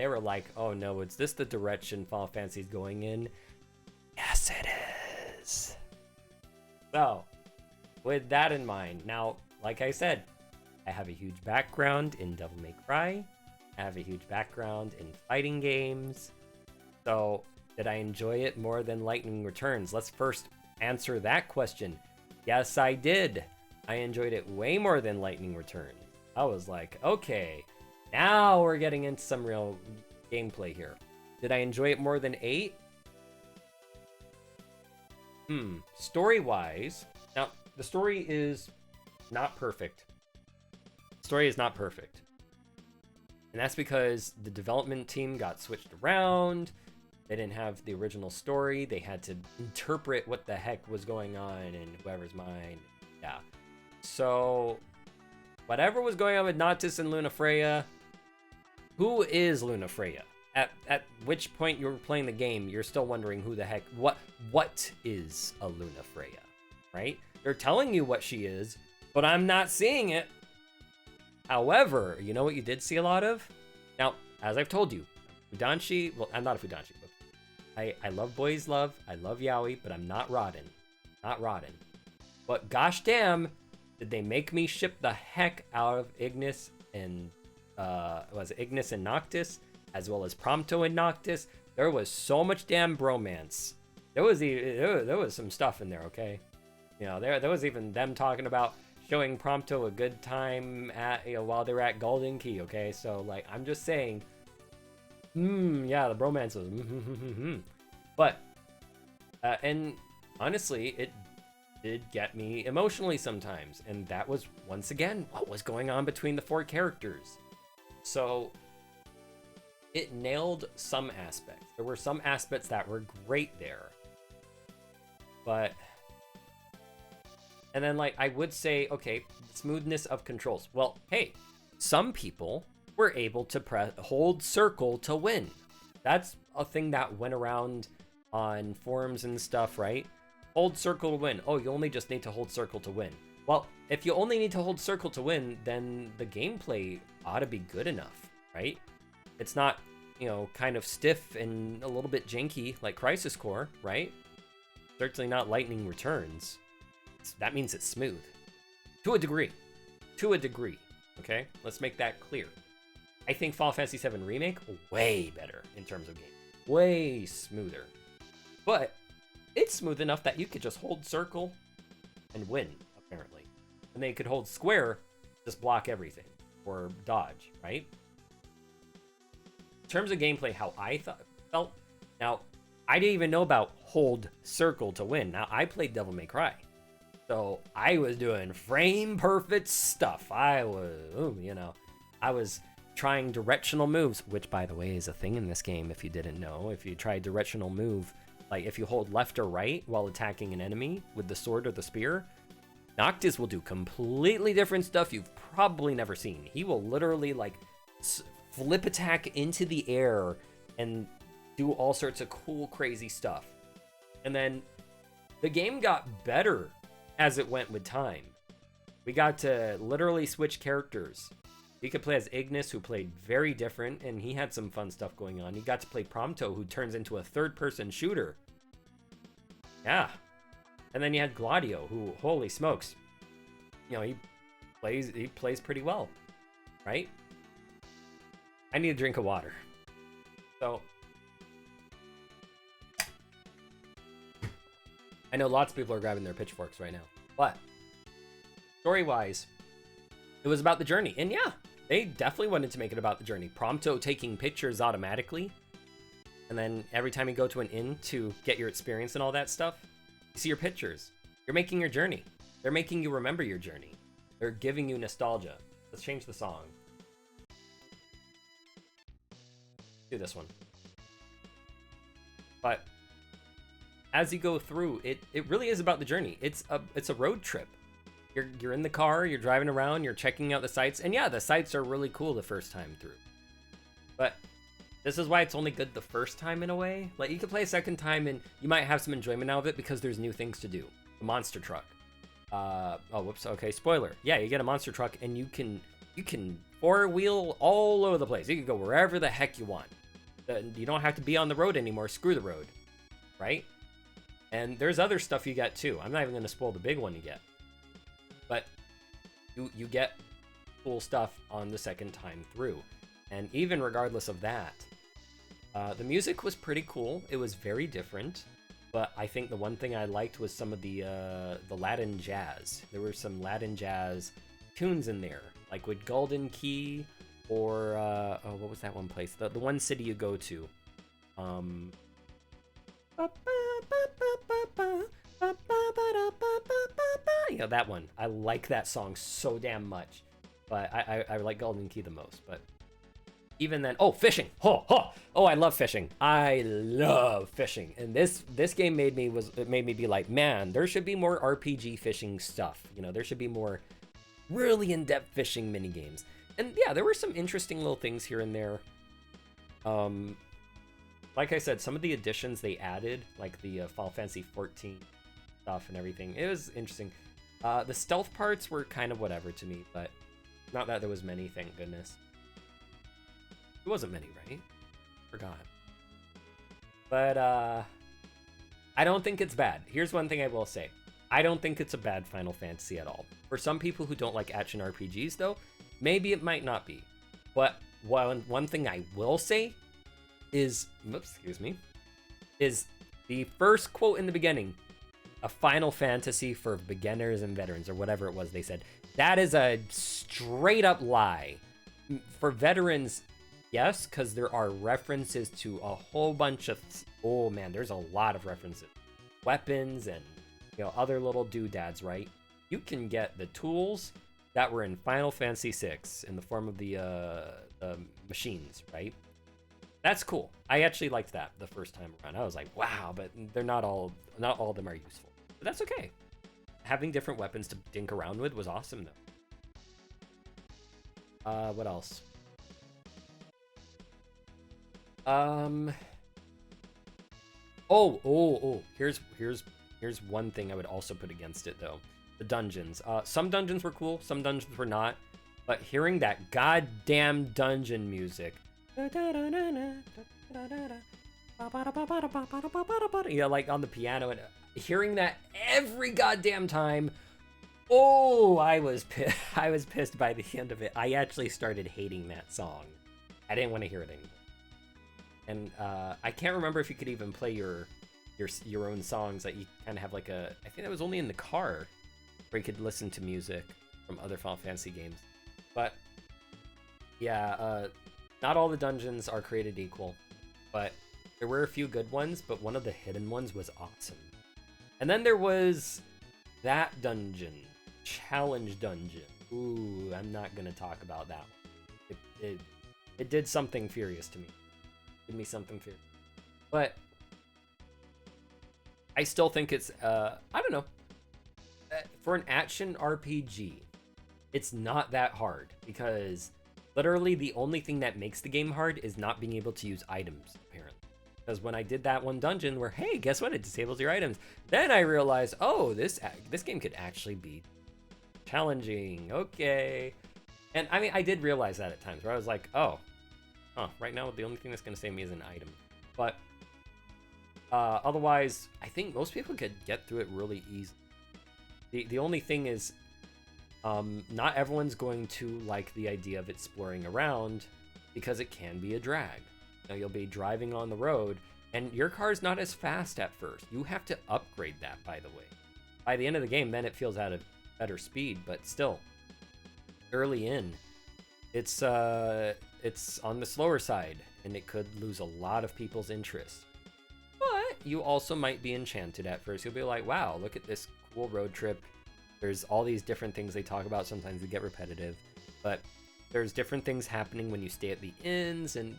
were like, oh no, is this the direction Final Fantasy is going in? Yes, it is. So, with that in mind, now, like I said, I have a huge background in Devil May Cry. I have a huge background in fighting games. So, did I enjoy it more than Lightning Returns? Let's first answer that question. Yes, I did. I enjoyed it way more than Lightning Returns. I was like, okay, now we're getting into some real gameplay here. Did I enjoy it more than 8? Story-wise, now, the story is not perfect. The story is not perfect. And that's because the development team got switched around. They didn't have the original story. They had to interpret what the heck was going on in whoever's mind. Yeah. So, whatever was going on with Noctis and Lunafreya, who is Lunafreya? At which point you're playing the game, you're still wondering who the heck, what is a Lunafreya, right? They're telling you what she is, but I'm not seeing it. However, you know what you did see a lot of? Now, as I've told you, Fudanshi, well, I'm not a Fudanshi, but I love Boys Love, I love Yaoi, but I'm not Rodden. Not Rodden. But gosh damn, did they make me ship the heck out of Ignis and, was it Ignis and Noctis, as well as Prompto and Noctis? There was so much damn bromance. There was some stuff in there, okay? You know, there was even them talking about showing Prompto a good time at, you know, while they were at Golden Key, okay? So, like, I'm just saying, yeah, the bromances, But, and honestly, it did get me emotionally sometimes, and that was, once again, what was going on between the 4 characters. So, it nailed some aspects. There were some aspects that were great there. But, and then, like, I would say, okay, smoothness of controls. Well, hey, some people were able to hold circle to win. That's a thing that went around on forums and stuff, right? Hold circle to win. Oh, you only just need to hold circle to win. Well, if you only need to hold circle to win, then the gameplay ought to be good enough, right? It's not, you know, kind of stiff and a little bit janky like Crisis Core, right? Certainly not Lightning Returns. That means it's smooth. To a degree. To a degree. Okay? Let's make that clear. I think Final Fantasy VII Remake, way better in terms of game. Way smoother. But it's smooth enough that you could just hold circle and win, apparently. And then you could hold square, just block everything. Or dodge, right? In terms of gameplay, how I felt, now, I didn't even know about hold circle to win. Now, I played Devil May Cry. So, I was doing frame perfect stuff. I was, you know, I was trying directional moves, which, by the way, is a thing in this game, if you didn't know. If you try directional move, like if you hold left or right while attacking an enemy with the sword or the spear, Noctis will do completely different stuff you've probably never seen. He will literally, like, flip attack into the air and do all sorts of cool, crazy stuff. And then the game got better as it went with time. We got to literally switch characters. You could play as Ignis, who played very different, and he had some fun stuff going on. You got to play Prompto, who turns into a third-person shooter. Yeah. And then you had Gladio, who, holy smokes, you know, he plays pretty well, right? I need a drink of water. So, I know lots of people are grabbing their pitchforks right now, but story-wise, it was about the journey. And yeah, they definitely wanted to make it about the journey. Prompto taking pictures automatically, and then every time you go to an inn to get your experience and all that stuff, you see your pictures. You're making your journey. They're making you remember your journey. They're giving you nostalgia. Let's change the song. Do this one. But as you go through, it really is about the journey. It's a road trip. You're in the car, you're driving around, you're checking out the sights, and yeah, the sights are really cool the first time through. But this is why it's only good the first time in a way. Like, you can play a second time and you might have some enjoyment out of it because there's new things to do. The monster truck. Oh, whoops. Okay, spoiler. Yeah, you get a monster truck and you can four-wheel all over the place. You can go wherever the heck you want. You don't have to be on the road anymore. Screw the road, right? And there's other stuff you get too. I'm not even going to spoil the big one you get. But you get cool stuff on the second time through. And even regardless of that, the music was pretty cool. It was very different. But I think the one thing I liked was some of the Latin jazz. There were some Latin jazz tunes in there, like with Golden Key, or oh, what was that one place? The one city you go to. You know, that one. I like that song so damn much. But I like Golden Key the most. But even then, oh, fishing. Oh, I love fishing. I love fishing. And this game made me be like, man, there should be more RPG fishing stuff. You know, there should be more really in-depth fishing mini games. And yeah, there were some interesting little things here and there. Like I said, some of the additions they added, like the Final Fantasy 14 stuff and everything, it was interesting. The stealth parts were kind of whatever to me, but not that there was many, thank goodness. It wasn't many, right? Forgot. But I don't think it's bad. Here's one thing I will say. I don't think it's a bad Final Fantasy at all. For some people who don't like action RPGs, though, maybe it might not be. But one thing I will say is, is the first quote in the beginning. a Final Fantasy for beginners and veterans, or whatever it was they said. That is a straight up lie. For veterans, yes, because there are references to a whole bunch of, oh man, there's a lot of references. Weapons and, other little doodads, right? You can get the tools that were in Final Fantasy VI in the form of the machines, right? That's cool. I actually liked that the first time around. I was like, wow, but they're not all of them are useful. But that's okay. Having different weapons to dink around with was awesome, though. What else? Here's one thing I would also put against it, though. The dungeons. Some dungeons were cool, some dungeons were not. But hearing that goddamn dungeon music, like on the piano, and hearing that every goddamn time, I was pissed by the end of it. I actually started hating that song. I didn't want to hear it anymore. And I can't remember if you could even play your own songs. That you kind of have like I think that was only in the car where you could listen to music from other Final Fantasy games. But yeah, not all the dungeons are created equal, but there were a few good ones, but one of the hidden ones was awesome. And then there was that dungeon, challenge dungeon. Ooh, I'm not gonna talk about that one. It did something furious to me. Give me something furious. But I still think it's I don't know. For an action RPG, it's not that hard, because literally the only thing that makes the game hard is not being able to use items, apparently. Because when I did that one dungeon where, hey, guess what? It disables your items. Then I realized, oh, this game could actually be challenging. Okay. And I mean, I did realize that at times where I was like, right now the only thing that's going to save me is an item. But otherwise, I think most people could get through it really easy. The only thing is, not everyone's going to like the idea of exploring around, because it can be a drag. You'll be driving on the road, and your car's not as fast at first. You have to upgrade that, by the way. By the end of the game, then it feels at a better speed, but still, early in, it's on the slower side, and it could lose a lot of people's interest. But you also might be enchanted at first. You'll be like, wow, look at this cool road trip. There's all these different things they talk about. Sometimes they get repetitive, but there's different things happening when you stay at the inns, and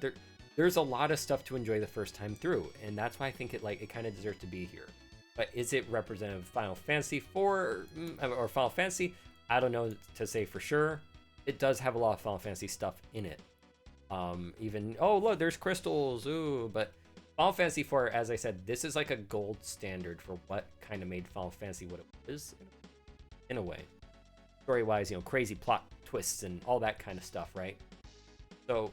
there's a lot of stuff to enjoy the first time through, and that's why I think it kind of deserves to be here. But is it representative of Final Fantasy 4 or Final Fantasy? I don't know to say for sure. It does have a lot of Final Fantasy stuff in it. Even, oh look, there's crystals, ooh, but Final Fantasy 4, as I said, this is like a gold standard for what kind of made Final Fantasy what it is, in a way. Story-wise, crazy plot twists and all that kind of stuff, right? So,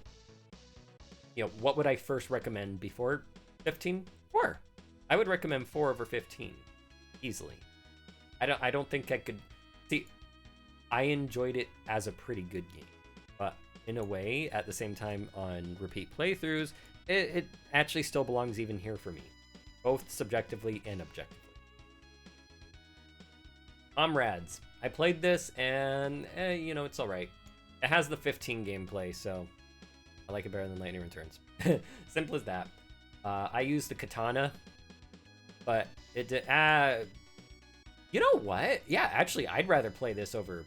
what would I first recommend before 15? 4. I would recommend 4 over 15, easily. I don't think I could, see, I enjoyed it as a pretty good game, but in a way, at the same time, on repeat playthroughs, it actually still belongs even here for me, both subjectively and objectively. Comrades. I played this, and, it's alright. It has the 15 gameplay, so I like it better than Lightning Returns. Simple as that. I used the katana, but it did... you know what? Yeah, actually, I'd rather play this over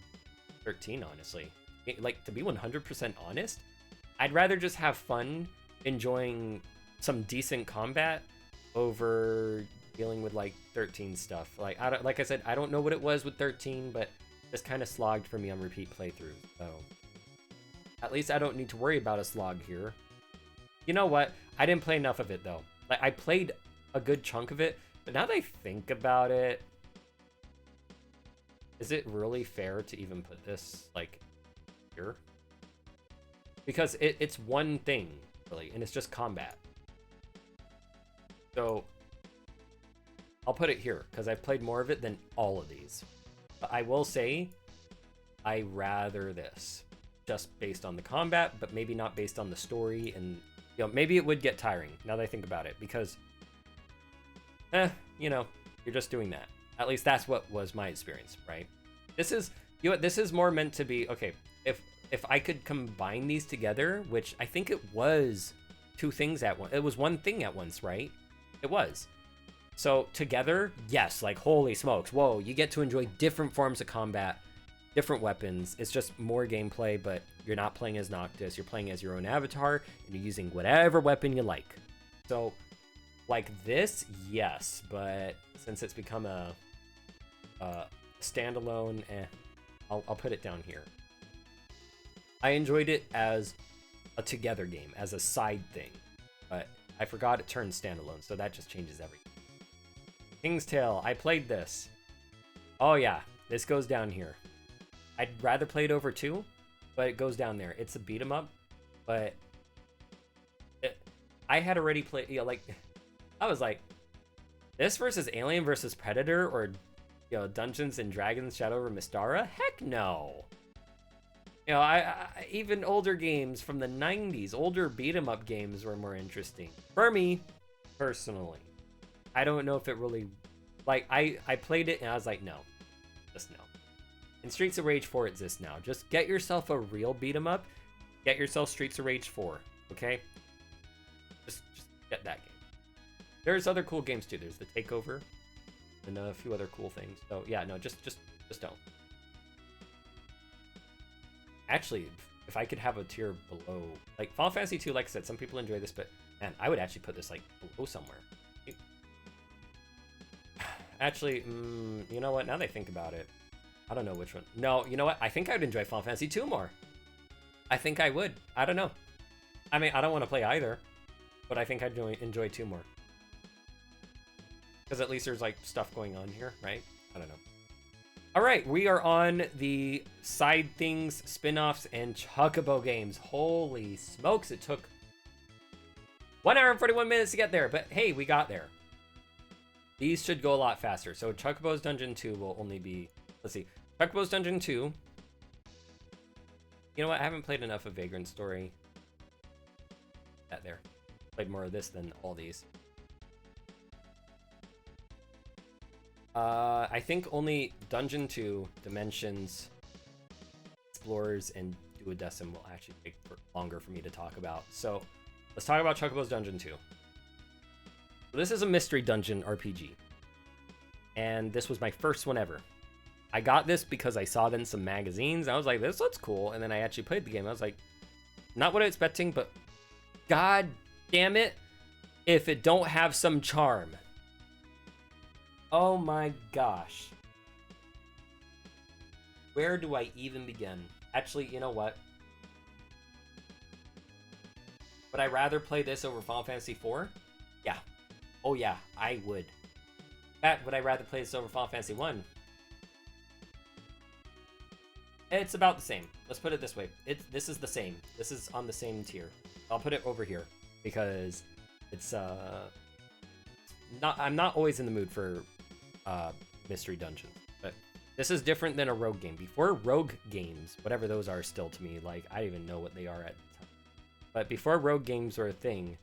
13, honestly. To be 100% honest, I'd rather just have fun enjoying some decent combat over dealing with 13 stuff. Like I said, I don't know what it was with 13, but this kind of slogged for me on repeat playthroughs. So at least I don't need to worry about a slog here. You know what? I didn't play enough of it though. I played a good chunk of it, but now that I think about it, is it really fair to even put this here? Because it's one thing really, and it's just combat. So I'll put it here because I've played more of it than all of these. But I will say I rather this, just based on the combat, but maybe not based on the story. And maybe it would get tiring now that I think about it, because you're just doing that. At least that's what was my experience, right? This is, you know what, this is more meant to be, okay, if I could combine these together, which I think it was two things at once. It was one thing at once, right? It was. So together, yes, like holy smokes, whoa, you get to enjoy different forms of combat, different weapons. It's just more gameplay, but you're not playing as Noctis, you're playing as your own avatar, and you're using whatever weapon you like. So like this, yes, but since it's become a standalone, I'll put it down here. I enjoyed it as a together game, as a side thing, but I forgot it turned standalone, so that just changes everything. King's Tale, I played this. Oh yeah, this goes down here. I'd rather play it over 2, but it goes down there. It's a beat 'em up, but I had already played, you know, like, I was like, this versus Alien versus Predator, or, you know, Dungeons and Dragons Shadow over Mystara? Heck no. You know, I even older games from the 90s, older beat 'em up games were more interesting. For me, personally. I don't know if it really, like, I played it and I was like, no, just no. And Streets of Rage 4 exists now. Just get yourself a real beat 'em up. Get yourself Streets of Rage 4, okay? Just get that game. There's other cool games too. There's The Takeover and a few other cool things. So yeah, no, just don't. Actually, if I could have a tier below, like Final Fantasy 2, like I said, some people enjoy this, but man, I would actually put this like below somewhere. Actually, you know what? Now that I think about it, I don't know which one. No, you know what? I think I would enjoy Final Fantasy 2 more. I think I would. I don't know. I mean, I don't want to play either, but I think I'd enjoy 2 more. Because at least there's like stuff going on here, right? I don't know. All right, we are on the side things, spin-offs, and Chocobo games. Holy smokes, it took 1 hour and 41 minutes to get there, but hey, we got there. These should go a lot faster. So Chocobo's Dungeon 2 will only be, let's see, Chocobo's Dungeon 2. You know what, I haven't played enough of Vagrant Story. That there. Played more of this than all these. I think only Dungeon 2, Dimensions, Explorers, and Duodecim will actually take longer for me to talk about. So let's talk about Chocobo's Dungeon 2. So this is a mystery dungeon RPG. And this was my first one ever. I got this because I saw it in some magazines. I was like, this looks cool. And then I actually played the game. I was like, not what I was expecting, but god damn it if it don't have some charm. Oh my gosh. Where do I even begin? Actually, you know what? Would I rather play this over Final Fantasy IV? Yeah. Oh yeah, I would. In fact, would I rather play this over Final Fantasy 1? It's about the same. Let's put it this way. This is the same. This is on the same tier. I'll put it over here because it's I'm not always in the mood for mystery dungeons, but this is different than a rogue game. Before rogue games, whatever those are still to me, like I don't even know what they are at the time. But before rogue games were a thing,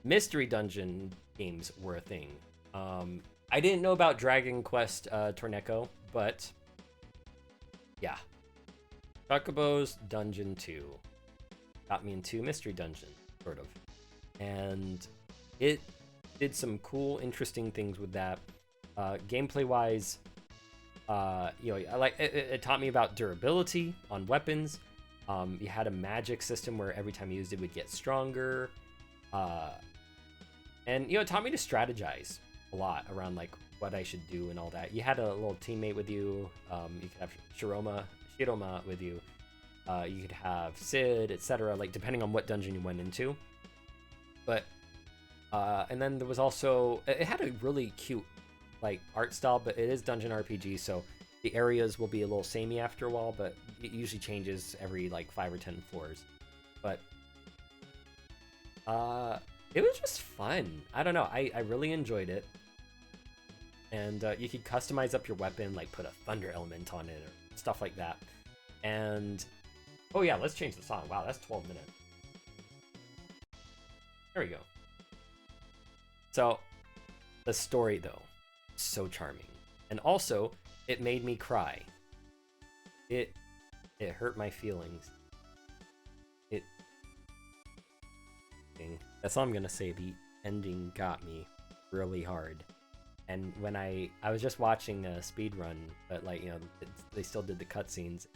mystery dungeon games were a thing. I didn't know about Dragon Quest Torneko, but yeah. Chocobo's Dungeon 2 got me into mystery dungeon, sort of. And it did some cool, interesting things with that. Gameplay wise, you know, I like it taught me about durability on weapons. You had a magic system where every time you used it, it would get stronger. And, you know, it taught me to strategize a lot around, like, what I should do and all that. You had a little teammate with you. You could have Shiroma with you. You could have Sid, etc., like, depending on what dungeon you went into. But, and then there was also, it had a really cute, like, art style, but it is dungeon RPG, so the areas will be a little samey after a while, but it usually changes every, like, 5 or 10 floors. But, it was just fun. I don't know. I really enjoyed it. And you could customize up your weapon, like put a thunder element on it or stuff like that. And oh yeah, let's change the song. Wow, that's 12 minutes. There we go. So the story though. so charming. And also, it made me cry. It hurt my feelings. That's all I'm gonna say. The ending got me really hard. And when I was just watching a speed run, but like, you know, they still did the cutscenes,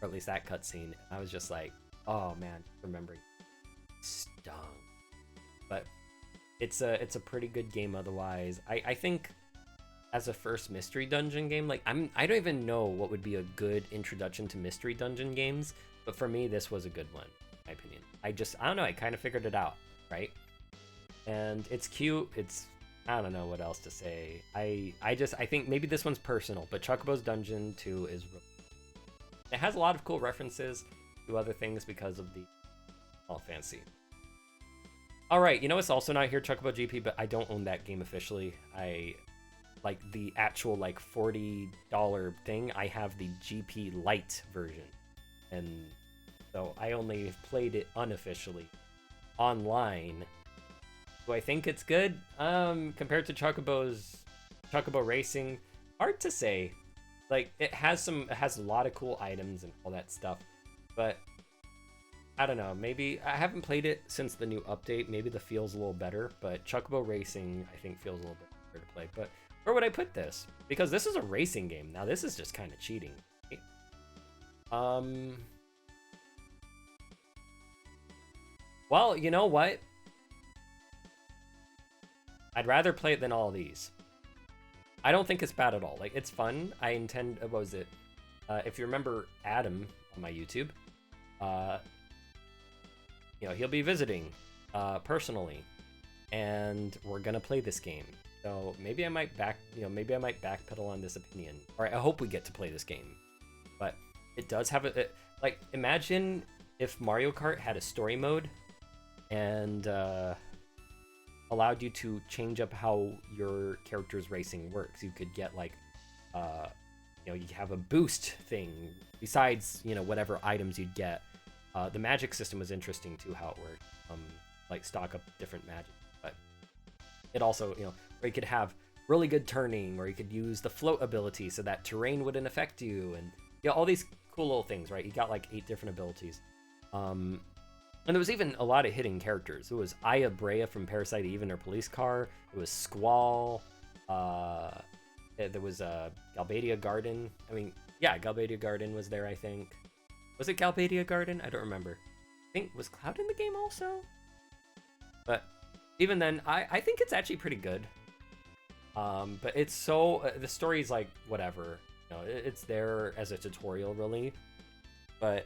or at least that cutscene. I was just like, oh man, remembering stung. But it's a pretty good game otherwise. I think as a first mystery dungeon game, like I don't even know what would be a good introduction to mystery dungeon games, but for me this was a good one, in my opinion. I don't know, I kind of figured it out, right? And it's cute. I don't know what else to say. I think maybe this one's personal, but Chocobo's Dungeon 2 is it has a lot of cool references to other things because of the Final Fantasy. All right, you know what's also not here, Chocobo GP, but I don't own that game officially. I like the actual like $40 thing. I have the GP Lite version, and so I only played it unofficially online. Do I think it's good? Compared to Chocobo Racing, hard to say. Like it has a lot of cool items and all that stuff, but I don't know. Maybe I haven't played it since the new update. Maybe the feel's a little better, but Chocobo Racing I think feels a little bit better to play. But where would I put this? Because this is a racing game. Now this is just kind of cheating. Right? Well, you know what? I'd rather play it than all these. I don't think it's bad at all. Like, it's fun. I intend... What was it? If you remember Adam on my YouTube, you know, he'll be visiting personally, and we're gonna play this game. So maybe I might backpedal on this opinion. Or I hope we get to play this game. But it does have like, imagine if Mario Kart had a story mode and allowed you to change up how your character's racing works. You could get like, you know, you have a boost thing besides, you know, whatever items you'd get. The magic system was interesting too, how it worked. Like stock up different magic, but it also, you know, where you could have really good turning, where you could use the float ability so that terrain wouldn't affect you, and you know, all these cool little things, right? You got like 8 different abilities. And there was even a lot of hidden characters. It was Aya Brea from Parasite Eve in her police car. It was Squall. There was Galbadia Garden. I mean, yeah, Galbadia Garden was there, I think. Was it Galbadia Garden? I don't remember. I think, was Cloud in the game also? But even then, I think it's actually pretty good. But it's so... the story's like, whatever. You know, it's there as a tutorial, really. But...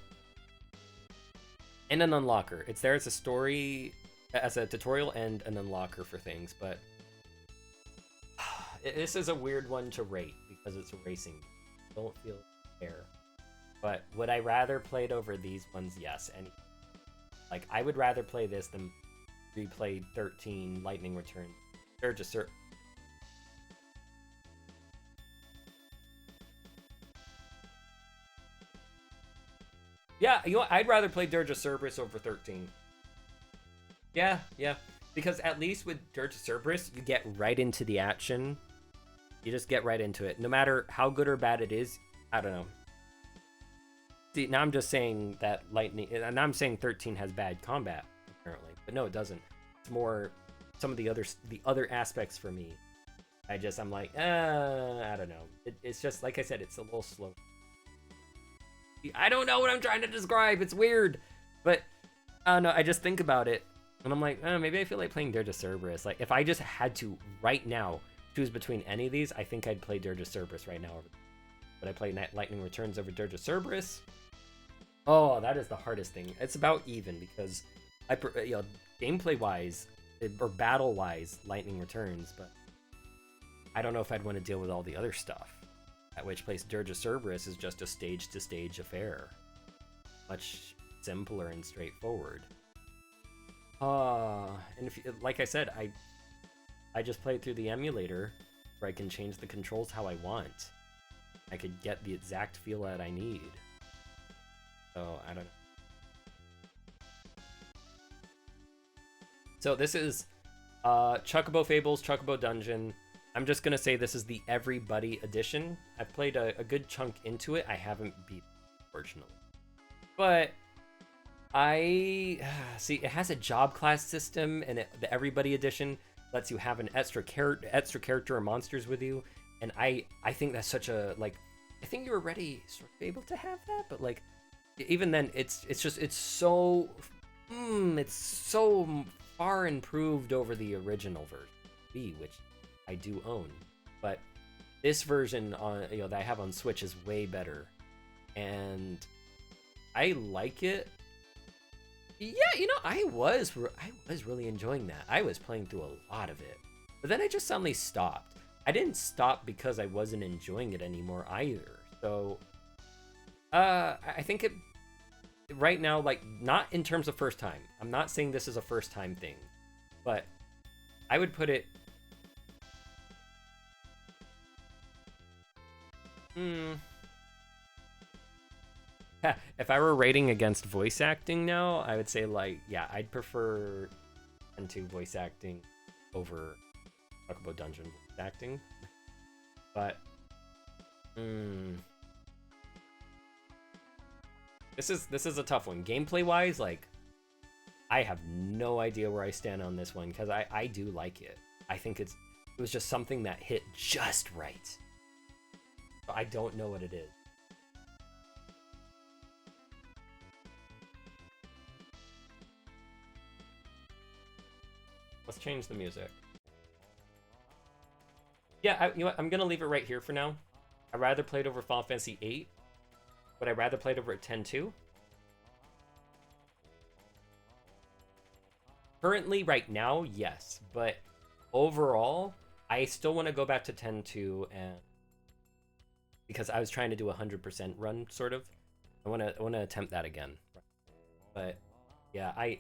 and an unlocker. It's there as a story, as a tutorial and an unlocker for things, but this is a weird one to rate because it's a racing. Don't feel fair. But would I rather play it over these ones? Yes. And like, I would rather play this than replay 13 Lightning Return. They're just yeah, you know what? I'd rather play Dirge of Cerberus over 13. Yeah. Because at least with Dirge of Cerberus, you get right into the action. You just get right into it. No matter how good or bad it is, I don't know. See, now I'm just saying that Lightning... and I'm saying 13 has bad combat, apparently. But no, it doesn't. It's more some of the other aspects for me. I'm like, I don't know. It's just, like I said, it's a little slow. I don't know what I'm trying to describe. It's weird. But, I don't know. I just think about it. And I'm like, maybe I feel like playing Dirge of Cerberus. Like, if I just had to, right now, choose between any of these, I think I'd play Dirge of Cerberus right now. Would I play Lightning Returns over Dirge of Cerberus? Oh, that is the hardest thing. It's about even, because, you know, gameplay-wise, or battle-wise, Lightning Returns, but I don't know if I'd want to deal with all the other stuff. At which place Dirge of Cerberus is just a stage-to-stage affair. Much simpler and straightforward. And if, like I said, I just played through the emulator where I can change the controls how I want. I could get the exact feel that I need. So, I don't know. So this is Chocobo Fables, Chocobo Dungeon. I'm just gonna say this is the everybody edition. I've played a good chunk into it. I haven't beat it, unfortunately. But I see it has a job class system, and the everybody edition lets you have an extra character or monsters with you. And I think that's such a, like, I think you were already sort of able to have that, but like even then it's so far improved over the original version B, which I do own. But this version on that I have on Switch is way better, and I like it. Yeah, I was really enjoying that. I was playing through a lot of it, but then I just suddenly stopped. I didn't stop because I wasn't enjoying it anymore either. So, I think it right now, like, not in terms of first time. I'm not saying this is a first time thing, but I would put it. If I were rating against voice acting now, I would say, like, yeah, I'd prefer N2 voice acting over Chocobo Dungeon voice acting. But this is a tough one. Gameplay wise, like, I have no idea where I stand on this one, because I do like it. I think it was just something that hit just right. But I don't know what it is. Let's change the music. Yeah, you know what? I'm gonna leave it right here for now. I'd rather play it over Final Fantasy VIII. Would I rather play it over at 10.2? Currently, right now, yes. But overall, I still want to go back to 10.2, and because I was trying to do a 100% run, sort of. I want to attempt that again. But yeah, I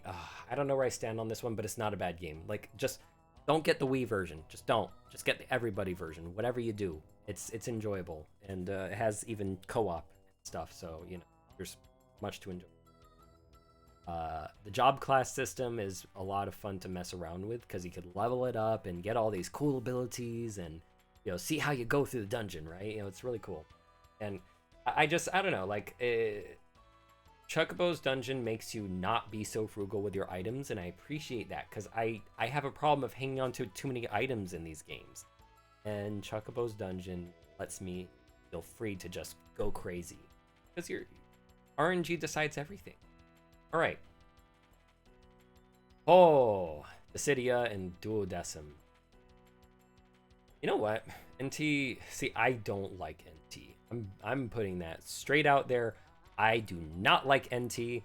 don't know where I stand on this one, but it's not a bad game. Like, just don't get the Wii version. Just don't. Just get the everybody version. Whatever you do, it's enjoyable, and it has even co-op stuff. So there's much to enjoy. The job class system is a lot of fun to mess around with, because you could level it up and get all these cool abilities, and see how you go through the dungeon, right? It's really cool. And I don't know, like, Chocobo's dungeon makes you not be so frugal with your items, and I appreciate that, because I have a problem of hanging on to too many items in these games, and Chocobo's dungeon lets me feel free to just go crazy, because your RNG decides everything. All right. Oh, Dissidia and Duodecim. You know what? NT. See, I don't like NT. I'm putting that straight out there. I do not like NT.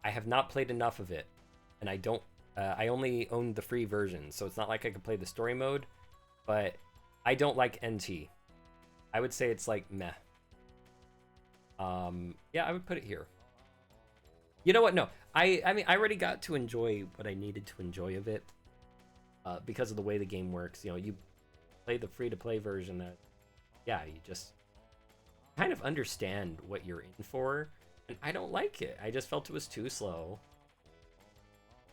I have not played enough of it, and I don't. I only own the free version, so it's not like I could play the story mode. But I don't like NT. I would say it's like meh. Yeah, I would put it here. You know what? No, I mean, I already got to enjoy what I needed to enjoy of it, because of the way the game works. You play the free-to-play version. That, yeah, you just kind of understand what you're in for, and I don't like it. I just felt it was too slow.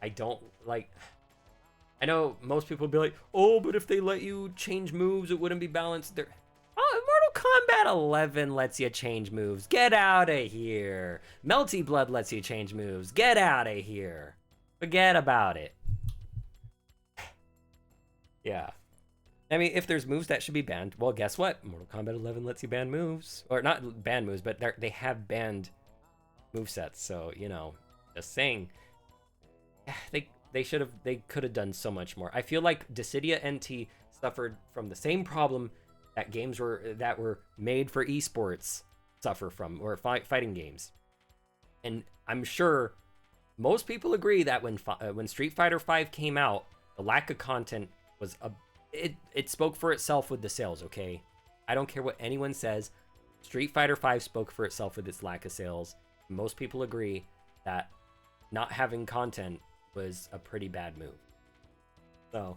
I don't like. I know most people would be like, "Oh, but if they let you change moves, it wouldn't be balanced." There. Oh, Mortal Kombat 11 lets you change moves. Get out of here. Melty Blood lets you change moves. Get out of here. Forget about it. Yeah. I mean, if there's moves that should be banned, well, guess what? Mortal Kombat 11 lets you ban moves. Or not ban moves, but they have banned movesets. So, just saying. They could have done so much more. I feel like Dissidia NT suffered from the same problem that games that were made for esports suffer from, or fighting games. And I'm sure most people agree that when Street Fighter V came out, the lack of content was it spoke for itself with the sales. Okay, I don't care what anyone says. Street Fighter V spoke for itself with its lack of sales. Most people agree that not having content was a pretty bad move. So,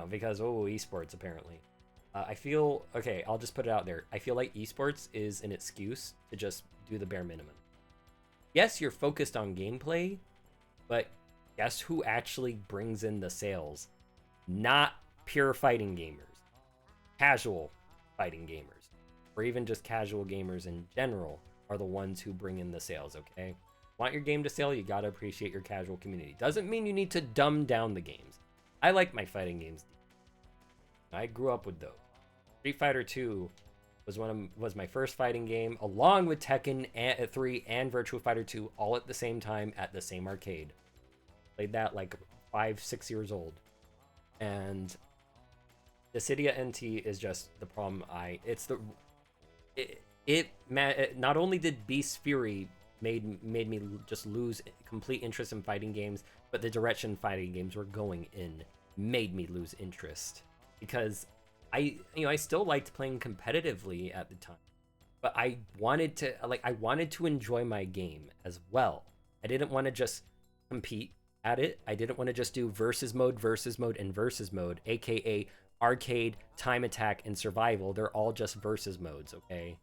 because esports apparently. I feel, okay, I'll just put it out there. I feel like esports is an excuse to just do the bare minimum. Yes, you're focused on gameplay, but guess who actually brings in the sales? Not pure fighting gamers. casual fighting gamers, or even just casual gamers in general, are the ones who bring in the sales, okay? Want your game to sell, you gotta appreciate your casual community. Doesn't mean you need to dumb down the games. I like my fighting games. I grew up with those. Street Fighter 2 was my first fighting game, along with Tekken 3 and Virtua Fighter 2, all at the same time at the same arcade. Played that like 5-6 years old, and Dissidia NT is just the problem. Not only did Beast Fury made me just lose complete interest in fighting games, but the direction fighting games were going in made me lose interest, because I still liked playing competitively at the time, but I wanted to enjoy my game as well. I didn't want to just compete at it. I didn't want to just do versus mode, aka arcade, time attack, and survival. They're all just versus modes, okay?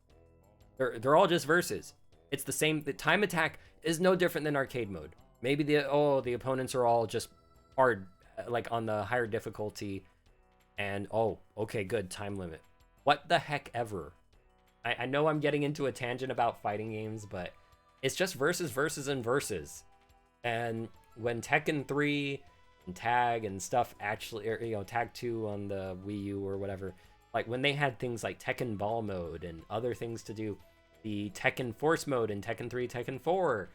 They're all just versus. It's the same. The time attack is no different than arcade mode. Maybe the opponents are all just hard, like on the higher difficulty, and okay, good, time limit. What the heck ever. I know I'm getting into a tangent about fighting games, but it's just versus. And when Tekken 3 and Tag and stuff actually, or, Tag 2 on the Wii U or whatever, like when they had things like Tekken Ball mode and other things to do, the Tekken Force mode in Tekken 3, Tekken 4,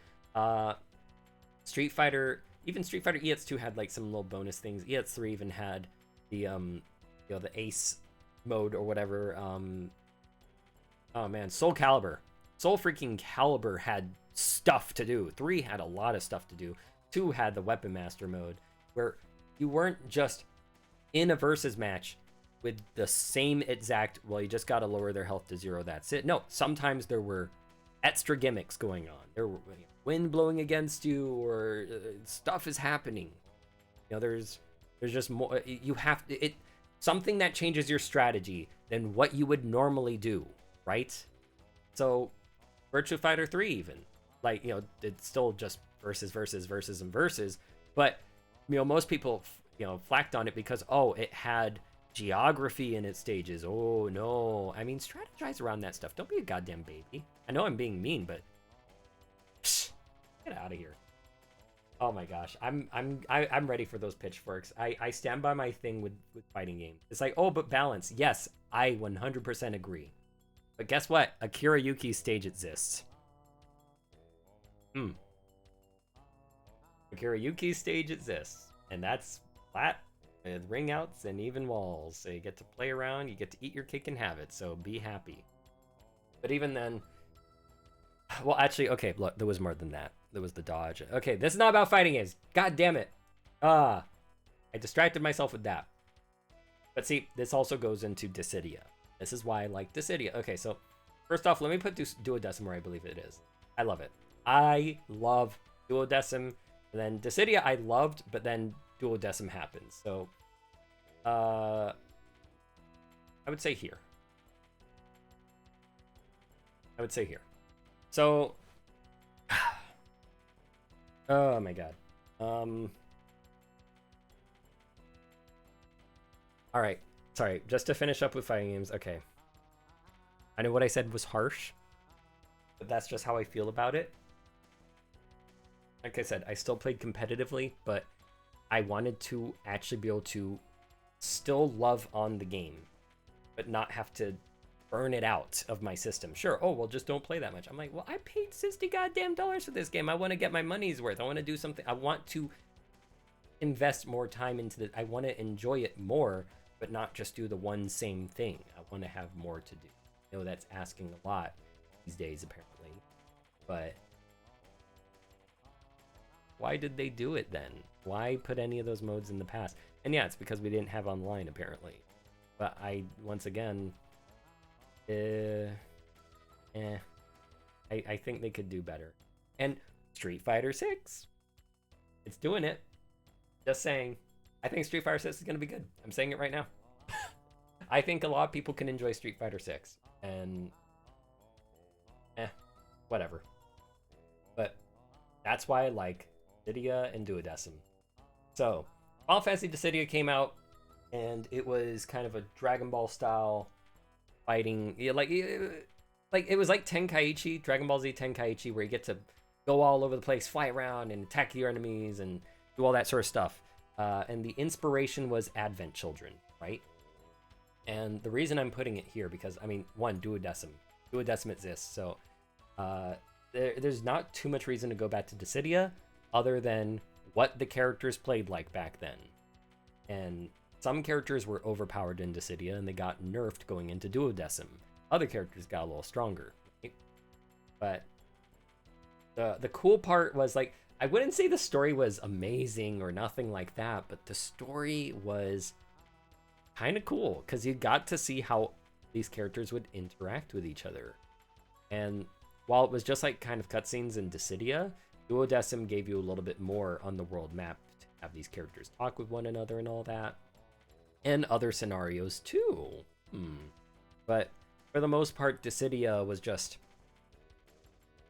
Street Fighter, even Street Fighter EX2 had like some little bonus things. EX3 even had the the Ace mode or whatever. Oh man, Soul freaking Calibur had stuff to do. 3 had a lot of stuff to do. 2 had the Weapon Master mode, where you weren't just in a versus match with the same exact, well, you just gotta lower their health to 0, that's it. No, sometimes there were extra gimmicks going on. There were wind blowing against you, or stuff is happening. There's just more. You have to, something that changes your strategy than what you would normally do, right? So Virtua Fighter 3 even, like, it's still just versus, but most people flacked on it because it had geography in its stages. Oh no, I mean, strategize around that stuff. Don't be a goddamn baby. I know I'm being mean, but get out of here. Oh my gosh, I'm ready for those pitchforks. I stand by my thing with fighting games. It's like, but balance. Yes, I 100% agree. But guess what? Akira Yuki's stage exists. Akira Yuki's stage exists, and that's flat with ring outs and even walls. So you get to play around, you get to eat your cake and have it. So be happy. But even then, well, actually, okay, look, there was more than that. There was the dodge. Okay, this is not about fighting games. God damn it. I distracted myself with that. But see, this also goes into Dissidia. This is why I like Dissidia. Okay, so first off, let me put Duodecim where I believe it is. I love it. I love Duodecim. And then Dissidia I loved, but then Duodecim happens. So, I would say here. So, oh my god. All right. Sorry, just to finish up with fighting games. Okay. I know what I said was harsh, but that's just how I feel about it. Like I said, I still played competitively, but I wanted to actually be able to still love on the game, but not have to burn it out of my system. Sure, well, just don't play that much. I'm like, well, I paid $60 goddamn for this game. I want to get my money's worth. I want to do something. I want to invest more time into it. I want to enjoy it more, but not just do the one same thing. I want to have more to do. I know that's asking a lot these days, apparently, but why did they do it then? Why put any of those modes in the past? And yeah, it's because we didn't have online, apparently. But once again, I think they could do better. And Street Fighter 6, it's doing it. Just saying. I think Street Fighter 6 is going to be good. I'm saying it right now. I think a lot of people can enjoy Street Fighter 6. And whatever. But that's why I like Dissidia and Duodecim. So, Final Fantasy Dissidia came out and it was kind of a Dragon Ball style fighting. Yeah, like it was like Tenkaichi, Dragon Ball Z Tenkaichi, where you get to go all over the place, fly around, and attack your enemies, and do all that sort of stuff. And the inspiration was Advent Children, right? And the reason I'm putting it here because I mean, one, duodecim exists, so there's not too much reason to go back to Dissidia, other than what the characters played like back then. And some characters were overpowered in Dissidia, and they got nerfed going into duodecim. Other characters got a little stronger, right? But the cool part was, like, I wouldn't say the story was amazing or nothing like that, but the story was kind of cool because you got to see how these characters would interact with each other. And while it was just like kind of cutscenes in Dissidia, Duodecim gave you a little bit more on the world map to have these characters talk with one another and all that, and other scenarios too. But for the most part, Dissidia was just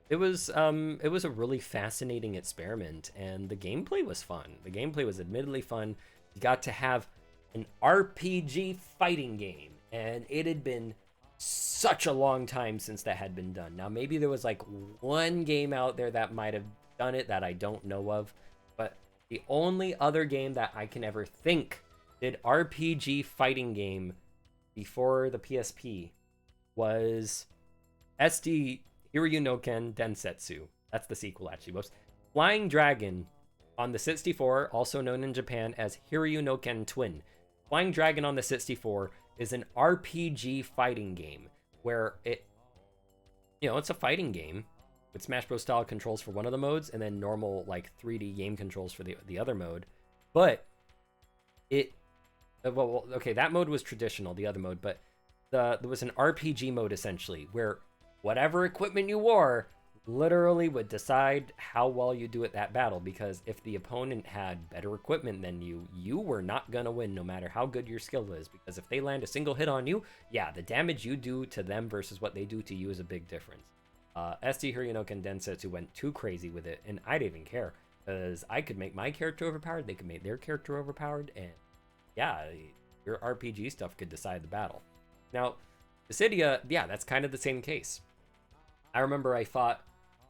it was a really fascinating experiment, and the gameplay was fun. The gameplay was admittedly fun. You got to have an RPG fighting game, and it had been such a long time since that had been done. Now maybe there was like one game out there that might have done it that I don't know of, but the only other game that I can ever think did RPG fighting game before the PSP was SD Hiryu no Ken Densetsu. That's the sequel, actually. Whoops. Flying Dragon on the 64, also known in Japan as Hiryu no Ken Twin. Flying Dragon on the 64 is an RPG fighting game where it's a fighting game with Smash Bros. Style controls for one of the modes and then normal, like, 3D game controls for the other mode. But that mode was traditional, the other mode, but there was an RPG mode essentially where whatever equipment you wore literally would decide how well you do at that battle, because if the opponent had better equipment than you were not gonna win no matter how good your skill is, because if they land a single hit on you, yeah, the damage you do to them versus what they do to you is a big difference. SD Hiryu no Ken Densetsu went too crazy with it, and I didn't even care, because I could make my character overpowered, they could make their character overpowered, and yeah, your RPG stuff could decide the battle. Now, Dissidia, yeah, that's kind of the same case. I remember I fought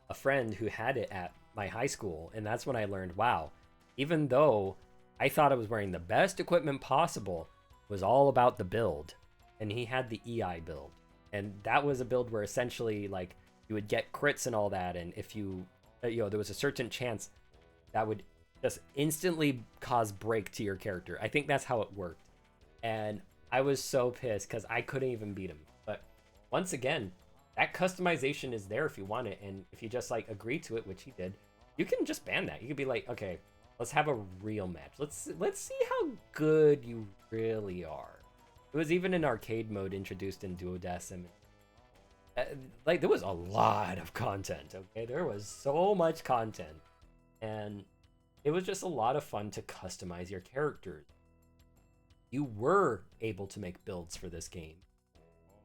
a friend who had it at my high school, and that's when I learned, wow, even though I thought I was wearing the best equipment possible, it was all about the build. And he had the EI build. And that was a build where essentially, like, you would get crits and all that, and if there was a certain chance that would just instantly cause break to your character. I think that's how it worked. And I was so pissed because I couldn't even beat him. But once again, that customization is there if you want it, and if you just, like, agree to it, which he did, you can just ban that. You could be like, okay, let's have a real match. Let's see how good you really are. It was even an arcade mode introduced in Duodecim. Like, there was a lot of content, okay? There was so much content, and it was just a lot of fun to customize your characters. You were able to make builds for this game.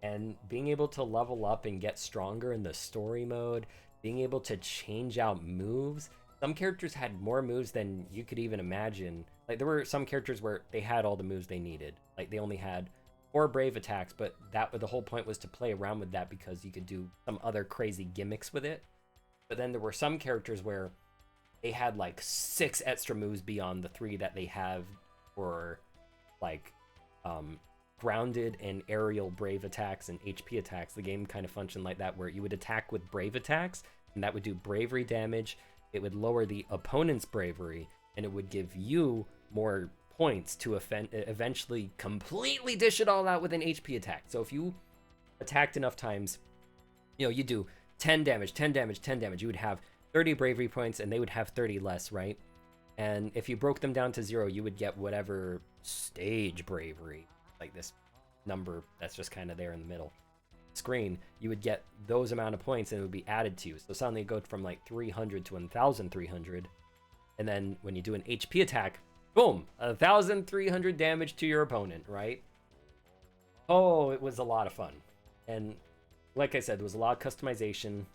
And being able to level up and get stronger in the story mode, being able to change out moves. Some characters had more moves than you could even imagine. Like, there were some characters where they had all the moves they needed. Like, they only had 4 brave attacks, but the whole point was to play around with that because you could do some other crazy gimmicks with it. But then there were some characters where they had like 6 extra moves beyond the 3 that they have for, like, grounded and aerial brave attacks and HP attacks. The game kind of functioned like that, where you would attack with brave attacks, and that would do bravery damage. It would lower the opponent's bravery, and it would give you more points to eventually completely dish it all out with an HP attack. So if you attacked enough times, you do 10 damage, 10 damage, 10 damage, you would have 30 bravery points, and they would have 30 less, right? And if you broke them down to 0, you would get whatever stage bravery, like this number that's just kind of there in the middle screen, you would get those amount of points and it would be added to you. So suddenly it goes from like 300 to 1,300. And then when you do an HP attack, boom, 1,300 damage to your opponent, right? Oh, it was a lot of fun. And like I said, there was a lot of customization.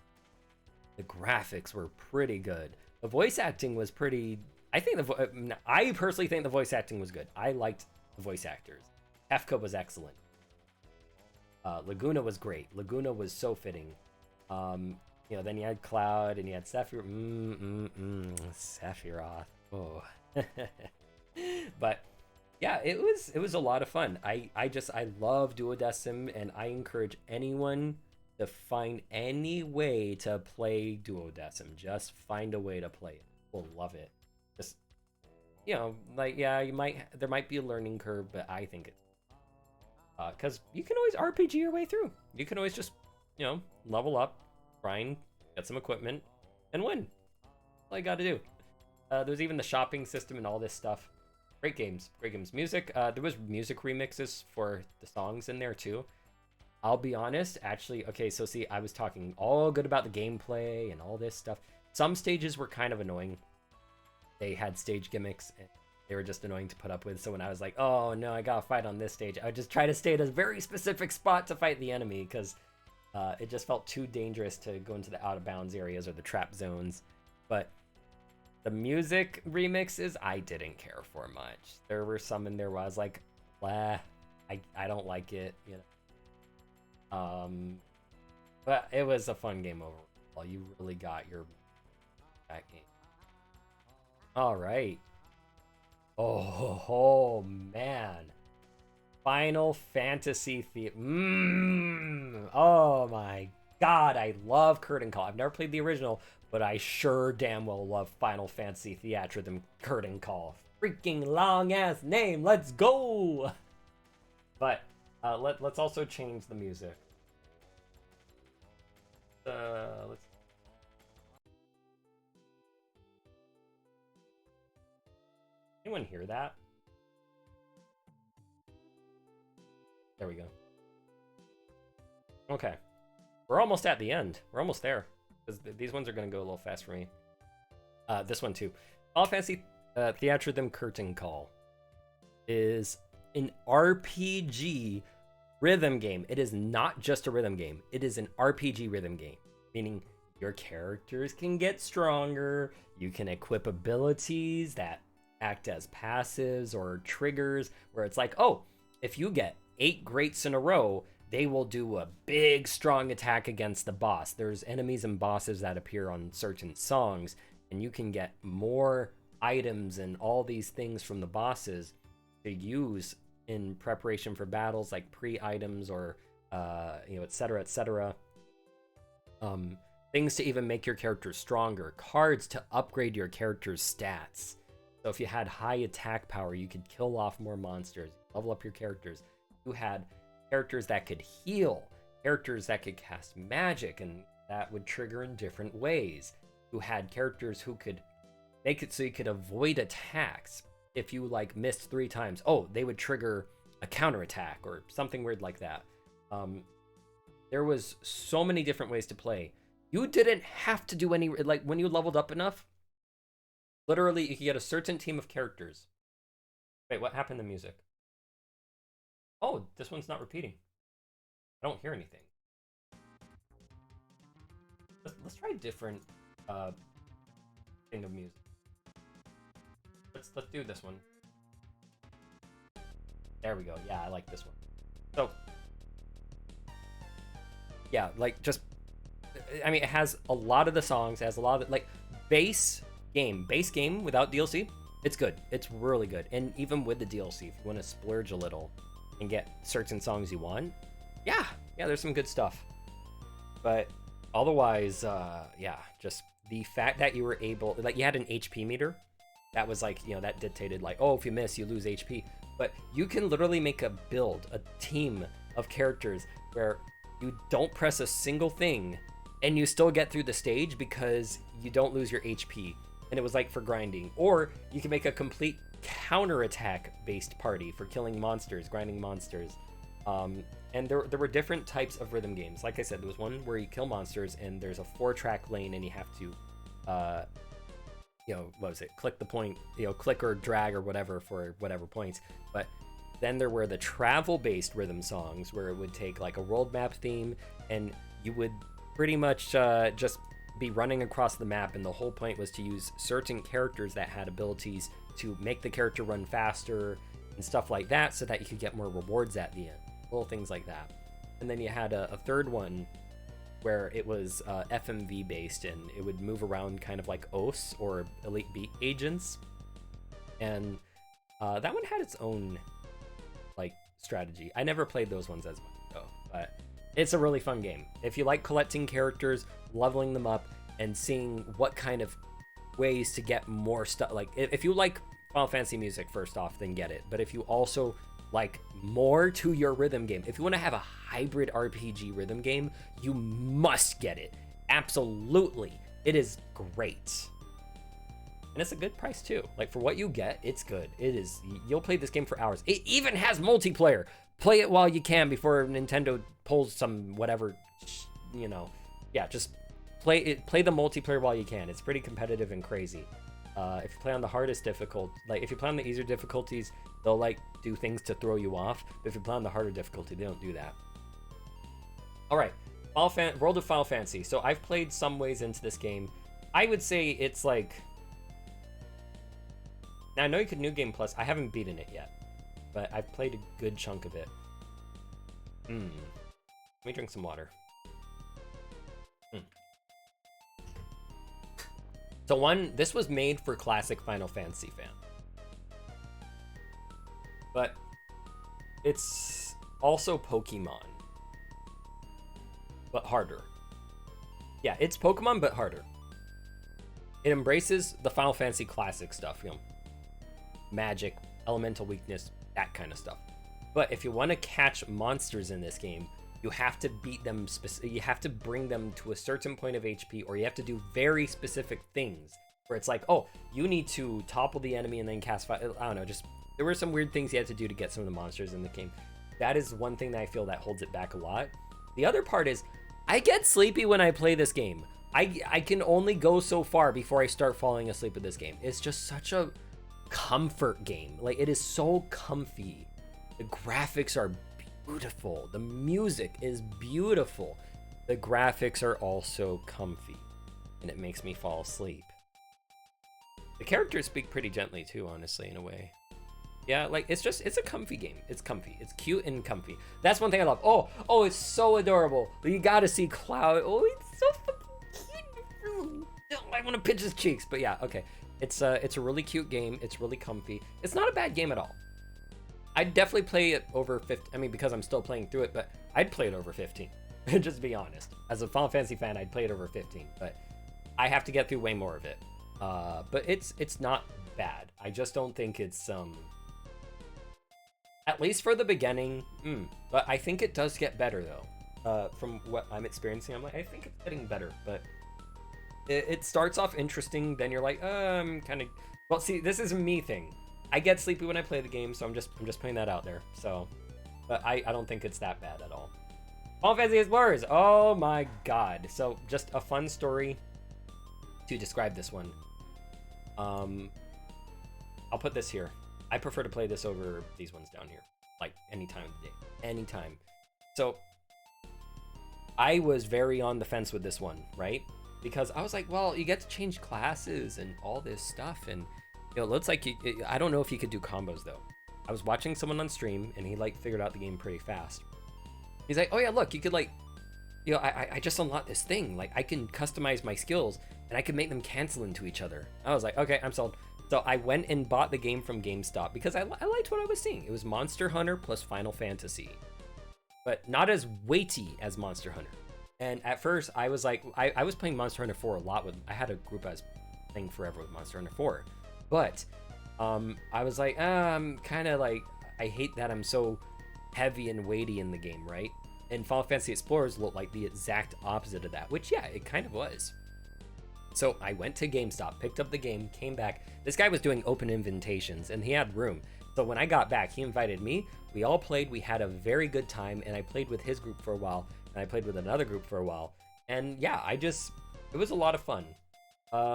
The graphics were pretty good. The voice acting was pretty... I personally think the voice acting was good. I liked the voice actors. Kefka was excellent. Laguna was great. Laguna was so fitting. Then you had Cloud and you had Sephiroth. Sephiroth. Oh. But yeah, it was a lot of fun. I love Duodecim, and I encourage anyone to find any way to play Duodecim. Just find a way to play it. We'll love it. Just there might be a learning curve, but I think it's because you can always RPG your way through. You can always just level up, grind, get some equipment, and win. That's all you got to do. There's even the shopping system and all this stuff. Great games. Music. There was music remixes for the songs in there too. I'll be honest, actually. Okay, so see, I was talking all good about the gameplay and all this stuff. Some stages were kind of annoying. They had stage gimmicks and they were just annoying to put up with. So when I was like, oh no, I gotta fight on this stage, I would just try to stay at a very specific spot to fight the enemy, because it just felt too dangerous to go into the out of bounds areas or the trap zones. But the music remixes, I didn't care for much. There were some in there where I was like, blah, I don't like it, But it was a fun game overall. You really got that game. All right. Oh man. Final Fantasy Oh my god, I love Curtain Call. I've never played the original, but I sure damn well love Final Fantasy Theatrhythm Curtain Call. Freaking long ass name. Let's go. But let's also change the music. Let's. Anyone hear that? There we go. Okay. We're almost at the end. We're almost there. Because these ones are going to go a little fast for me. This one too. Final Fantasy Theatrhythm Curtain Call is an RPG rhythm game. It is not just a rhythm game. It is an RPG rhythm game. Meaning your characters can get stronger. You can equip abilities that act as passives or triggers, where it's like, oh, if you get 8 greats in a row, they will do a big strong attack against the boss. There's enemies and bosses that appear on certain songs, and you can get more items and all these things from the bosses to use in preparation for battles, like pre-items or etc. Things to even make your characters stronger, cards to upgrade your character's stats. So if you had high attack power, you could kill off more monsters, level up your characters. You had characters that could heal, characters that could cast magic, and that would trigger in different ways. You had characters who could make it so you could avoid attacks. If you missed 3 times, oh, they would trigger a counterattack or something weird like that. There was so many different ways to play. You didn't have to do any, when you leveled up enough, literally you could get a certain team of characters. Wait, what happened to music? Oh, this one's not repeating. I don't hear anything. Let's try a different thing of music. Let's do this one. There we go. Yeah, I like this one. So yeah, it has a lot of the songs, it has a lot of base game without DLC. It's good. It's really good. And even with the DLC, if you want to splurge a little and get certain songs you want, yeah, there's some good stuff. But otherwise, just the fact that you were able, you had an HP meter that was that dictated oh, if you miss, you lose HP. But you can literally make a build, a team of characters where you don't press a single thing and you still get through the stage because you don't lose your HP. And it was for grinding. Or you can make a complete counterattack based party for killing monsters, grinding monsters. And there were different types of rhythm games. Like I said, there was one where you kill monsters and there's a 4-track lane and you have to what was it? Click the point, click or drag or whatever for whatever points. But then there were the travel-based rhythm songs where it would take a world map theme and you would pretty much just be running across the map, and the whole point was to use certain characters that had abilities to make the character run faster, and stuff like that so that you could get more rewards at the end. Little things like that. And then you had a third one where it was FMV based, and it would move around kind of like OS or Elite Beat agents. And that one had its own like strategy. I never played those ones as much though, but it's a really fun game. If you like collecting characters, leveling them up, and seeing what kind of ways to get more stuff, like if you like Final Fantasy music, first off, then get it. But if you also like more to your rhythm game, if you want to have a hybrid RPG rhythm game, you must get it. Absolutely. It is great. And it's a good price too. Like for what you get, it's good. It is. You'll play this game for hours. It even has multiplayer. Play it while you can before Nintendo pulls some whatever, you know. Yeah, just play it. Play the multiplayer while you can. It's pretty competitive and crazy. If you play on the hardest difficult, like if you play on the easier difficulties, they'll like do things to throw you off. But if you play on the harder difficulty, they don't do that. All right, World of Final Fantasy. So I've played some ways into this game. I would say it's like. Now I know you could New Game Plus. I haven't beaten it yet, but I've played a good chunk of it. Let me drink some water. So this was made for classic Final Fantasy fan. But it's also Pokemon, but harder. Yeah, it's Pokemon, but harder. It embraces the Final Fantasy classic stuff, you know, magic, elemental weakness, that kind of stuff. But if you want to catch monsters in this game, you have to beat them, you have to bring them to a certain point of HP, or you have to do very specific things where it's like, oh, you need to topple the enemy and then cast fire. I don't know, just there were some weird things you had to do to get some of the monsters in the game. That is one thing that I feel that holds it back a lot. The other part is I get sleepy when I play this game. I can only go so far before I start falling asleep with this game. It's just such a comfort game. Like, it is so comfy. The graphics are beautiful. The music is beautiful. The graphics are also comfy, and it makes me fall asleep. The characters speak pretty gently too, honestly, in a way. Yeah, like, it's a comfy game. It's comfy. It's cute and comfy. That's one thing I love. Oh, it's so adorable. You gotta see Cloud. Oh, it's so fucking cute. I want to pinch his cheeks, but yeah, okay. It's a really cute game. It's really comfy. It's not a bad game at all. I'd definitely play it over 50. I mean, because I'm still playing through it, but I'd play it over 15. Just to be honest. As a Final Fantasy fan, I'd play it over 15, but I have to get through way more of it. But it's not bad. I just don't think it's at least for the beginning. But I think it does get better though. From what I'm experiencing, I'm like, I think it's getting better, but it starts off interesting. Then you're like, kind of. Well, see, this is a me thing. I get sleepy when I play the game, so I'm just putting that out there. So, but I don't think it's that bad at all. Final Fantasy Explorers. Oh my god. So just a fun story to describe this one. I'll put this here. I prefer to play this over these ones down here, like any time of the day, anytime. So I was very on the fence with this one, right? Because I was like, well, you get to change classes and all this stuff, and you know, it looks like I don't know if you could do combos though. I was watching someone on stream, and he like figured out the game pretty fast. He's like, oh yeah, look, you could like, you know, I just unlocked this thing. Like, I can customize my skills, and I can make them cancel into each other. I was like, okay, I'm sold. So I went and bought the game from GameStop because I liked what I was seeing. It was Monster Hunter plus Final Fantasy, but not as weighty as Monster Hunter. And at first, I was like, I was playing Monster Hunter 4 a lot with. I had a group I was playing forever with Monster Hunter 4, but I was like, I'm kind of like, I hate that I'm so heavy and weighty in the game, right? And Final Fantasy Explorers looked like the exact opposite of that, which yeah, it kind of was. So I went to GameStop, picked up the game, came back. This guy was doing open invitations, and he had room. So when I got back, he invited me. We all played. We had a very good time, and I played with his group for a while, and I played with another group for a while. And yeah, it was a lot of fun.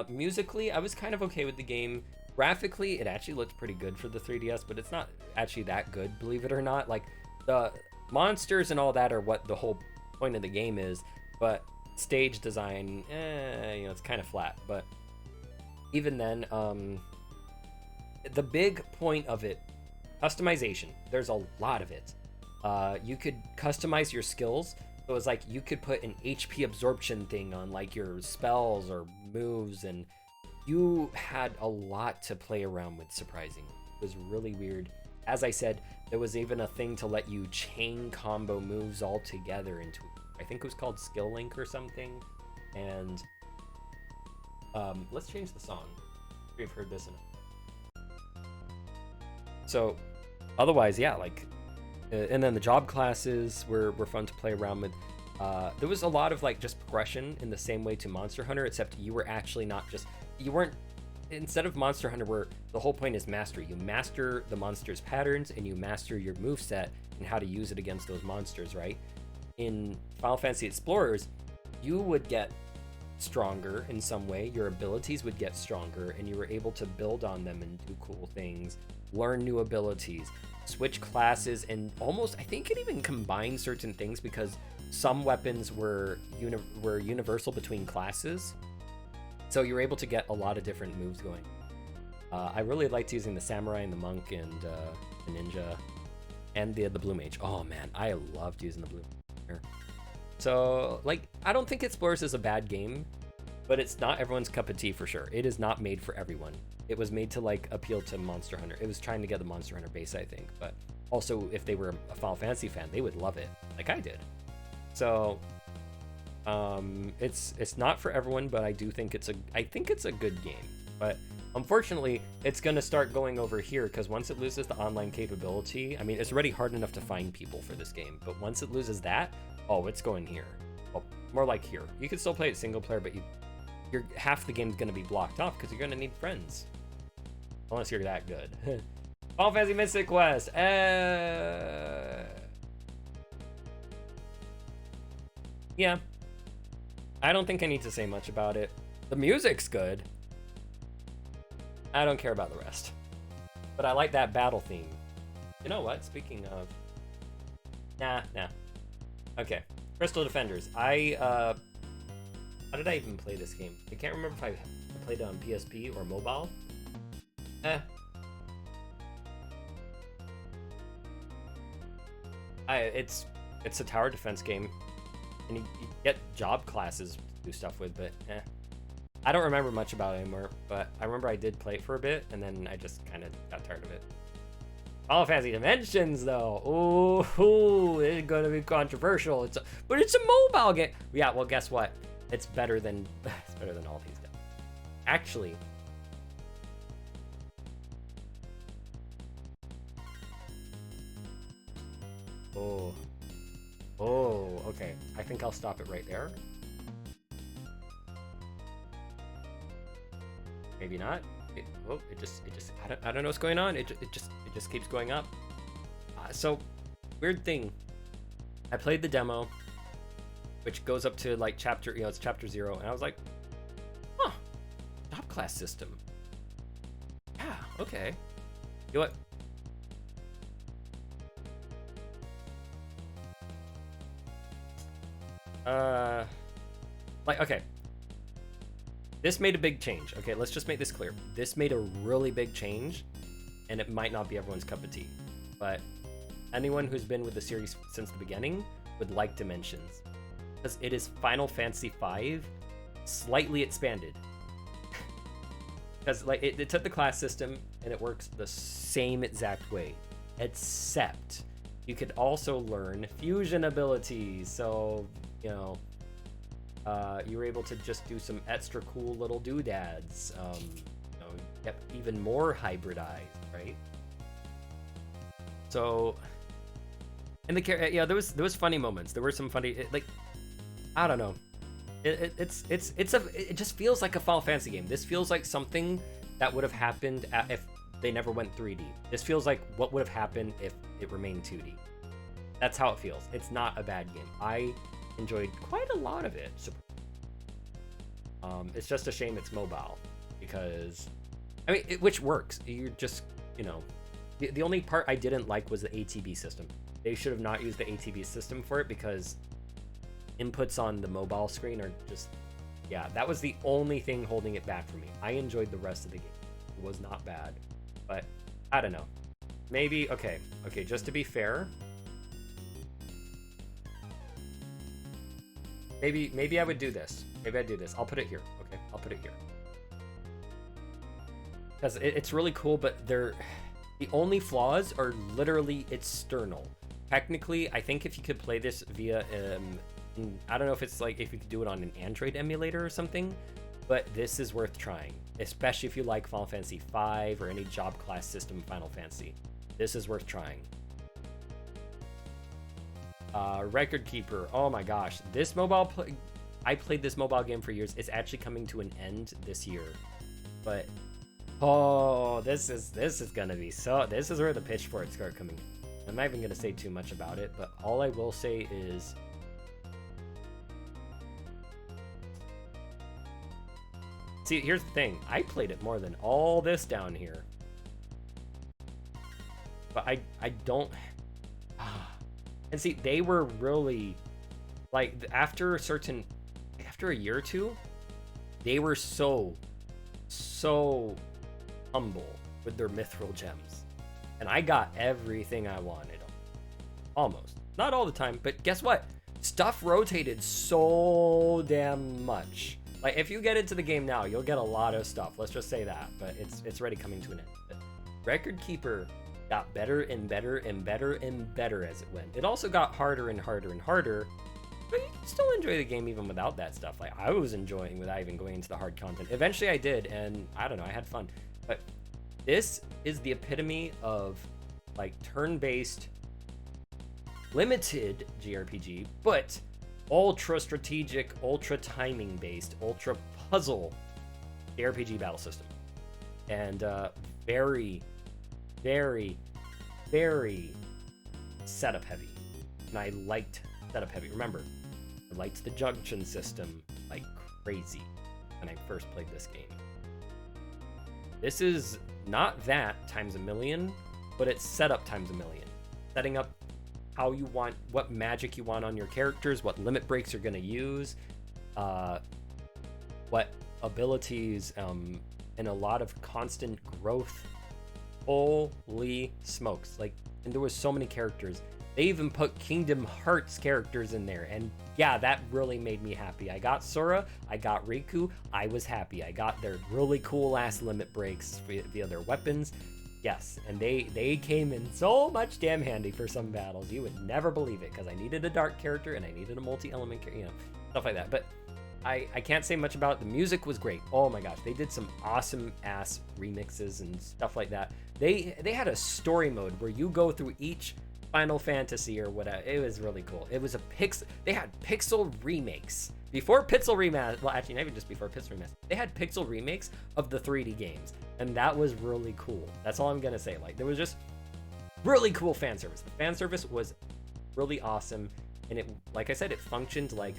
Musically, I was kind of okay with the game. Graphically, it actually looked pretty good for the 3DS, but it's not actually that good, believe it or not. Like, the monsters and all that are what the whole point of the game is, but stage design, you know, it's kind of flat. But even then, the big point of it customization. There's a lot of it. You could customize your skills. So it was like you could put an HP absorption thing on like your spells or moves, and you had a lot to play around with, surprisingly. It was really weird. As I said, there was even a thing to let you chain combo moves all together into, I think it was called Skill Link or something. And let's change the song. We've heard this enough. So otherwise, yeah, like, and then the job classes were fun to play around with. There was a lot of like just progression in the same way to Monster Hunter, except you were actually not just, you weren't, instead of Monster Hunter where the whole point is mastery, you master the monster's patterns and you master your moveset and how to use it against those monsters, right? In Final Fantasy Explorers, you would get stronger in some way, your abilities would get stronger, and you were able to build on them and do cool things, learn new abilities, switch classes, and almost, I think it even combined certain things because some weapons were universal between classes. So you were able to get a lot of different moves going. I really liked using the samurai and the monk and the ninja and the blue mage. Oh man, I loved using the blue mage. So like, I don't think Explorers is a bad game, but it's not everyone's cup of tea for sure. It is not made for everyone. It was made to like appeal to Monster Hunter. It was trying to get the Monster Hunter base, I think, but also if they were a Final Fantasy fan, they would love it, like I did. So it's not for everyone, but I do think it's a good game. But unfortunately, it's gonna start going over here because once it loses the online capability, I mean, it's already hard enough to find people for this game, but once it loses that, oh, it's going here. Well, more like here. You can still play it single player, but you're half the game's gonna be blocked off because you're gonna need friends, unless you're that good. Final Fantasy Mystic Quest. Yeah, I don't think I need to say much about it. The music's good. I don't care about the rest, but I like that battle theme. You know what? Speaking of, nah. Okay, Crystal Defenders. How did I even play this game? I can't remember if I played it on PSP or mobile. It's a tower defense game, and you get job classes to do stuff with, but I don't remember much about it anymore, but I remember I did play it for a bit, and then I just kind of got tired of it. Final Fantasy Dimensions, though. Ooh, it's gonna be controversial. But it's a mobile game. Yeah, well, guess what? It's better than all these guys. Actually, okay. I think I'll stop it right there. Maybe not. I don't know what's going on. It just keeps going up. So weird thing. I played the demo, which goes up to like chapter, it's chapter 0, and I was like, huh, job class system. Yeah, okay. You know what? Okay. This made a big change. Okay, let's just make this clear. This made a really big change, and it might not be everyone's cup of tea, but anyone who's been with the series since the beginning would like Dimensions, because it is Final Fantasy V slightly expanded. Because like it took the class system and it works the same exact way, except you could also learn fusion abilities. So you were able to just do some extra cool little doodads, get even more hybridized, right? So, and there was funny moments. There were some funny, I don't know. It just feels like a Final Fantasy game. This feels like something that would have happened if they never went 3D. This feels like what would have happened if it remained 2D. That's how it feels. It's not a bad game. I enjoyed quite a lot of it. It's just a shame it's mobile, because I mean, which works. You're just, the only part I didn't like was the ATB system. They should have not used the ATB system for it, because inputs on the mobile screen are just, that was the only thing holding it back for me. I enjoyed the rest of the game. It was not bad, but I don't know. maybe, okay, just to be fair, maybe I would do this. Maybe I'd do this. I'll put it here. Okay, I'll put it here. Because it's really cool, but the only flaws are literally external. Technically, I think if you could play this via, I don't know if it's like if you could do it on an Android emulator or something, but this is worth trying, especially if you like Final Fantasy V or any job class system Final Fantasy. This is worth trying. Record Keeper. Oh my gosh, this I played this mobile game for years. It's actually coming to an end this year, but oh, this is gonna be so. This is where the pitchforks start coming in. I'm not even gonna say too much about it, but all I will say is, see, here's the thing. I played it more than all this down here, but I don't. And see, they were really like after a year or two, they were so humble with their mithril gems, and I got everything I wanted, almost. Not all the time, but guess what? Stuff rotated so damn much. Like if you get into the game now, you'll get a lot of stuff. Let's just say that, but it's already coming to an end. But Record Keeper got better and better and better and better as it went. It also got harder and harder and harder, but you can still enjoy the game even without that stuff. Like I was enjoying without even going into the hard content. Eventually I did, and I don't know, I had fun. But this is the epitome of like turn-based, limited JRPG, but ultra strategic, ultra timing based, ultra puzzle JRPG battle system. And very, very, very setup heavy. And I liked setup heavy. Remember, I liked the junction system like crazy when I first played this game. This is not that times a million, but it's setup times a million. Setting up how you want, what magic you want on your characters, what limit breaks you're going to use, what abilities, and a lot of constant growth. Holy smokes. Like, and there was so many characters. They even put Kingdom Hearts characters in there, and yeah, that really made me happy. I got Sora, I got Riku, I was happy. I got their really cool ass limit breaks via their weapons. Yes, and they came in so much damn handy for some battles. You would never believe it, because I needed a dark character and I needed a multi-element character, you know, stuff like that. But I can't say much about it. The music was great. Oh my gosh, they did some awesome ass remixes and stuff like that. They had a story mode where you go through each Final Fantasy or whatever. It was really cool. It was they had pixel remakes. Before Pixel Remaster, well actually not even just before Pixel Remaster, they had pixel remakes of the 3D games, and that was really cool. That's all I'm gonna say. Like, there was just really cool fan service. The fan service was really awesome, and it, like I said, it functioned like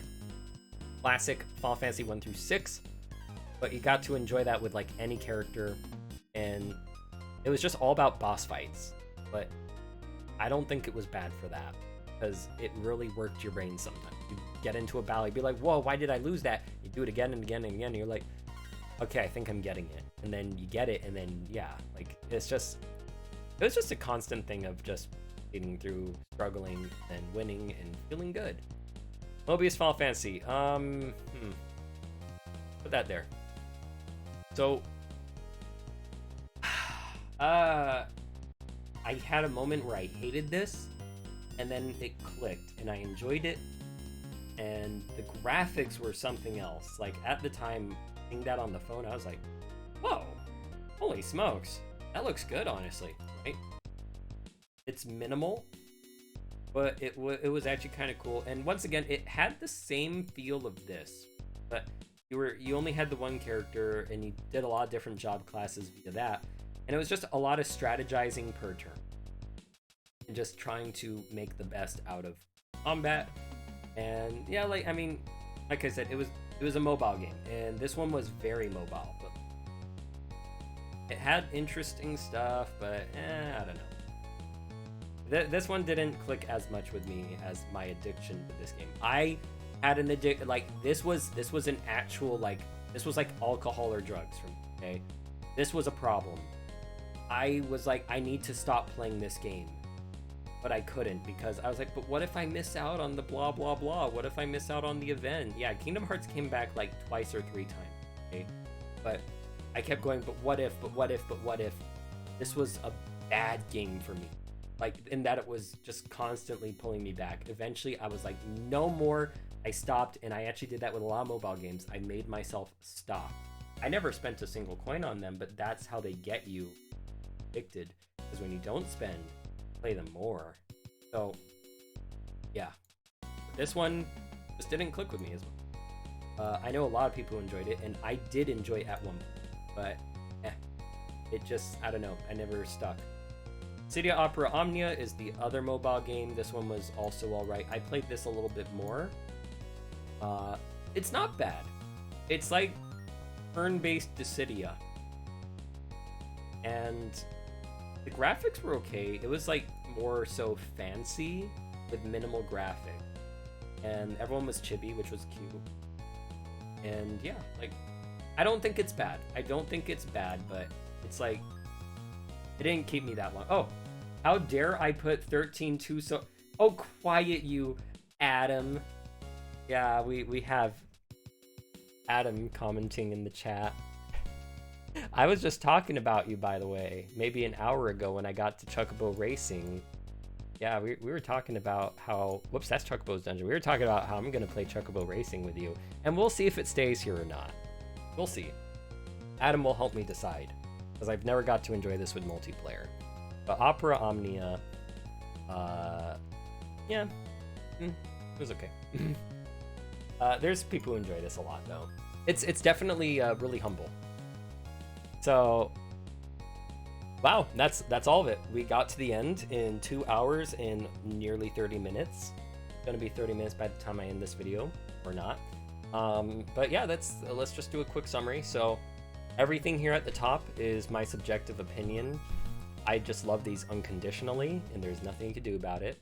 classic Final Fantasy 1 through 6, but you got to enjoy that with like any character, and it was just all about boss fights. But I don't think it was bad for that, because it really worked your brain sometimes. You get into a battle, you'd be like, whoa, why did I lose that? You do it again and again and again, and you're like, okay, I think I'm getting it. And then you get it, and then, yeah, like, it was just a constant thing of just getting through, struggling, and winning, and feeling good. Mobius Final Fantasy, put that there. So, I had a moment where I hated this, and then it clicked, and I enjoyed it, and the graphics were something else. Like, at the time, seeing that on the phone, I was like, whoa, holy smokes, that looks good, honestly, right? It's minimal, but it was actually kind of cool, and once again, it had the same feel of this, but you only had the one character, and you did a lot of different job classes via that, and it was just a lot of strategizing per turn, and just trying to make the best out of combat. And yeah, like, I mean, like I said, it was a mobile game, and this one was very mobile, but it had interesting stuff, but I don't know. This one didn't click as much with me as my addiction to this game. I had an addiction, like, this was an actual, like, this was like alcohol or drugs for me, okay? This was a problem. I was like, I need to stop playing this game. But I couldn't because I was like, but what if I miss out on the blah, blah, blah? What if I miss out on the event? Yeah, Kingdom Hearts came back like twice or 3 times, okay? But I kept going, but what if, but what if, but what if? This was a bad game for me. Like, in that it was just constantly pulling me back. Eventually, I was like, no more. I stopped, and I actually did that with a lot of mobile games. I made myself stop. I never spent a single coin on them, but that's how they get you addicted. Because when you don't spend, play them more. So, yeah. But this one just didn't click with me as well. I know a lot of people enjoyed it, and I did enjoy it at one point, but it just, I don't know, I never stuck. City of Opera Omnia is the other mobile game. This one was also alright. I played this a little bit more. It's not bad. It's like turn-based Dissidia. And the graphics were okay. It was like more so fancy with minimal graphic. And everyone was chibi, which was cute. And yeah, like, I don't think it's bad. I don't think it's bad, but it's like, it didn't keep me that long. Oh, how dare I put 13-2 so... Oh, quiet you, Adam. Yeah, we have Adam commenting in the chat. I was just talking about you, by the way, maybe an hour ago when I got to Chocobo Racing. Yeah, we were talking about how... Whoops, that's Chocobo's dungeon. We were talking about how I'm going to play Chocobo Racing with you, and we'll see if it stays here or not. We'll see. Adam will help me decide, because I've never got to enjoy this with multiplayer. But Opera Omnia, yeah, it was okay. There's people who enjoy this a lot, though. It's definitely really humble. So, wow, that's all of it. We got to the end in 2 hours and nearly 30 minutes. It's gonna be 30 minutes by the time I end this video, or not. But yeah, let's just do a quick summary. So, everything here at the top is my subjective opinion. I just love these unconditionally, and there's nothing you can do about it.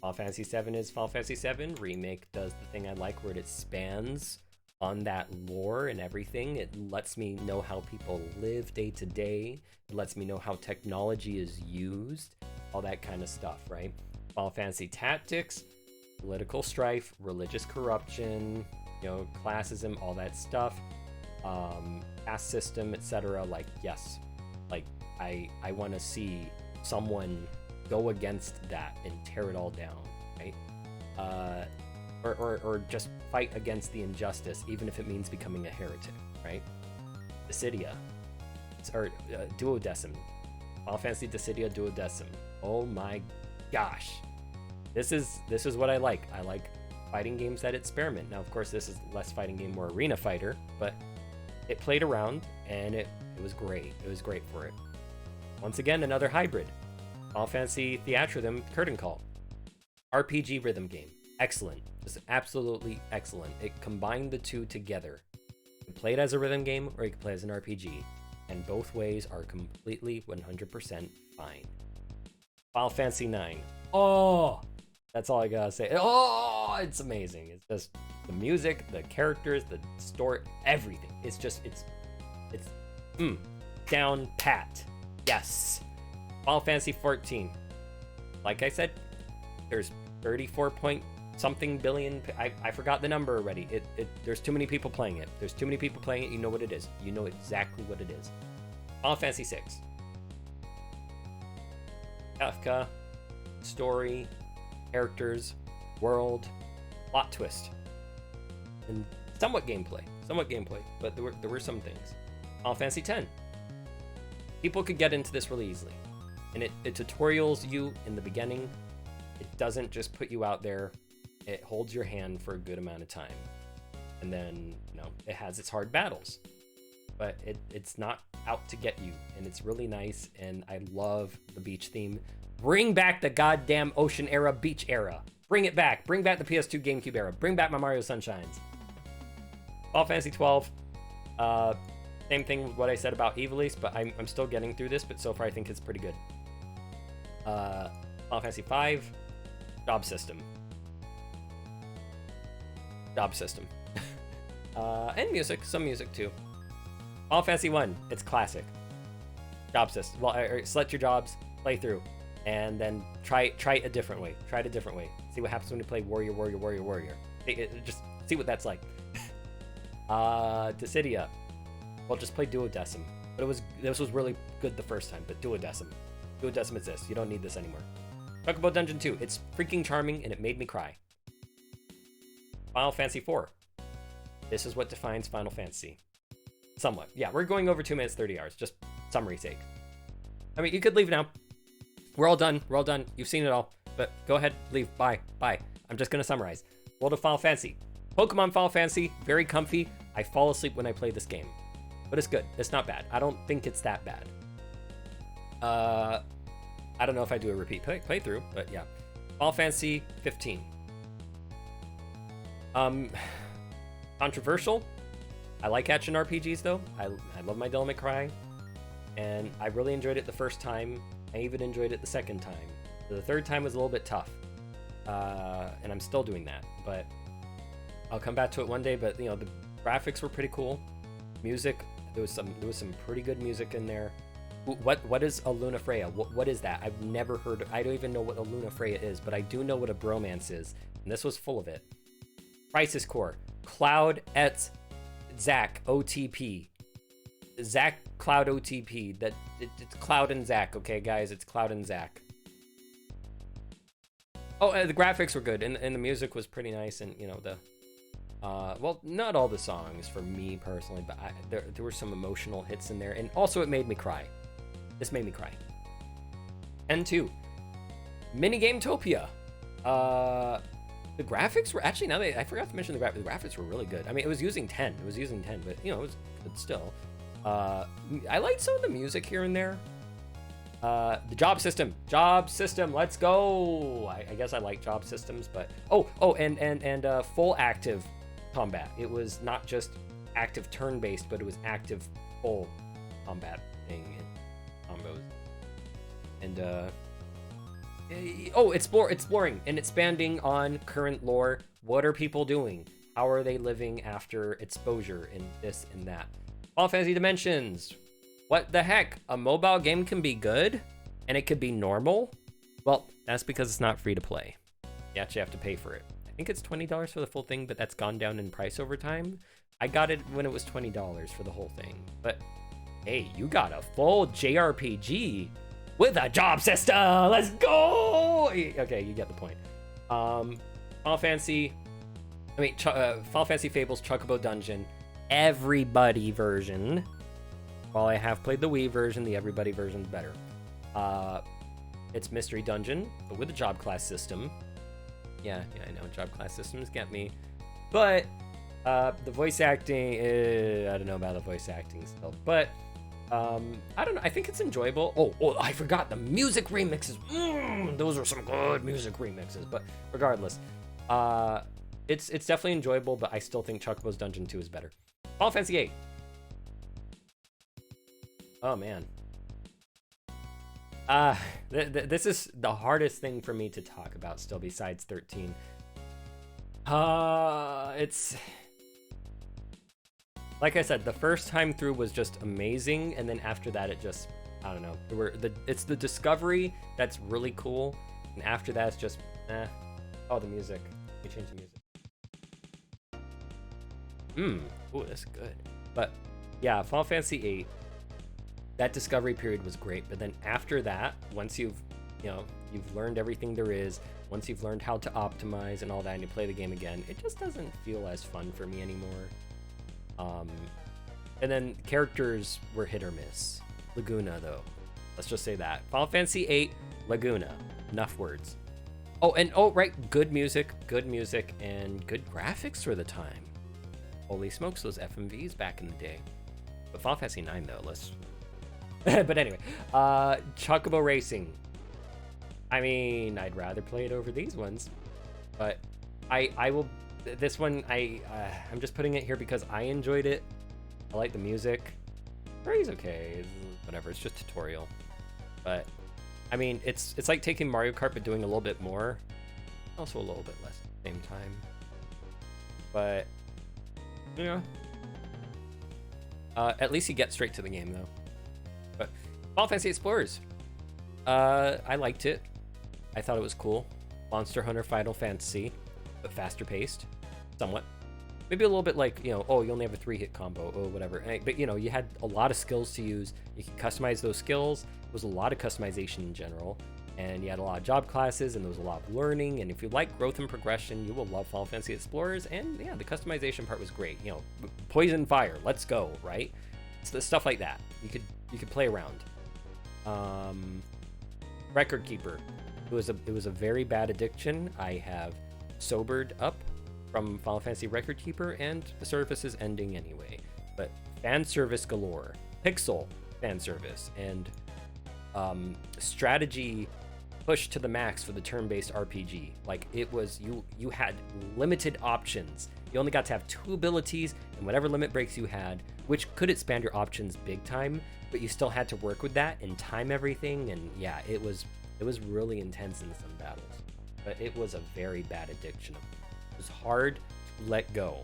Final Fantasy VII is Final Fantasy VII. Remake does the thing I like, where it expands on that lore and everything. It lets me know how people live day to day. It lets me know how technology is used, all that kind of stuff, right? Final Fantasy Tactics, political strife, religious corruption, you know, classism, all that stuff, caste system, etc. Like, yes, like I want to see someone go against that and tear it all down, right? Or just fight against the injustice, even if it means becoming a heretic, right? Dissidia, or Duodecim, Final Fantasy Dissidia Duodecim. Oh my gosh, this is what I like. I like fighting games that experiment. Now, of course, this is less fighting game, more arena fighter, but it played around and it was great. It was great for it. Once again, another hybrid. Final Fantasy Theatrhythm Curtain Call. RPG rhythm game. Excellent. Just absolutely excellent. It combined the two together. You can play it as a rhythm game or you can play it as an RPG. And both ways are completely 100% fine. Final Fantasy IX. Oh! That's all I gotta say. Oh! It's amazing. It's just the music, the characters, the story, everything. It's just, it's down pat. Yes. Final Fantasy XIV. Like I said, there's 34 point something billion. I forgot the number already. There's too many people playing it. There's too many people playing it. You know what it is. You know exactly what it is. Final Fantasy VI. Kafka, story, characters, world, plot twist, and somewhat gameplay. But there were some things. Final Fantasy X. People could get into this really easily. And it tutorials you in the beginning. It doesn't just put you out there. It holds your hand for a good amount of time. And then, you know, it has its hard battles. But it's not out to get you. And it's really nice. And I love the beach theme. Bring back the goddamn ocean era, beach era. Bring it back. Bring back the PS2 GameCube era. Bring back my Mario Sunshines. Final Fantasy 12. Same thing with what I said about Ivalice, but I'm still getting through this, but so far I think it's pretty good. Final Fantasy V, job system. And music, some music too. Final Fantasy 1, it's classic. job system. Well, or select your jobs, play through, and then try it a different way. Try it a different way. See what happens when you play warrior, warrior, warrior, warrior. Just see what that's like. Dissidia. Well, just play duodecim. But this was really good the first time. But duodecim is this. You don't need this anymore. Chocobo Dungeon 2. It's freaking charming, and it made me cry. Final Fantasy 4. This is what defines Final Fantasy. Somewhat. Yeah, we're going over 2 minutes, 30 hours. Just summary sake. I mean, you could leave now. We're all done. We're all done. You've seen it all. But go ahead, leave. Bye. Bye. I'm just going to summarize. World of Final Fantasy. Pokemon Final Fantasy. Very comfy. I fall asleep when I play this game. But it's good. It's not bad. I don't think it's that bad. I don't know if I do a repeat playthrough, but yeah. Final Fantasy 15. Controversial. I like action RPGs though. I love my Devil May Cry, and I really enjoyed it the first time. I even enjoyed it the second time. The third time was a little bit tough, and I'm still doing that. But I'll come back to it one day. But you know, the graphics were pretty cool. Music, there was some pretty good music in there. What is a Luna Freya? What is that? I've never heard. I don't even know what a Luna Freya is, but I do know what a bromance is, and this was full of it. Crisis Core, Cloud et Zack OTP. Zack Cloud OTP. It's Cloud and Zack, okay, guys? It's Cloud and Zack. Oh, the graphics were good, and the music was pretty nice, and you know the. Well, not all the songs for me personally, but there were some emotional hits in there, and also it made me cry. This made me cry. N2. Minigametopia. The graphics were actually, I forgot to mention the graphics were really good. I mean, it was using 10. It was using 10, but you know, it was good still. I liked some of the music here and there. The job system, let's go. I guess I like job systems, but and full active combat. It was not just active turn-based, but it was active full combat thing and combos. And exploring and expanding on current lore. What are people doing? How are they living after exposure in this and that? Final Fantasy Dimensions. What the heck? A mobile game can be good and it could be normal? Well, that's because it's not free to play. You actually have to pay for it. I think it's $20 for the full thing, but that's gone down in price over time. I got it when it was $20 for the whole thing. But hey, you got a full JRPG with a job system. Let's go. Okay, you get the point. Final Fantasy Fables Chocobo Dungeon, everybody version. While I have played the Wii version, the everybody version's better. It's Mystery Dungeon, but with a job class system. Yeah, I know, job class systems get me. But the voice acting, I don't know about the voice acting still. But I don't know, I think it's enjoyable. Oh, I forgot, the music remixes. Those are some good music remixes. But regardless, it's definitely enjoyable, but I still think Chocobo's Dungeon 2 is better. Final Fantasy VIII. Oh man. This is the hardest thing for me to talk about still besides 13. It's like I said, the first time through was just amazing, and then after that it just, I don't know. It's the discovery that's really cool, and after that it's just oh, the music. Let me change the music. Ooh, that's good. But yeah, Final Fantasy VIII. That discovery period was great, but then after that, once you've learned everything there is, once you've learned how to optimize and all that, and you play the game again, it just doesn't feel as fun for me anymore. And then characters were hit or miss. Laguna, though. Let's just say that. Final Fantasy VIII, Laguna. Enough words. Right, good music, and good graphics for the time. Holy smokes, those FMVs back in the day. But Final Fantasy IX, though, let's... But anyway, Chocobo Racing. I mean, I'd rather play it over these ones, but I will. This one, I'm just putting it here because I enjoyed it. I like the music. Story's okay, whatever. It's just tutorial, but I mean, it's like taking Mario Kart but doing a little bit more, also a little bit less at the same time. But yeah, at least you get straight to the game though. But Final Fantasy Explorers. I liked it. I thought it was cool. Monster Hunter Final Fantasy, but faster paced, somewhat. Maybe a little bit like, you only have a 3-hit combo or whatever. But, you had a lot of skills to use. You could customize those skills. There was a lot of customization in general. And you had a lot of job classes, and there was a lot of learning. And if you like growth and progression, you will love Final Fantasy Explorers. And, yeah, the customization part was great. Poison fire, let's go, right? So stuff like that. You could play around. Record Keeper. It was a very bad addiction. I have sobered up from Final Fantasy Record Keeper, and the service is ending anyway. But fan service galore, pixel fan service, and strategy pushed to the max for the turn-based RPG. Like, it was, you had limited options. You only got to have 2 abilities and whatever limit breaks you had, which could expand your options big time, but you still had to work with that and time everything. And yeah, it was really intense in some battles, but it was a very bad addiction. It was hard to let go.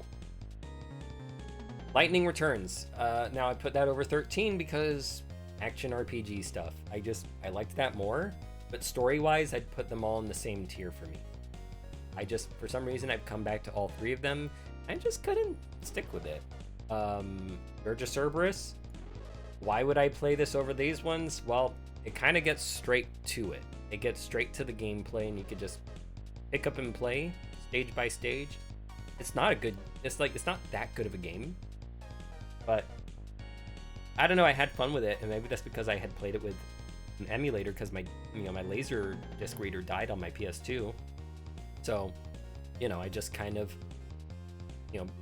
Lightning Returns. Now I put that over 13 because action RPG stuff. I liked that more, but story-wise, I'd put them all in the same tier for me. For some reason, I've come back to all 3 of them. I just couldn't stick with it. Urge of Cerberus. Why would I play this over these ones? Well, it kind of gets straight to it. It gets straight to the gameplay, and you could just pick up and play stage by stage. It's not that good of a game, but I don't know. I had fun with it, and maybe that's because I had played it with an emulator, because my laser disc reader died on my PS2. So, I just kind of,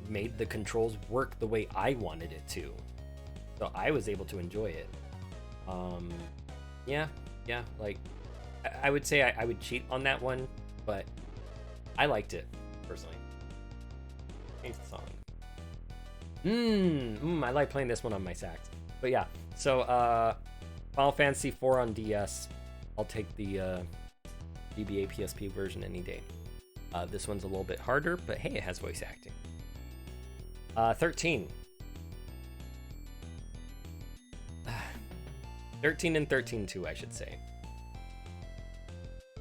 made the controls work the way I wanted it to. So I was able to enjoy it. Yeah, like, I would say I would cheat on that one, but I liked it, personally. Change the song. I like playing this one on my sax. But yeah, so, Final Fantasy IV on DS. I'll take the GBA PSP version any day. This one's a little bit harder, but hey, it has voice acting. 13. 13 and 13 too, I should say.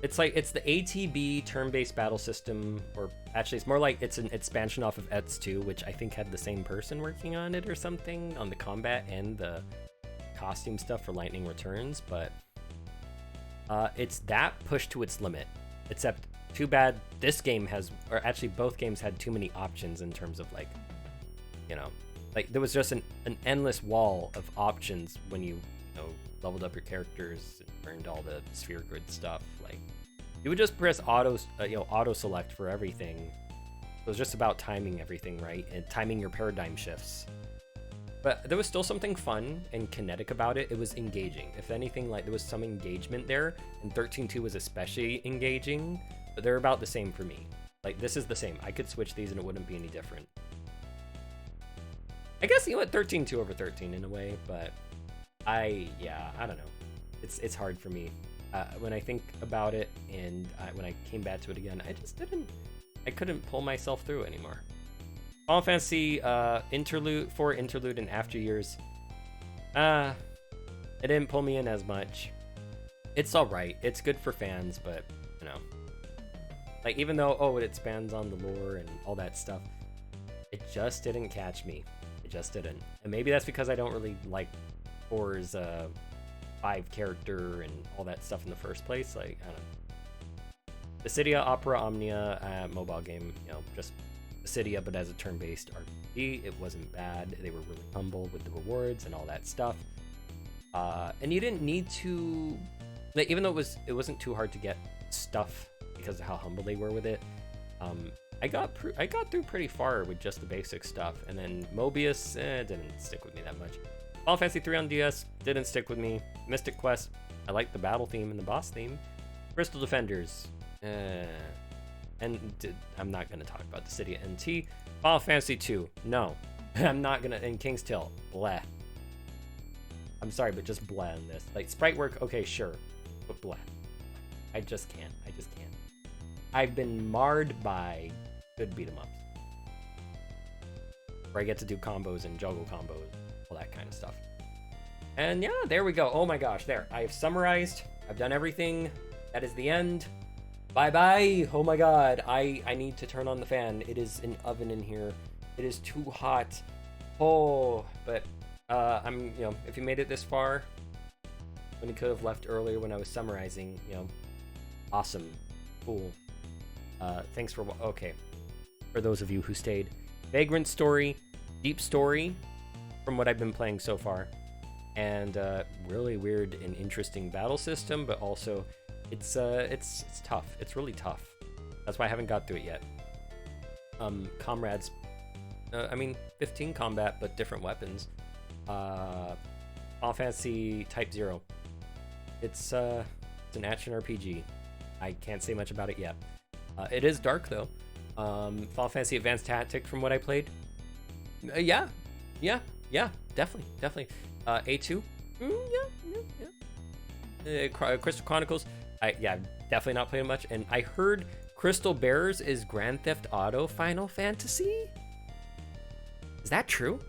It's the ATB turn-based battle system, or actually it's more like it's an expansion off of ETS 2, which I think had the same person working on it or something, on the combat and the costume stuff for Lightning Returns, but it's that pushed to its limit. Except, too bad this game both games had too many options in terms of there was just an endless wall of options when you leveled up your characters and earned all the sphere grid stuff. Like, you would just press auto select for everything. It was just about timing everything right and timing your paradigm shifts. But there was still something fun and kinetic about it. It was engaging. If anything, there was some engagement there, and 13.2 was especially engaging, but they're about the same for me. This is the same. I could switch these and it wouldn't be any different. I guess, 13.2 over 13 in a way, but I don't know. It's hard for me. When I think about it, and when I came back to it again, I couldn't pull myself through anymore. Final Fantasy Interlude and After Years. It didn't pull me in as much. It's alright. It's good for fans, but, even though, it expands on the lore and all that stuff, it just didn't catch me. It just didn't. And maybe that's because I don't really like 4's 5-character and all that stuff in the first place. I don't know. Dissidia Opera Omnia mobile game, just Dissidia, but as a turn-based RPG. It wasn't bad. They were really humble with the rewards and all that stuff. And you didn't need to, even though it wasn't too hard to get stuff because of how humble they were with it. I got through pretty far with just the basic stuff, and then Mobius didn't stick with me that much. Final Fantasy 3 on DS didn't stick with me. Mystic Quest, I liked the battle theme and the boss theme. Crystal Defenders, I'm not gonna talk about Dissidia NT. Final Fantasy 2, no, I'm not gonna. And King's Tale, bleh. I'm sorry, but just bleh on this. Sprite work, okay, sure, but bleh. I just can't. I've been marred by good beat 'em ups, where I get to do combos and juggle combos, all that kind of stuff. And yeah, there we go. Oh my gosh, there. I have summarized. I've done everything. That is the end. Bye-bye. Oh my god. I need to turn on the fan. It is an oven in here. It is too hot. Oh, but if you made it this far, when you could have left earlier when I was summarizing, awesome. Cool. Thanks for, okay. For those of you who stayed. Vagrant story, deep story from what I've been playing so far. And really weird and interesting battle system, but also it's tough. It's really tough. That's why I haven't got through it yet. Comrades, 15 combat, but different weapons. Final Fantasy Type 0. It's an action RPG. I can't say much about it yet. It is dark though. Final Fantasy Advanced Tactics from what I played. Yeah, definitely. A2. Crystal Chronicles. Definitely not playing much. And I heard Crystal Bearers is Grand Theft Auto Final Fantasy. Is that true?